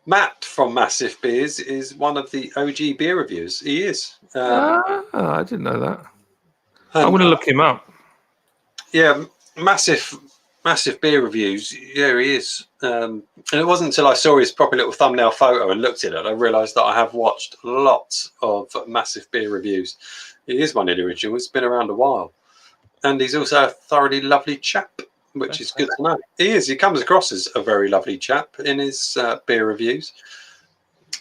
Matt from Massive Beers is one of the OG beer reviewers. He is. I didn't know that. I'm going to look him up. Yeah, massive beer reviews. Yeah, he is. And it wasn't until I saw his proper little thumbnail photo and looked at it, I realised that I have watched lots of massive beer reviews. He is one of the originals. He's been around a while. And he's also a thoroughly lovely chap, which is good to know. He is. He comes across as a very lovely chap in his beer reviews.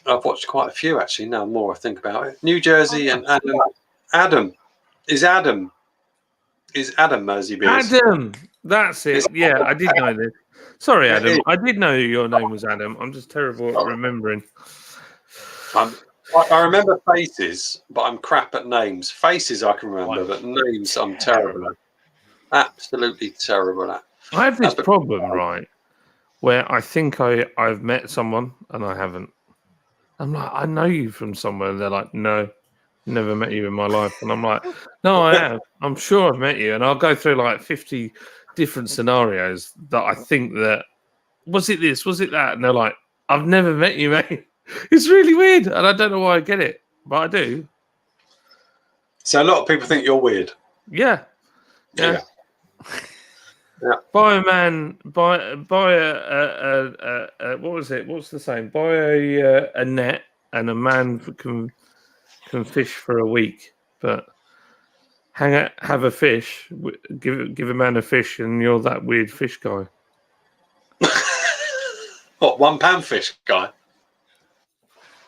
I've watched quite a few, actually, now more I think about it. New Jersey and Adam. Is Adam Mersey Beers? Adam! That's it. Yeah, I did know this. Sorry, Adam. I did know your name was Adam. I'm just terrible at remembering. I remember faces, but I'm crap at names. Faces I can remember, but names I'm terrible at. Absolutely terrible at. I have this problem, right, where I think I've met someone and I haven't. I'm like, I know you from somewhere. And they're like, no. never met you in my life. And I'm like, no, I have. I'm sure I've met you. And I'll go through like 50 different scenarios that I think that, was it this? Was it that? And they're like, I've never met you, mate. It's really weird. And I don't know why I get it, but I do. So a lot of people think you're weird. Yeah. Yeah. Buy a man, buy a what was it? What's the saying? Buy a net, and a man can fish for a week. But have a fish, give a man a fish, and you're that weird fish guy. What, £1 fish guy?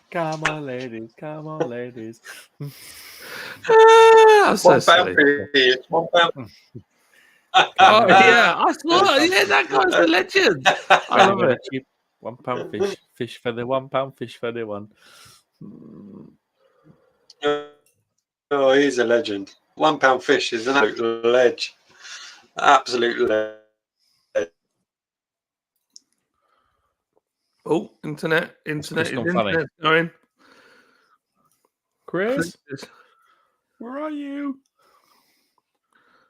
Come on, ladies. Come on, ladies. That's so silly. £1 fish. £1. Oh yeah, I saw it. Yeah, that guy's a legend. I love it. Cheap £1 fish. Fish for the £1, fish for the one. Oh, he's a legend. £1 fish is an absolute ledge. Absolute ledge. Oh, internet It's is gone funny. internet going. Chris, where are you?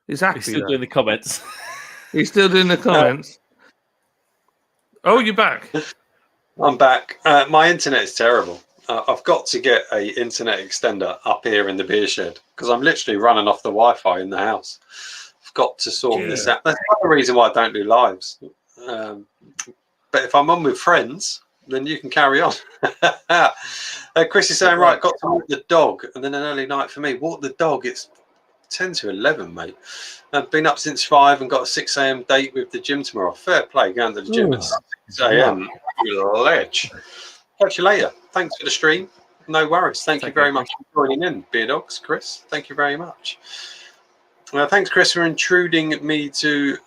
He's happy. He's still though. doing the comments. He's still doing the comments. Oh, you're back. I'm back. My internet is terrible. I've got to get a internet extender up here in the beer shed because I'm literally running off the Wi-Fi in the house. I've got to sort this out. That's another reason why I don't do lives. But if I'm on with friends, then you can carry on. Chris is saying, right, got to walk the dog, and then an early night for me. Walk the dog. It's 10 to 11, mate. I've been up since 5 and got a 6 a.m. date with the gym tomorrow. Fair play, going to the gym at 6 a.m. Ledge. Catch you later. Thanks for the stream. No worries. Thank you very much for joining in, Beer Dogs, Chris. Thank you very much. Thanks, Chris, for intruding me to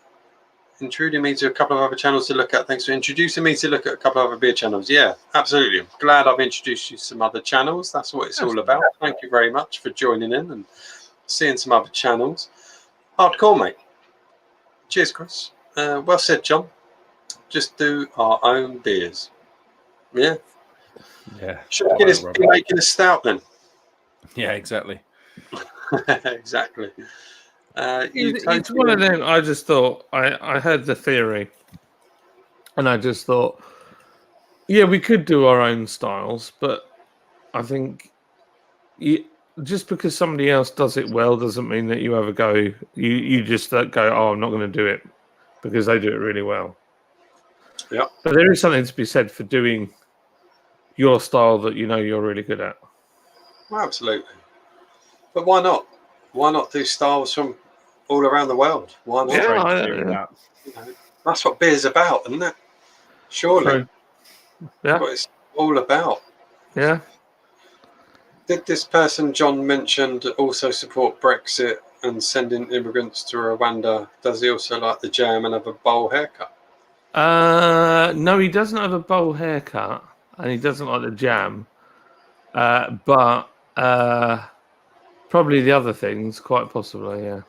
a couple of other channels to look at. Thanks for introducing me to look at a couple of other beer channels. Yeah, absolutely. I'm glad I've introduced you to some other channels. That's what it's all about. Thank you very much for joining in and seeing some other channels. Hardcore, mate. Cheers, Chris. Well said, John. Just do our own beers. Yeah. Yeah. Should be making a stout then. Yeah, exactly. Exactly. It's one of them. I just thought I heard the theory, and I just thought, yeah, we could do our own styles, but I think just because somebody else does it well doesn't mean that you ever go. You just go, oh, I'm not going to do it because they do it really well. Yeah, but there is something to be said for doing your style that you know you're really good at. Well, absolutely. But why not? Why not do styles from all around the world? Why not? Yeah, You know, that's what beer's about, isn't it? Surely. True. Yeah. That's what it's all about. Yeah. Did this person John mentioned also support Brexit and sending immigrants to Rwanda? Does he also like the jam and have a bowl haircut? No, he doesn't have a bowl haircut, and he doesn't like the jam. But probably the other things, quite possibly. Yeah,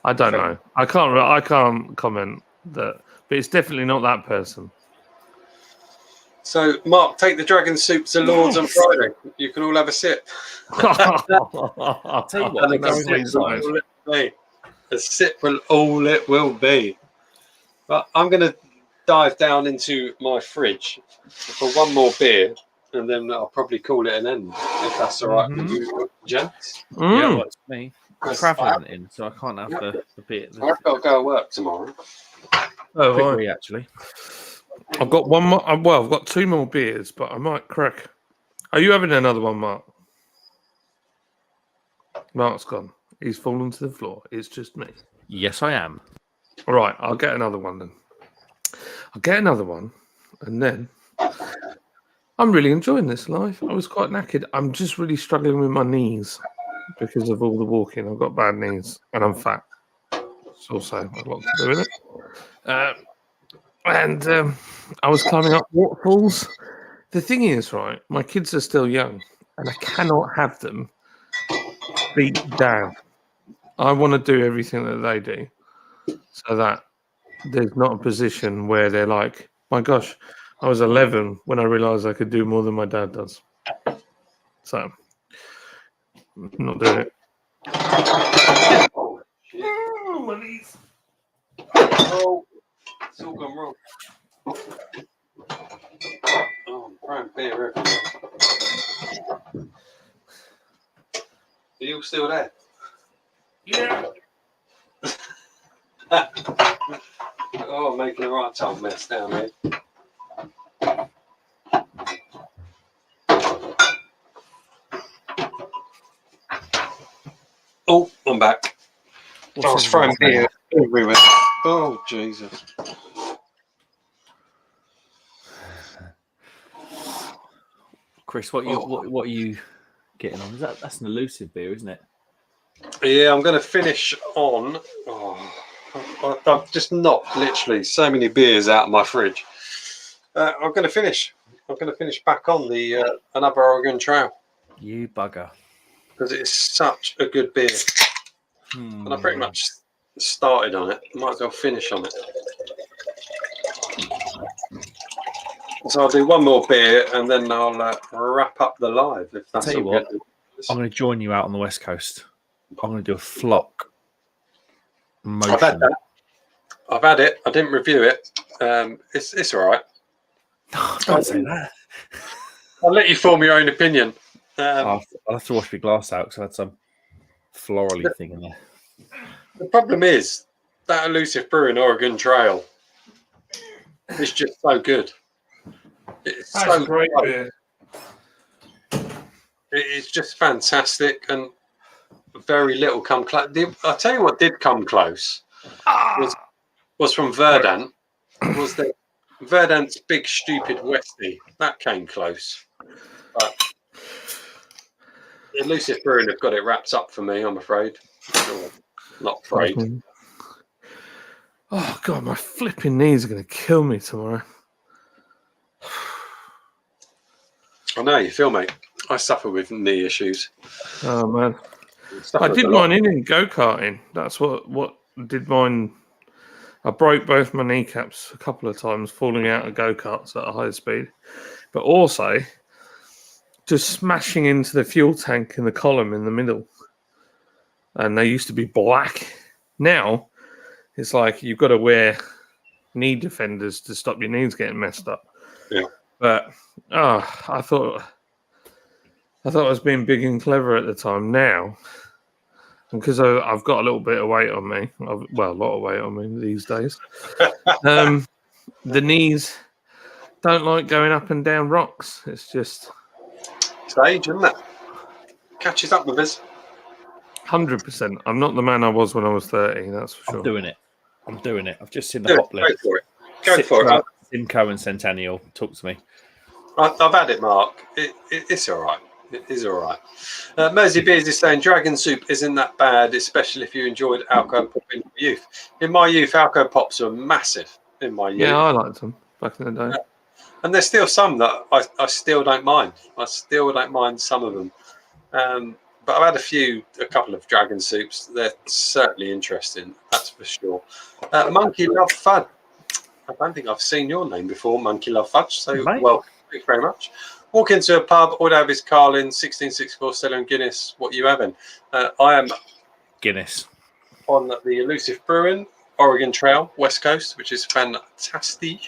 I don't know. I can't comment that, but it's definitely not that person. So, Mark, take the dragon soup to Lords on Friday. You can all have a sip. I'll tell you what, A sip will all it will be. But I'm going to dive down into my fridge for one more beer, and then I'll probably call it an end, if that's all right with you, gents. Yeah, well, it's me. I'm travelling in, so I can't have the beer. I've got to go to work tomorrow. Oh, Quickly, actually. I've got one more. Well, I've got 2 more beers, but I might crack. Are you having another one, Mark? Mark's gone. He's fallen to the floor. It's just me. Yes, I am. All right, I'll get another one then. I'll get another one, and then I'm really enjoying this life. I was quite knackered. I'm just really struggling with my knees because of all the walking. I've got bad knees, and I'm fat. It's also a lot to do with it. And I was climbing up waterfalls. The thing is, right, my kids are still young, and I cannot have them beat down. I want to do everything that they do, so that there's not a position where they're like, my gosh, I was 11 when I realised I could do more than my dad does. So, I'm not doing it. Oh, my knees. Oh, it's all gone wrong. Oh, I'm throwing beer everywhere. Are you all still there? Yeah. Oh, I'm making a right old mess down here. Oh, I'm back. I was throwing beer everywhere. Oh, Jesus. Chris, what are you getting on? That's an elusive beer, isn't it? Yeah, I'm going to finish on. Oh, I've just knocked literally so many beers out of my fridge. I'm going to finish. I'm going to finish back on the another Oregon Trail You bugger. because it's such a good beer, and I pretty much started on it. Might as well finish on it. So I'll do one more beer and then I'll wrap up the live. If that's Tell you all what, good. I'm going to join you out on the West Coast. I'm going to do a flock motion. I've had that. I've had it. I didn't review it. It's all right. Don't say that. I'll let you form your own opinion. I'll have to wash my glass out because I had some florally thing in there. The problem is that elusive brewing Oregon Trail is just so good. It's That's so great close. beer. It's just fantastic and very little come close. I'll tell you what did come close was from Verdant. Was the Verdant's Big Stupid Westie. That came close. But elusive brewing have got it wrapped up for me, I'm afraid. Or not afraid. Oh God, my flipping knees are going to kill me tomorrow. I know you feel, mate. I suffer with knee issues. Oh man, Suffer I with did a lot. mine in go-karting. That's what did mine. I broke both my kneecaps a couple of times falling out of go-karts at a high speed, but also just smashing into the fuel tank in the column in the middle. And they used to be black. Now it's like you've got to wear knee defenders to stop your knees getting messed up. Yeah. But I thought I was being big and clever at the time. Now, because I've got a little bit of weight on me, a lot of weight on me these days. The knees don't like going up and down rocks. It's just It's age, isn't it? Catches up with us. 100%. I'm not the man I was when I was 30. That's for sure. I'm doing it. I've just seen the Do hop it. list. Go for it. Go for it. Simcoe and Centennial. Talk to me. I've had it, Mark. It's all right. It is all right. Mersey Beers is saying Dragon Soup isn't that bad, especially if you enjoyed alcohol pop in your youth. In my youth, alcohol pops were massive. In my youth, Yeah, I liked them back in the day. and there's still some that I still don't mind. I still don't mind some of them. But I've had a couple of Dragon Soups. They're certainly interesting, that's for sure. Monkey Love Fudge. I don't think I've seen your name before, Monkey Love Fudge. So, Mate. welcome. Thank you very much. Walk into a pub, order have his Carlin, 1664 Stella and Guinness. What are you having? I am Guinness. on the Elusive Brewing, Oregon Trail, West Coast, which is fantastic.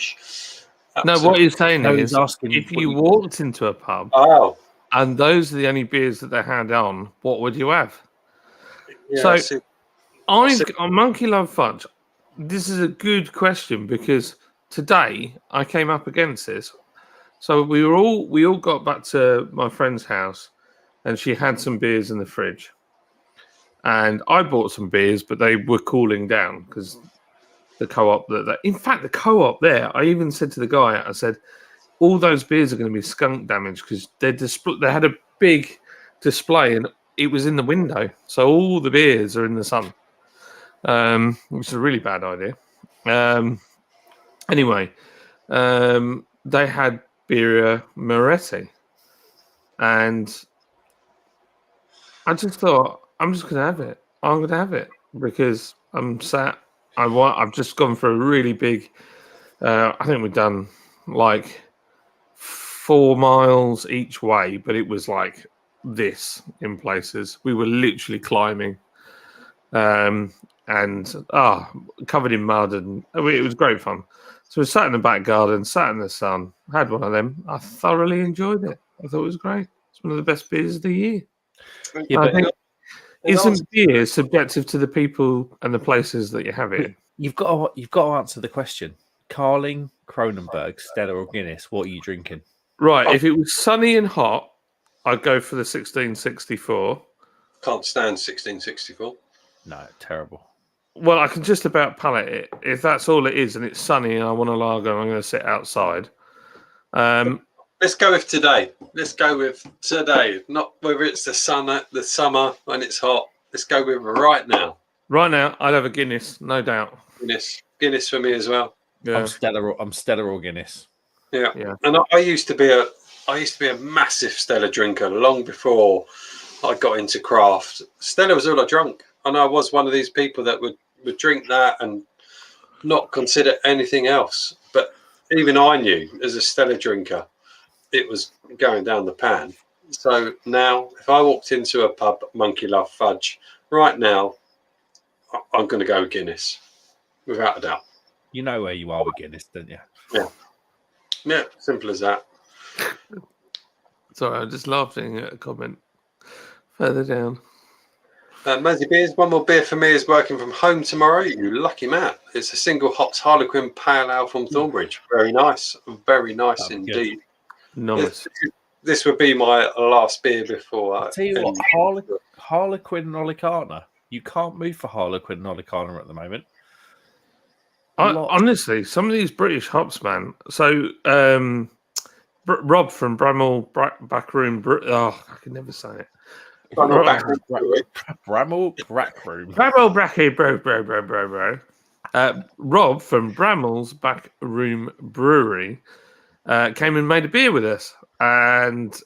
No, what he's saying No, is, he's asking if what you you- walked into a pub Oh, and those are the only beers that they had on, what would you have? yeah. So- I see. On Monkey Love Fudge, this is a good question because today I came up against this. So we all got back to my friend's house, and she had some beers in the fridge, and I bought some beers, but they were cooling down because the co-op in fact the co-op there. I even said to the guy, I said, all those beers are going to be skunk damaged because they had a big display and it was in the window, so all the beers are in the sun, which is a really bad idea. Anyway, they had Birra Moretti, and I just thought I'm just gonna have it. I'm gonna have it because I'm sat. I've just gone for a really big. I think we've done like 4 miles each way, but it was like this in places. We were literally climbing, and covered in mud, and it was great fun. So we sat in the back garden, sat in the sun, had one of them. I thoroughly enjoyed it. I thought it was great. It's one of the best beers of the year. Yeah, I but think isn't beer subjective to the people and the places that you have it in? you've got to answer the question. Carling, Kronenberg, Stella, or Guinness? What are you drinking? Right. If it was sunny and hot, I'd go for the 1664. Can't stand 1664. No, terrible. Well, I can just about palate it. If that's all it is and it's sunny and I want a lager and I'm going to sit outside. Let's go with today. Let's go with today. Not whether it's the summer when it's hot. Let's go with right now. Right now, I'd have a Guinness, no doubt. Guinness for me as well. Yeah. I'm Stella or Guinness. Yeah. Yeah. And I used to be a massive Stella drinker long before I got into craft. Stella was all I drank, and I was one of these people that would drink that and not consider anything else. But even I knew, as a Stella drinker, it was going down the pan. So now, if I walked into a pub, Monkey Love Fudge, right now, I'm going to go with Guinness, without a doubt. You know where you are with Guinness, don't you? Yeah, simple as that. Sorry, I'm just laughing at a comment further down. Mazzy Beers, one more beer for me is working from home tomorrow. You lucky man. It's a single hops Harlequin Pale Ale from Thornbridge. Very nice indeed. Nice. This would be my last beer before. I'll tell you what, Harlequin Nolicana. You can't move for Harlequin Nolicana at the moment. Honestly, some of these British hops, man. So, Rob from Bramall Backroom. I can never say it. Bramall Backroom. Bramall Bracky, bro. Rob from Bramall's Backroom Brewery came and made a beer with us, and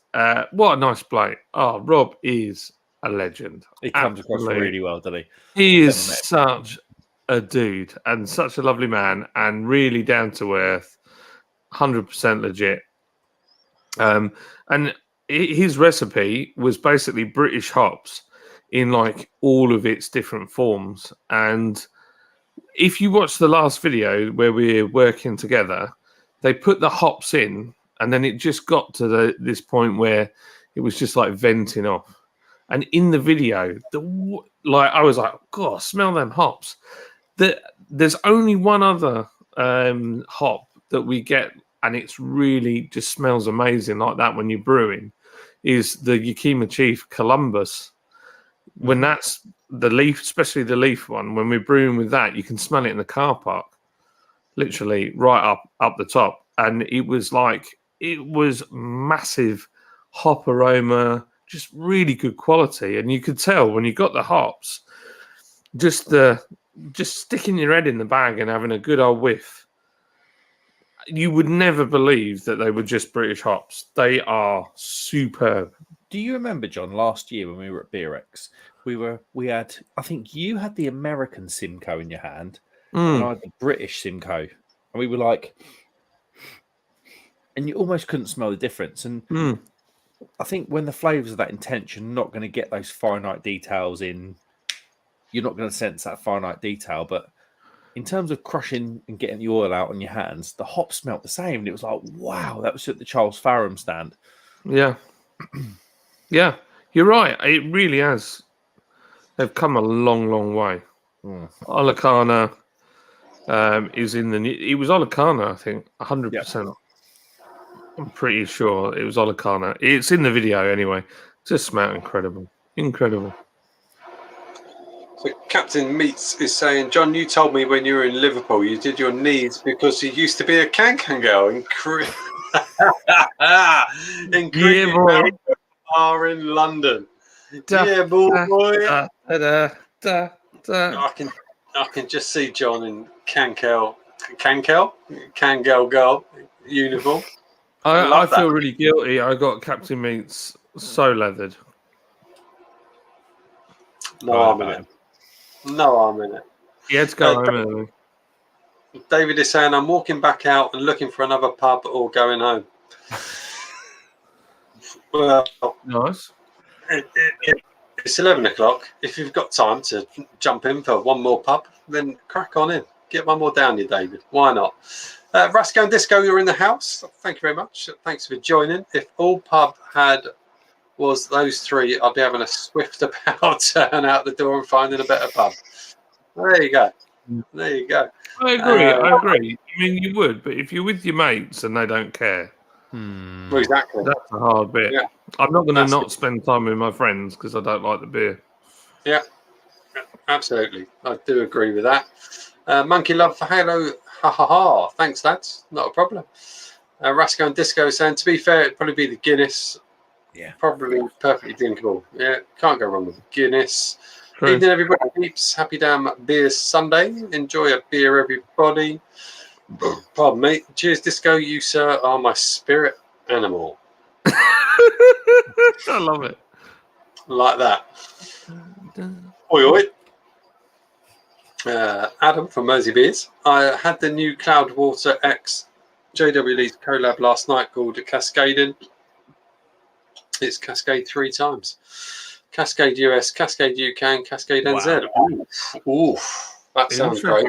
what a nice bloke! Oh, Rob is a legend. He comes across really well, doesn't he? He is such a dude and such a lovely man, and really down to earth, 100% legit. And his recipe was basically British hops in like all of its different forms. And if you watch the last video where we're working together, they put the hops in, and then it just got to this point where it was just like venting off. And in the video, I was like, God, smell them hops. There's only one other hop that we get, and it's really just smells amazing like that when you're brewing, is the Yakima Chief Columbus. When that's the leaf, especially the leaf one, when we're brewing with that, you can smell it in the car park, literally right up the top. And it was massive hop aroma, just really good quality. And you could tell when you got the hops, just sticking your head in the bag and having a good old whiff. You would never believe that they were just British hops. They are superb. Do you remember, John, last year when we were at Beerex, we had, I think you had the American Simcoe in your hand, and I had the British Simcoe, and we were like, and you almost couldn't smell the difference. And I think when the flavours are that intense, you're not going to get those finite details in. You're not going to sense that finite detail, but in terms of crushing and getting the oil out on your hands, the hops smelt the same. And it was like, wow, that was at the Charles Farram stand. Yeah. Yeah, you're right. It really has. They've come a long, long way. Olicana is in the... It was Olicana, I think, 100%. I'm pretty sure it was Olicana. It's in the video anyway. Just smelled incredible. Incredible. So Captain Meats is saying, John, you told me when you were in Liverpool you did your knees because you used to be a can-can girl in Korea. Are in London. Yeah, boy. I can just see John in Cankel girl uniform. I feel really guilty. I got Captain Meats so leathered. No harm in it. He had to go home. David is saying, I'm walking back out and looking for another pub or going home. Well, nice. It's 11 o'clock. If you've got time to jump in for one more pub, then crack on in. Get one more down you, David. Why not? Rasco and Disco, you're in the house. Thank you very much. Thanks for joining. If all pub was those three, I'd be having a swift about turn out the door and finding a better pub. There you go. There you go. I agree. I agree. I mean, you would, but if you're with your mates and they don't care, Well, exactly. that's a hard bit. Yeah. I'm not going to That's not it. spend time with my friends because I don't like the beer. Yeah, absolutely. I do agree with that. Monkey Love for Halo. Ha ha ha. Thanks, lads. Not a problem. Rasco and Disco saying, to be fair, it'd probably be the Guinness. Yeah. Probably perfectly drinkable. Yeah, can't go wrong with Guinness. True. Evening, everybody. Peeps. Happy damn Beers Sunday. Enjoy a beer, everybody. Pardon me. Cheers, Disco. You, sir, are my spirit animal. I love it. Like that. Oi, oi. Adam from Mersey Beers. I had the new Cloudwater X JW Lee's collab last night called Cascading. It's Cascade 3 times. Cascade US, Cascade UK, and Cascade NZ. Ooh, that sounds great.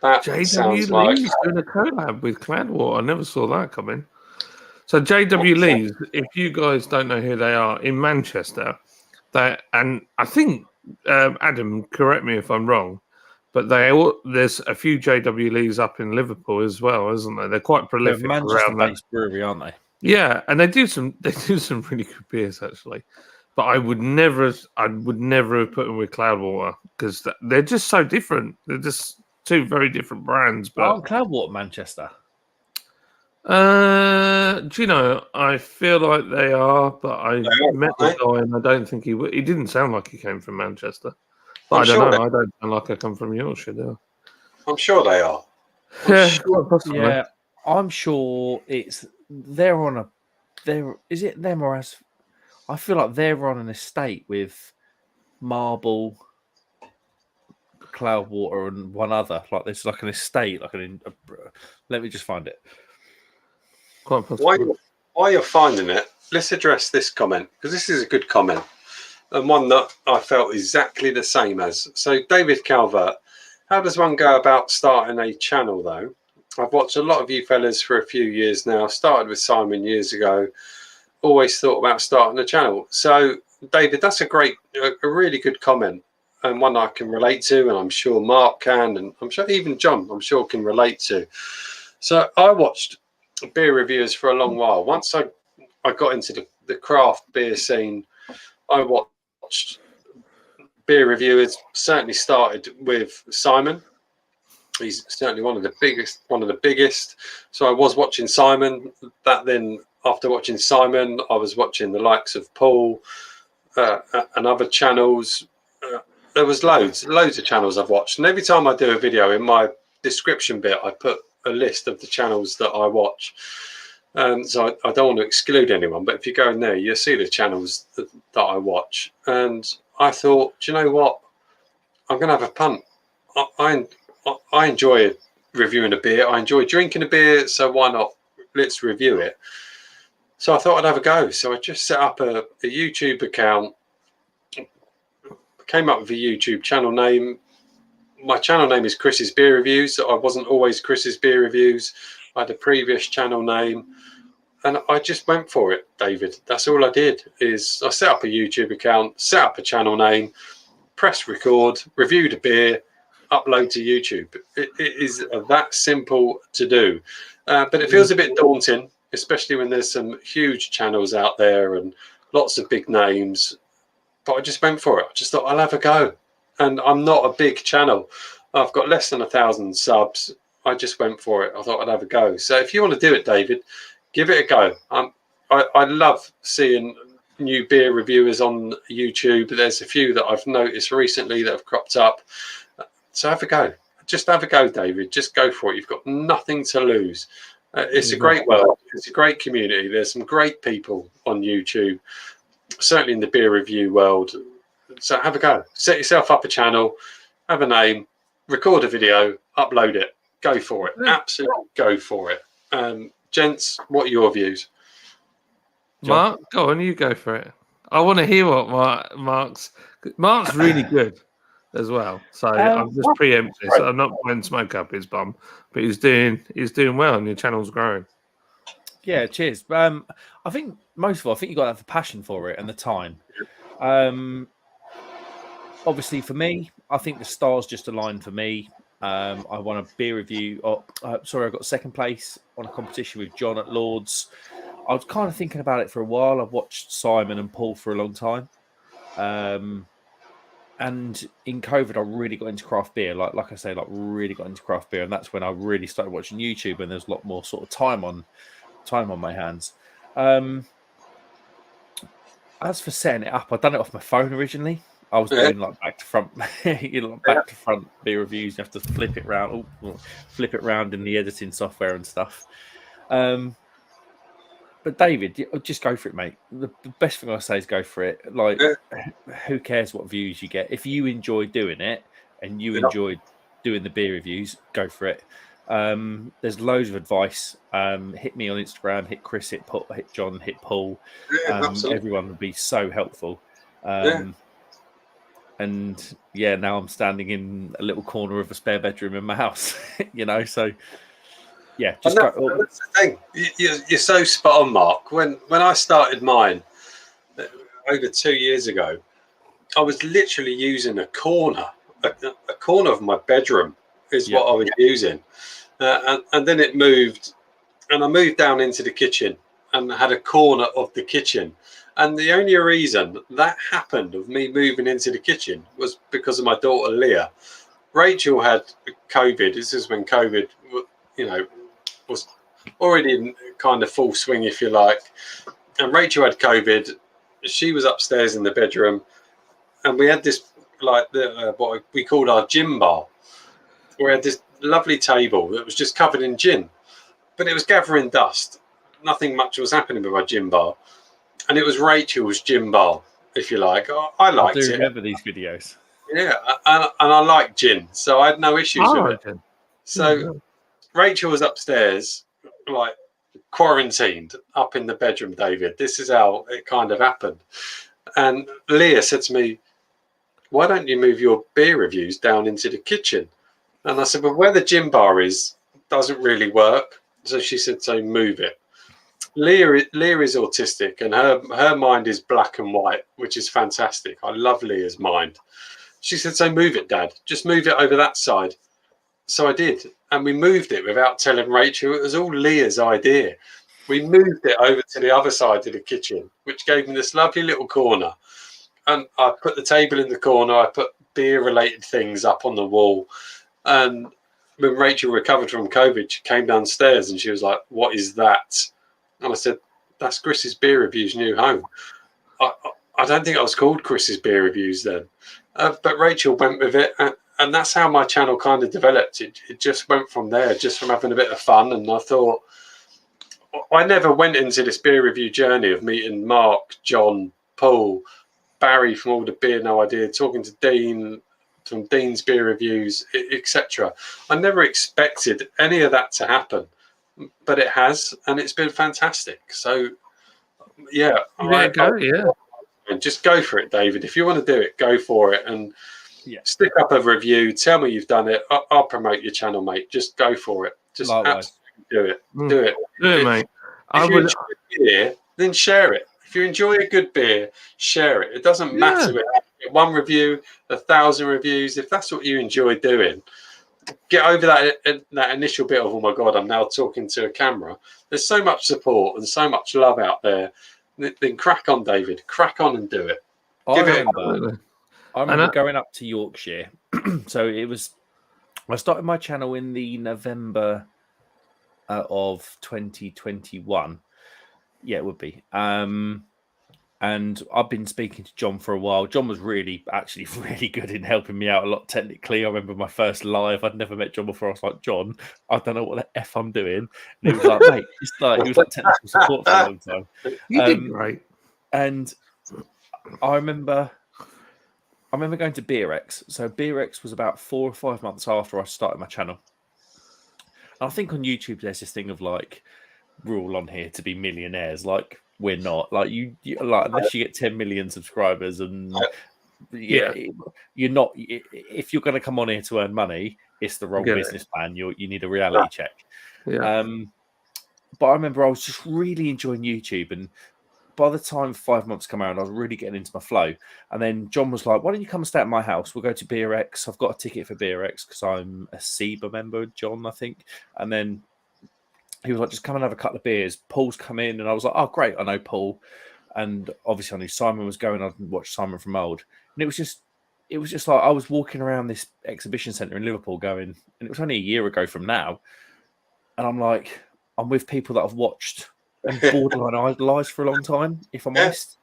That sounds JW like Lee's doing a collab with Cloudwater. I never saw that coming. So JW Lee's, if you guys don't know who they are, in Manchester, and I think Adam, correct me if I'm wrong, but there's a few JW Lee's up in Liverpool as well, isn't there? They're quite They're a prolific around that. Manchester-based brewery, aren't they? Yeah, and they do some really good beers actually. But I would never have put them with Cloudwater because they're just so different. They're just two very different brands. But Aren't Cloudwater Manchester? do you know? I feel like they are, but I met the guy and I don't think he didn't sound like he came from Manchester. But I don't know. I don't sound like I come from Yorkshire, do I? I'm sure they are. Possibly. Yeah, I'm sure it's is it them or as I feel like they're on an estate with Marble, Cloudwater, and one other. Like there's like an estate, let me just find it. Quite possibly. While you're finding it, let's address this comment because this is a good comment and one that I felt exactly the same as. So, David Calvert, how does one go about starting a channel though? I've watched a lot of you fellas for a few years now. Started with Simon years ago. Always thought about starting a channel. So, David, that's a really good comment and one I can relate to, and I'm sure Mark can, and I'm sure even John, I'm sure can relate to. So, I watched beer reviewers for a long while. Once I got into the craft beer scene, I watched beer reviewers. Certainly started with Simon. He's certainly one of the biggest. So I was watching Simon. That then, after watching Simon, I was watching the likes of Paul and other channels. There was loads of channels I've watched, and every time I do a video, in my description bit, I put a list of the channels that I watch. So I don't want to exclude anyone, but if you go in there, you'll see the channels that I watch. And I thought, do you know what? I'm going to have a punt. I enjoy reviewing a beer. I enjoy drinking a beer, so why not? Let's review it. So I thought I'd have a go. So I just set up a YouTube account, came up with a YouTube channel name. My channel name is Chris's Beer Reviews. I wasn't always Chris's Beer Reviews. I had a previous channel name, and I just went for it, David. That's all I did. Is I set up a YouTube account, set up a channel name, press record, reviewed a beer, upload to YouTube. It is that simple to do, but it feels a bit daunting, especially when there's some huge channels out there and lots of big names. But I just went for it. I just thought I'll have a go. And I'm not a big channel. I've got less than 1,000 subs. I just went for it. I thought I'd have a go. So if you want to do it, David, give it a go. I love seeing new beer reviewers on YouTube. There's a few that I've noticed recently that have cropped up. So have a go. Just have a go, David. Just go for it. You've got nothing to lose. It's a great world. It's a great community. There's some great people on YouTube, certainly in the beer review world. So have a go. Set yourself up a channel, have a name, record a video, upload it. Go for it. Absolutely go for it. Gents, what are your views? Mark, go on, you go for it. I want to hear what Mark's really good as well. So I'm just preempting. So I'm not blowing smoke up his bum, but he's doing well, and your channel's growing. Yeah, cheers. I think most of all, I think you got to have the passion for it and the time. Obviously, for me, I think the stars just aligned for me. I won a beer review. I got second place on a competition with John at Lord's. I was kind of thinking about it for a while. I've watched Simon and Paul for a long time. And in COVID, I really got into craft beer. Like I say, really got into craft beer, and that's when I really started watching YouTube. And there's a lot more sort of time on my hands. As for setting it up, I'd done it off my phone originally. I was doing like back to front, back to front beer reviews. You have to flip it round in the editing software and stuff. But David, just go for it, mate. The best thing I say is go for it. Like, who cares what views you get? If you enjoy doing it and you enjoy doing the beer reviews, go for it. There's loads of advice. Hit me on Instagram, hit Chris, hit John, hit Paul. Everyone would be so helpful. And yeah, now I'm standing in a little corner of a spare bedroom in my house, so yeah, just that's the thing. You're so spot on, Mark. When I started mine over 2 years ago, I was literally using a corner of my bedroom is what I was using. And then it moved, and I moved down into the kitchen and had a corner of the kitchen. And the only reason that happened of me moving into the kitchen was because of my daughter, Leah. Rachel had COVID. This is when COVID, was already in kind of full swing, if you like. And Rachel had COVID. She was upstairs in the bedroom. And we had this, what we called our gin bar. We had this lovely table that was just covered in gin, but it was gathering dust. Nothing much was happening with my gin bar, and it was Rachel's gin bar, if you like. I liked it. I do remember these videos. Yeah, and I like gin, so I had no issues with it. So Rachel was upstairs, like quarantined up in the bedroom, David. This is how it kind of happened. And Leah said to me, "Why don't you move your beer reviews down into the kitchen?" And I said, "Well, where the gym bar is doesn't really work." So she said, "So move it." Leah is autistic, and her mind is black and white, which is fantastic. I love Leah's mind. She said, "So move it, Dad. Just move it over that side." So I did, and we moved it without telling Rachel. It was all Leah's idea. We moved it over to the other side of the kitchen, which gave me this lovely little corner. And I put the table in the corner. I put beer-related things up on the wall. And when Rachel recovered from COVID, she came downstairs and she was like, "What is that?" And I said, "That's Chris's Beer Reviews new home." I don't think I was called Chris's Beer Reviews then. But Rachel went with it. And that's how my channel kind of developed. It just went from there, just from having a bit of fun. And I thought, I never went into this beer review journey of meeting Mark, John, Paul, Barry from All the Beer No Idea, talking to Dean from Dean's Beer Reviews, etc. I never expected any of that to happen, but it has, and it's been fantastic. So, yeah, just go for it, David. If you want to do it, go for it, and stick up a review. Tell me you've done it. I'll promote your channel, mate. Just go for it. Just absolutely do it. Do it, mate. If you enjoy beer, then share it. If you enjoy a good beer, share it. It doesn't matter whether you get one review, 1,000 reviews. If that's what you enjoy doing, get over that initial bit of, "Oh my God, I'm now talking to a camera." There's so much support and so much love out there. Then crack on, David. Crack on and do it. I remember going up to Yorkshire. So I started my channel in the November of 2021. Yeah, it would be. And I've been speaking to John for a while. John was actually really good in helping me out a lot technically. I remember my first live. I'd never met John before. I was like, "John, I don't know what the F I'm doing." And he was like, "Mate," he was like technical support for a long time. You did great. And I remember going to BeerX. So BeerX was about 4 or 5 months after I started my channel. And I think on YouTube there's this thing of like, we're all on here to be millionaires. Like, we're not. Like you like unless you get 10 million subscribers and you're not. If you're going to come on here to earn money, it's the wrong business plan. You need a reality check. Yeah. But I remember I was just really enjoying YouTube, and by the time 5 months come around, I was really getting into my flow. And then John was like, "Why don't you come and stay at my house? We'll go to Beer X. I've got a ticket for Beer X because I'm a SEBA member, John, I think." And then he was like, "Just come and have a couple of beers." Paul's come in, and I was like, "Oh, great! I know Paul." And obviously, I knew Simon was going. I'd watched Simon from old, and it was just like I was walking around this exhibition centre in Liverpool, going, and it was only a year ago from now, and I'm like, I'm with people that I've watched and borderline idolised for a long time, if I'm honest.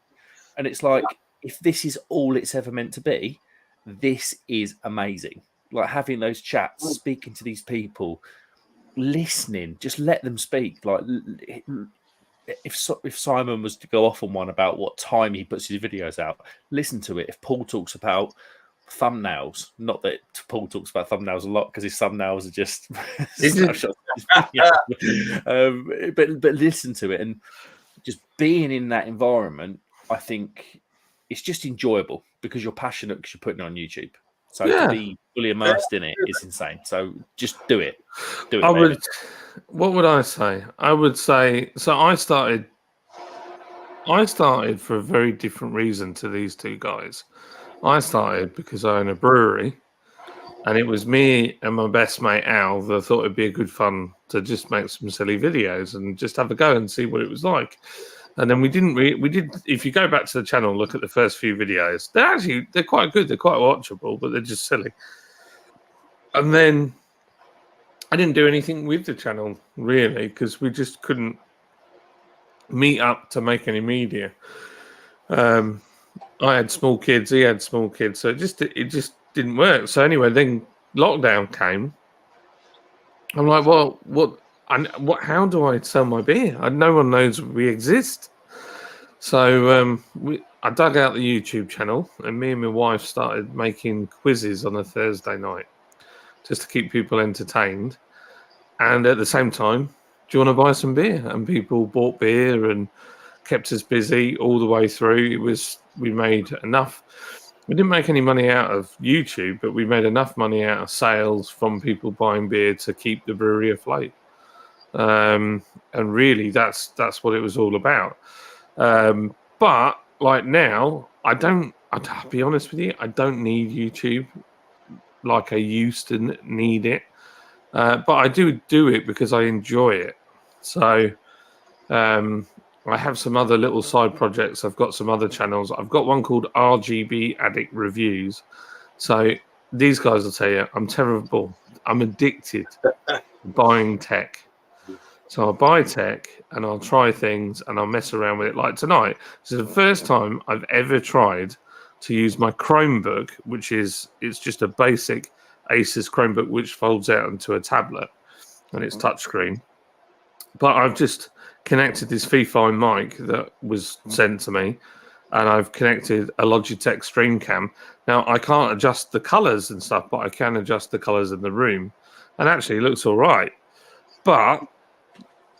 And it's like, if this is all it's ever meant to be, this is amazing. Like having those chats, speaking to these people, listening, just let them speak. Like if Simon was to go off on one about what time he puts his videos out, listen to it. If Paul talks about thumbnails, not that Paul talks about thumbnails a lot because his thumbnails are just snapshots. But listen to it, and just being in that environment, I think it's just enjoyable because you're passionate because you're putting it on YouTube. So to be fully immersed in it is insane. So just do it. Do it. What would I say? I would say so. I started for a very different reason to these two guys. I started because I own a brewery, and it was me and my best mate Al that thought it'd be a good fun to just make some silly videos and just have a go and see what it was like. And then we did. If you go back to the channel and look at the first few videos, they're quite good. They're quite watchable, but they're just silly. And then I didn't do anything with the channel really because we just couldn't meet up to make any media. I had small kids, he had small kids, so it just didn't work. So anyway, then lockdown came. I'm like, well, how do I sell my beer? No one knows we exist. So I dug out the YouTube channel, and me and my wife started making quizzes on a Thursday night just to keep people entertained. And at the same time, do you want to buy some beer? And people bought beer and kept us busy all the way through. We made enough. We didn't make any money out of YouTube, but we made enough money out of sales from people buying beer to keep the brewery afloat. And really, that's what it was all about. But like now, I'll be honest with you, I don't need YouTube like I used to need it. But I do it because I enjoy it. So I have some other little side projects. I've got some other channels. I've got one called RGB Addict Reviews. So these guys will tell you, I'm terrible. I'm addicted to buying tech. So I'll buy tech and I'll try things and I'll mess around with it. Like tonight, this is the first time I've ever tried to use my Chromebook, it's just a basic Asus Chromebook which folds out into a tablet and it's touchscreen. But I've just connected this Fifine mic that was sent to me, and I've connected a Logitech StreamCam. Now I can't adjust the colors and stuff, but I can adjust the colors in the room, and actually it looks all right. But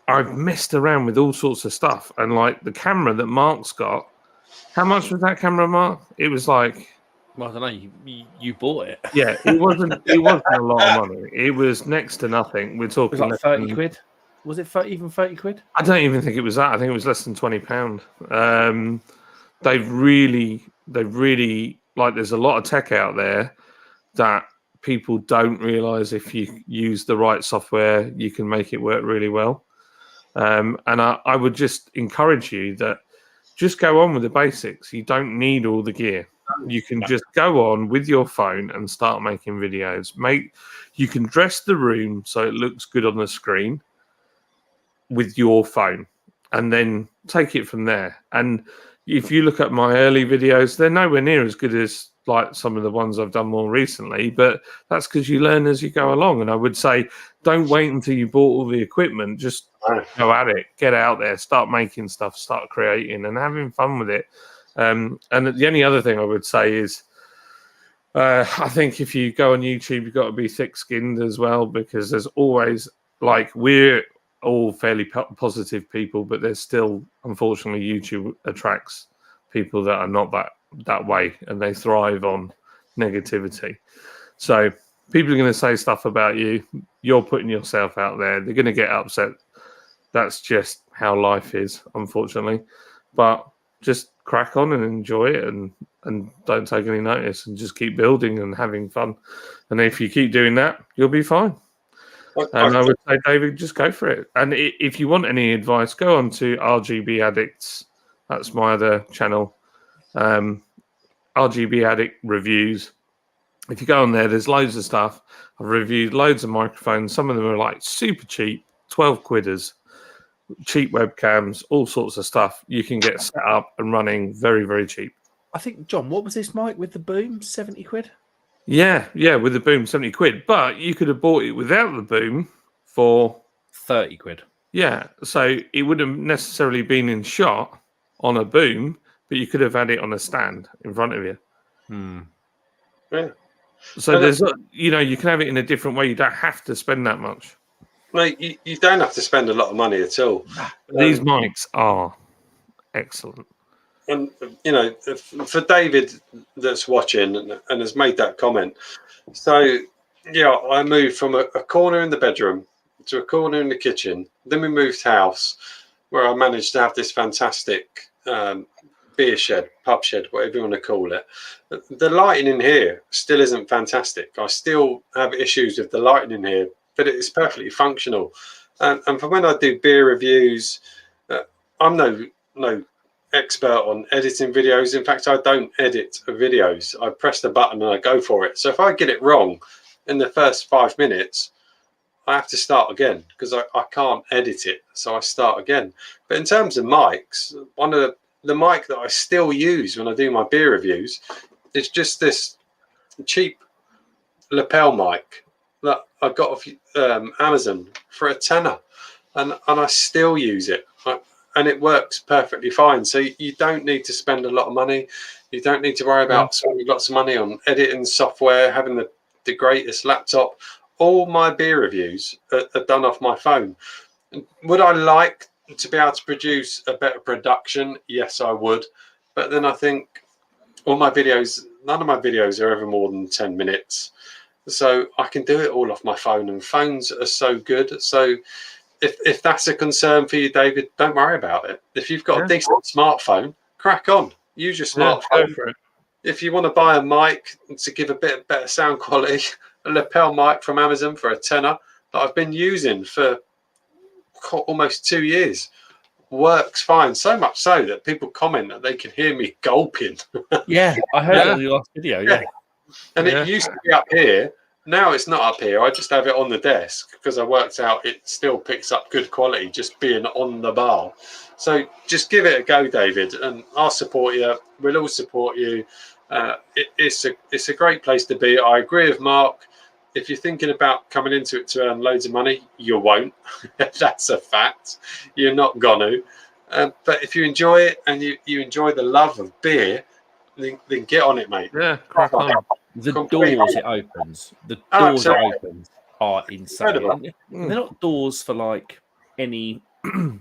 I've messed around with all sorts of stuff, and like the camera that Mark's got. How much was that camera, Mark? It was like, well, I don't know. You bought it. Yeah, it wasn't a lot of money. It was next to nothing. We're talking like 30 quid. Was it even 30 quid? I don't even think it was that. I think it was less than £20. They've really like. There's a lot of tech out there that people don't realize if you use the right software, you can make it work really well. And I would just encourage you that just go on with the basics. You don't need all the gear. You can just go on with your phone and start making videos. You can dress the room so it looks good on the screen with your phone, and then take it from there. And if you look at my early videos, they're nowhere near as good as like some of the ones I've done more recently, but that's because you learn as you go along. And I would say, don't wait until you bought all the equipment. Just go at it, get out there, start making stuff, start creating and having fun with it. And the only other thing I would say is, I think if you go on YouTube, you've got to be thick-skinned as well, because there's always, like, we're all fairly positive people, but there's still, unfortunately, YouTube attracts people that are not that way, and they thrive on negativity. So people are going to say stuff about you. You're putting yourself out there. They're going to get upset. That's just how life is, unfortunately. But just crack on and enjoy it, and don't take any notice, and just keep building and having fun. And if you keep doing that, you'll be fine. And I would say, David, just go for it. And if you want any advice, go on to RGB Addicts. That's my other channel. RGB Addict Reviews. If you go on there, there's loads of stuff. I've reviewed loads of microphones. Some of them are like super cheap, 12 quidders, cheap webcams, all sorts of stuff. You can get set up and running very, very cheap. I think, John, what was this mic with the boom? 70 quid? Yeah, with the boom, 70 quid. But you could have bought it without the boom for 30 quid. Yeah, so it wouldn't have necessarily been in shot on a boom, but you could have had it on a stand in front of you. Yeah. So there's, you can have it in a different way. You don't have to spend that much. No, you don't have to spend a lot of money at all. These mics are excellent. And, for David that's watching and has made that comment. So, I moved from a corner in the bedroom to a corner in the kitchen. Then we moved house, where I managed to have this fantastic beer shed, pub shed, whatever you want to call it. The lighting in here still isn't fantastic. I still have issues with the lighting in here, but it's perfectly functional. And for when I do beer reviews, I'm no expert on editing videos. In fact, I don't edit videos. I press the button and I go for it. So if I get it wrong in the first 5 minutes, I have to start again because I can't edit it. So I start again. But in terms of mics, one of the mic that I still use when I do my beer reviews is just this cheap lapel mic that I got off Amazon for £10, and I still use it. And it works perfectly fine. So you don't need to spend a lot of money. You don't need to worry about spending lots of money on editing software, having the greatest laptop. All my beer reviews are done off my phone. Would I like to be able to produce a better production? Yes, I would. But then I think none of my videos are ever more than 10 minutes. So I can do it all off my phone, and phones are so good. So if that's a concern for you, David, don't worry about it. If you've got a decent smartphone, crack on. Use your smartphone. Go for it. If you want to buy a mic to give a bit better sound quality, a lapel mic from Amazon for £10 that I've been using for almost 2 years, works fine. So much so that people comment that they can hear me gulping. Yeah, I heard it in the last video. Yeah. And it used to be up here. Now it's not up here. I just have it on the desk because I worked out it still picks up good quality just being on the bar. So just give it a go, David, and I'll support you. We'll all support you. It's a great place to be. I agree with Mark. If you're thinking about coming into it to earn loads of money, you won't. That's a fact. You're not going to. But if you enjoy it and you enjoy the love of beer, then get on it, mate. Yeah, crack on. The doors it opens. The doors it opens are insane. They're not doors for like any, I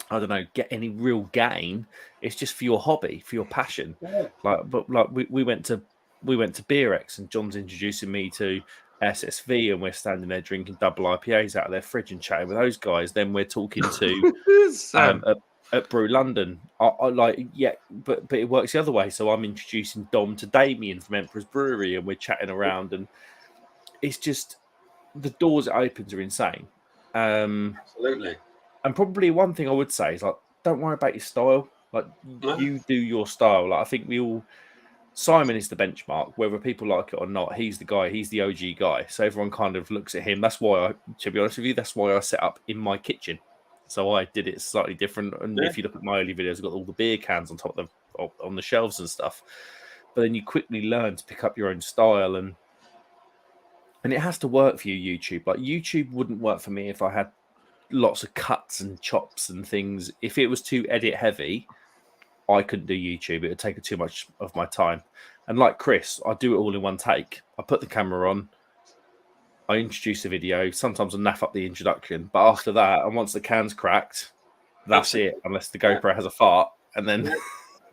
don't know, get any real gain. It's just for your hobby, for your passion. We went to Beerex, and John's introducing me to SSV, and we're standing there drinking double IPAs out of their fridge and chatting with those guys. Then we're talking to at Brew London. But it works the other way. So I'm introducing Dom to Damien from Emperor's Brewery, and we're chatting around, and it's just the doors it opens are insane. Absolutely. And probably one thing I would say is, like, don't worry about your style. Like, you do your style. Like, I think Simon is the benchmark, whether people like it or not. He's the guy. He's the OG guy. So everyone kind of looks at him. That's why to be honest with you, that's why I set up in my kitchen. So I did it slightly different. And if you look at my early videos, I've got all the beer cans on top of on the shelves and stuff. But then you quickly learn to pick up your own style, and it has to work for you, YouTube. Like, YouTube wouldn't work for me if I had lots of cuts and chops and things. If it was too edit heavy, I couldn't do YouTube. It would take too much of my time. And like Chris, I do it all in one take. I put the camera on, I introduce a video. Sometimes I naff up the introduction, but after that, and once the can's cracked, that's it. Unless the GoPro has a fart, and then.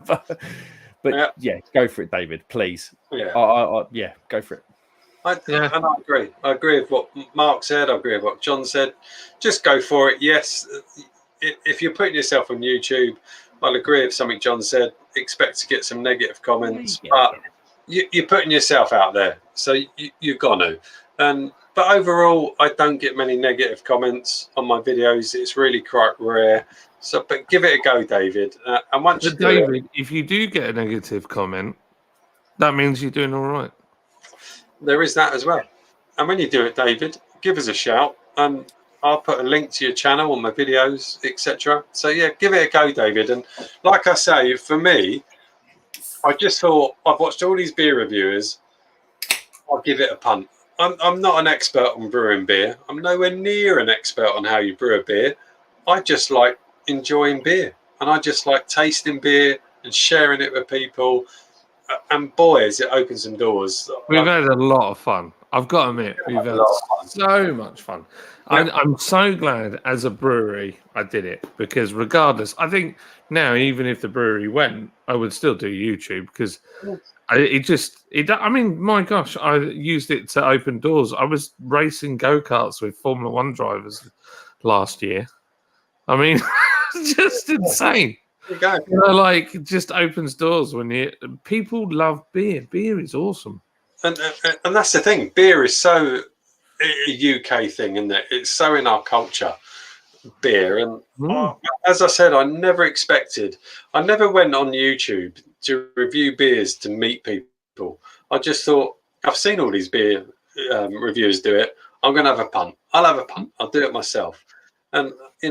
but yeah, go for it, David. Please. Yeah. Yeah, go for it. And I agree. I agree with what Mark said. I agree with what John said. Just go for it. Yes, if you're putting yourself on YouTube, I'll agree with something John said. Expect to get some negative comments, but you're putting yourself out there, so you're gonna. But overall, I don't get many negative comments on my videos. It's really quite rare. So, but give it a go, David. And once you do it, if you do get a negative comment, that means you're doing all right. there is that as well. And when you do it, David, give us a shout, and I'll put a link to your channel on my videos, etc. So yeah, give it a go, David. And like I say, for me, I just thought I've watched all these beer reviewers. I'll give it a punt. I'm not an expert on brewing beer. I'm nowhere near an expert on how you brew a beer. I just like enjoying beer, and I just like tasting beer and sharing it with people. And boy, has it opened some doors. We've had a lot of fun. I've got to admit, we've had so much fun. I'm so glad as a brewery I did it, because regardless, I think now even if the brewery went, I would still do YouTube, because I mean, my gosh, I used it to open doors. I was racing go-karts with Formula One drivers last year. I mean, just insane. There you go. Like, just opens doors when people love beer. Beer is awesome. And that's the thing. Beer is so a UK thing, isn't it? It's so in our culture, beer. And as I said, I never went on YouTube to review beers to meet people. I just thought, I've seen all these beer reviewers do it. I'm going to have a punt. I'll have a punt. I'll do it myself. And, me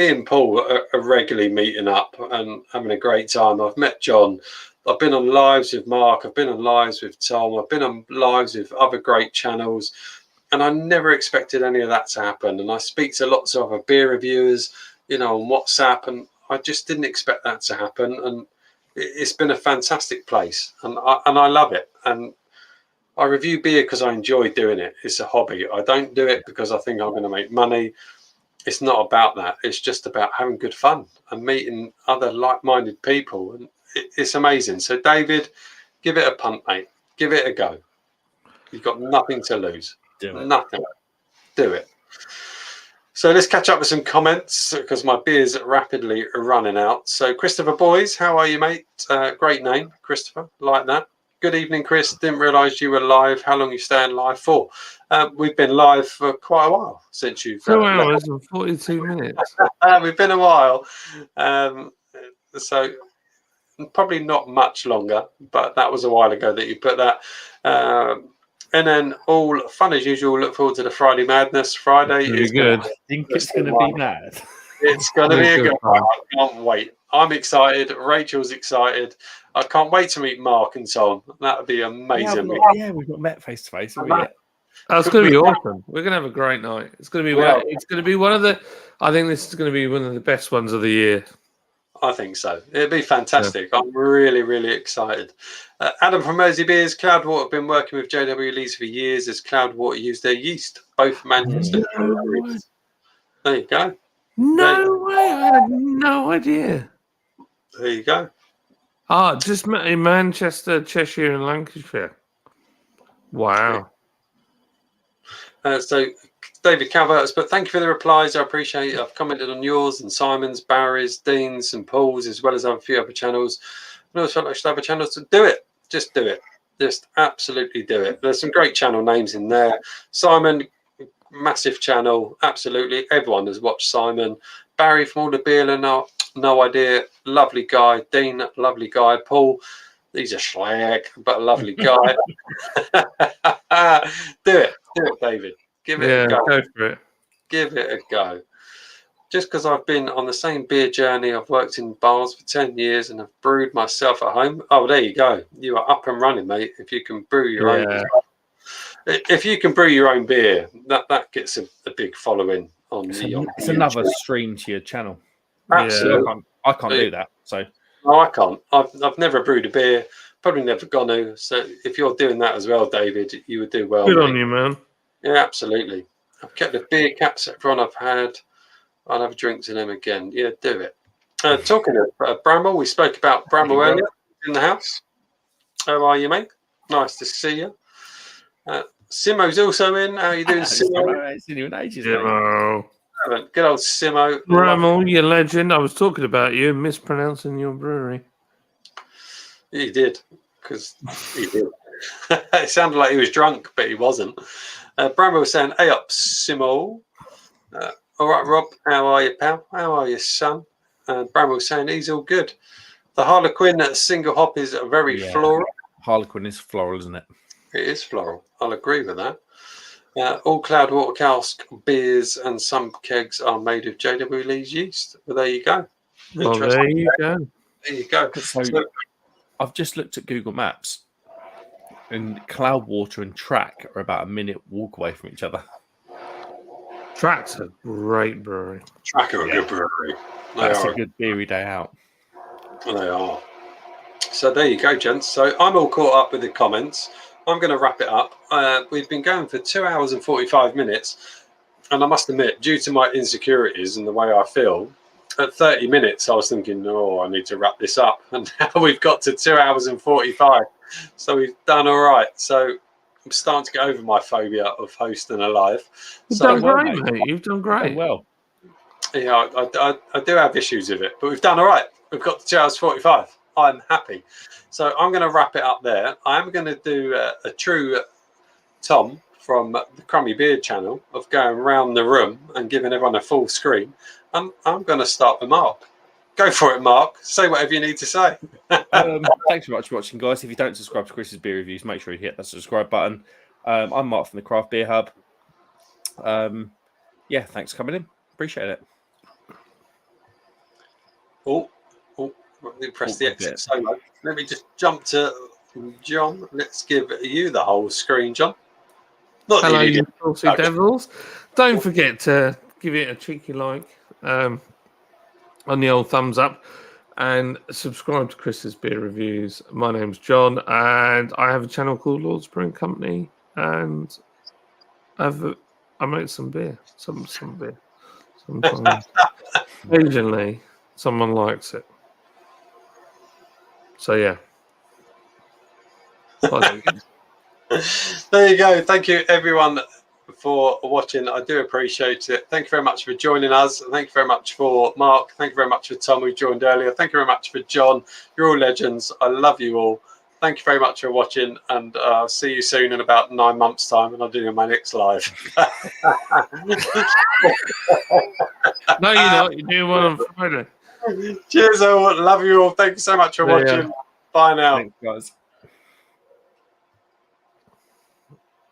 and Paul are regularly meeting up and having a great time. I've met John. I've been on lives with Mark. I've been on lives with Tom. I've been on lives with other great channels. And I never expected any of that to happen. And I speak to lots of other beer reviewers, on WhatsApp, and I just didn't expect that to happen. And it's been a fantastic place, and I love it. And I review beer because I enjoy doing it. It's a hobby. I don't do it because I think I'm going to make money. It's not about that. It's just about having good fun and meeting other like-minded people. And it's amazing. So, David, give it a punt, mate. Give it a go. You've got nothing to lose. Nothing. Do it. So let's catch up with some comments, because my beer's rapidly running out. So, Christopher Boys, how are you, mate? Great name, Christopher. Like that. Good evening, Chris. Didn't realise you were live. How long are you staying live for? We've been live for quite a while since you've 2 hours and 42 minutes. We've been a while. So probably not much longer, but that was a while ago that you put that. And then all fun as usual. Look forward to the Friday Madness. Friday is good. I think it's going to be mad. It's going to be a good one. I can't wait. I'm excited. Rachel's excited. I can't wait to meet Mark and Tom. That would be amazing. We've not met face to face. That's going to be awesome. We're going to have a great night. It's going to be. It's going to be one of the. I think this is going to be one of the best ones of the year. I think so. It'd be fantastic. Yeah. I'm really, really excited. Adam from Mersey Beers, Cloudwater have been working with JW Lees for years as Cloudwater use their yeast. Both Manchester. There you go. No way. I had no idea. There you go. Just in Manchester, Cheshire, and Lancashire. Wow. So David Calvert, but thank you for the replies. I appreciate it. I've commented on yours and Simon's, Barry's, Dean's, and Paul's, as well as a few other channels. I always felt like I should have a channel to do it. Just do it. Just absolutely do it. There's some great channel names in there. Simon, massive channel. Absolutely. Everyone has watched Simon. Barry from All the Beer, no idea. Lovely guy. Dean, lovely guy. Paul, he's a schlag, but a lovely guy. Do it, David. Give it a go. Go for it. Give it a go. Just because I've been on the same beer journey, I've worked in bars for 10 years and I've brewed myself at home. Oh, there you go. You are up and running, mate. If you can brew your own. If you can brew your own beer, that gets a big following on the. It's another stream to your channel. Absolutely. I can't do that. So no, I can't. I've never brewed a beer. probably never going to. So if you're doing that as well, David, you would do well. Good mate. on you, man. Yeah, absolutely. I've kept the beer caps that everyone I've had. I'll have a drink to them again. Yeah, do it. Talking of Bramble, we spoke about Bramble earlier in the house. How are you, mate? Nice to see you. Simo's also in. How you doing, Simo? I ain't seen you in ages, mate. Simo. Good old Simo. Bramble, you legend. I was talking about you, mispronouncing your brewery. He did, because he did. It sounded like he was drunk, but he wasn't. Bramble was saying, "Hey up, Simo." All right, Rob. How are you, pal? How are you, son? Bramble was saying he's all good. The Harlequin single hop is very floral. Harlequin is floral, isn't it? It is floral. I'll agree with that. All Cloud Water Cask beers and some kegs are made of JW Lee's yeast. Well, there you go. Well, there you go. There you go. So I've just looked at Google Maps, and Cloudwater and Track are about a minute walk away from each other. Track's a great brewery. Track are a good brewery. That's a good beery day out. They are. So there you go, gents. So I'm all caught up with the comments. I'm going to wrap it up. We've been going for 2 hours and 45 minutes. And I must admit, due to my insecurities and the way I feel, at 30 minutes, I was thinking, oh, I need to wrap this up. And now we've got to 2 hours and 45. So we've done all right. So I'm starting to get over my phobia of hosting a live. You've So, done great, mate. You've done great. Well, yeah, I do have issues with it, but we've done all right. We've got to 2 hours 45. I'm happy. So I'm going to wrap it up there. I am going to do a true Tom from the Crummy Beard channel of going around the room and giving everyone a full screen. I'm going to start with Mark. Go for it, Mark. Say whatever you need to say. thanks very much for watching, guys. If you don't subscribe to Chris's Beer Reviews, make sure you hit that subscribe button. I'm Mark from the Craft Beer Hub. Yeah, thanks for coming in. Appreciate it. Oh, let me press the exit solo. Let me just jump to John. Let's give you the whole screen, John. Not Hello, that you you did. saucy devils. Don't forget to give it a cheeky like on the old thumbs up and subscribe to Chris's Beer Reviews. My name's John, and I have a channel called Lord's Brewing Company, and I make some beer. Some beer. Sometimes. Occasionally, someone likes it. So, yeah. There you go. Thank you, everyone, for watching. I do appreciate it. Thank you very much for joining us. Thank you very much for Mark. Thank you very much for Tom, who joined earlier. Thank you very much for John. You're all legends. I love you all. Thank you very much for watching, and I'll see you soon in about 9 months' time, and I'll do my next live. No, you're not. You're doing one on Friday. Cheers, all. Love you all. Thank you so much for watching. Bye now. Thanks, guys.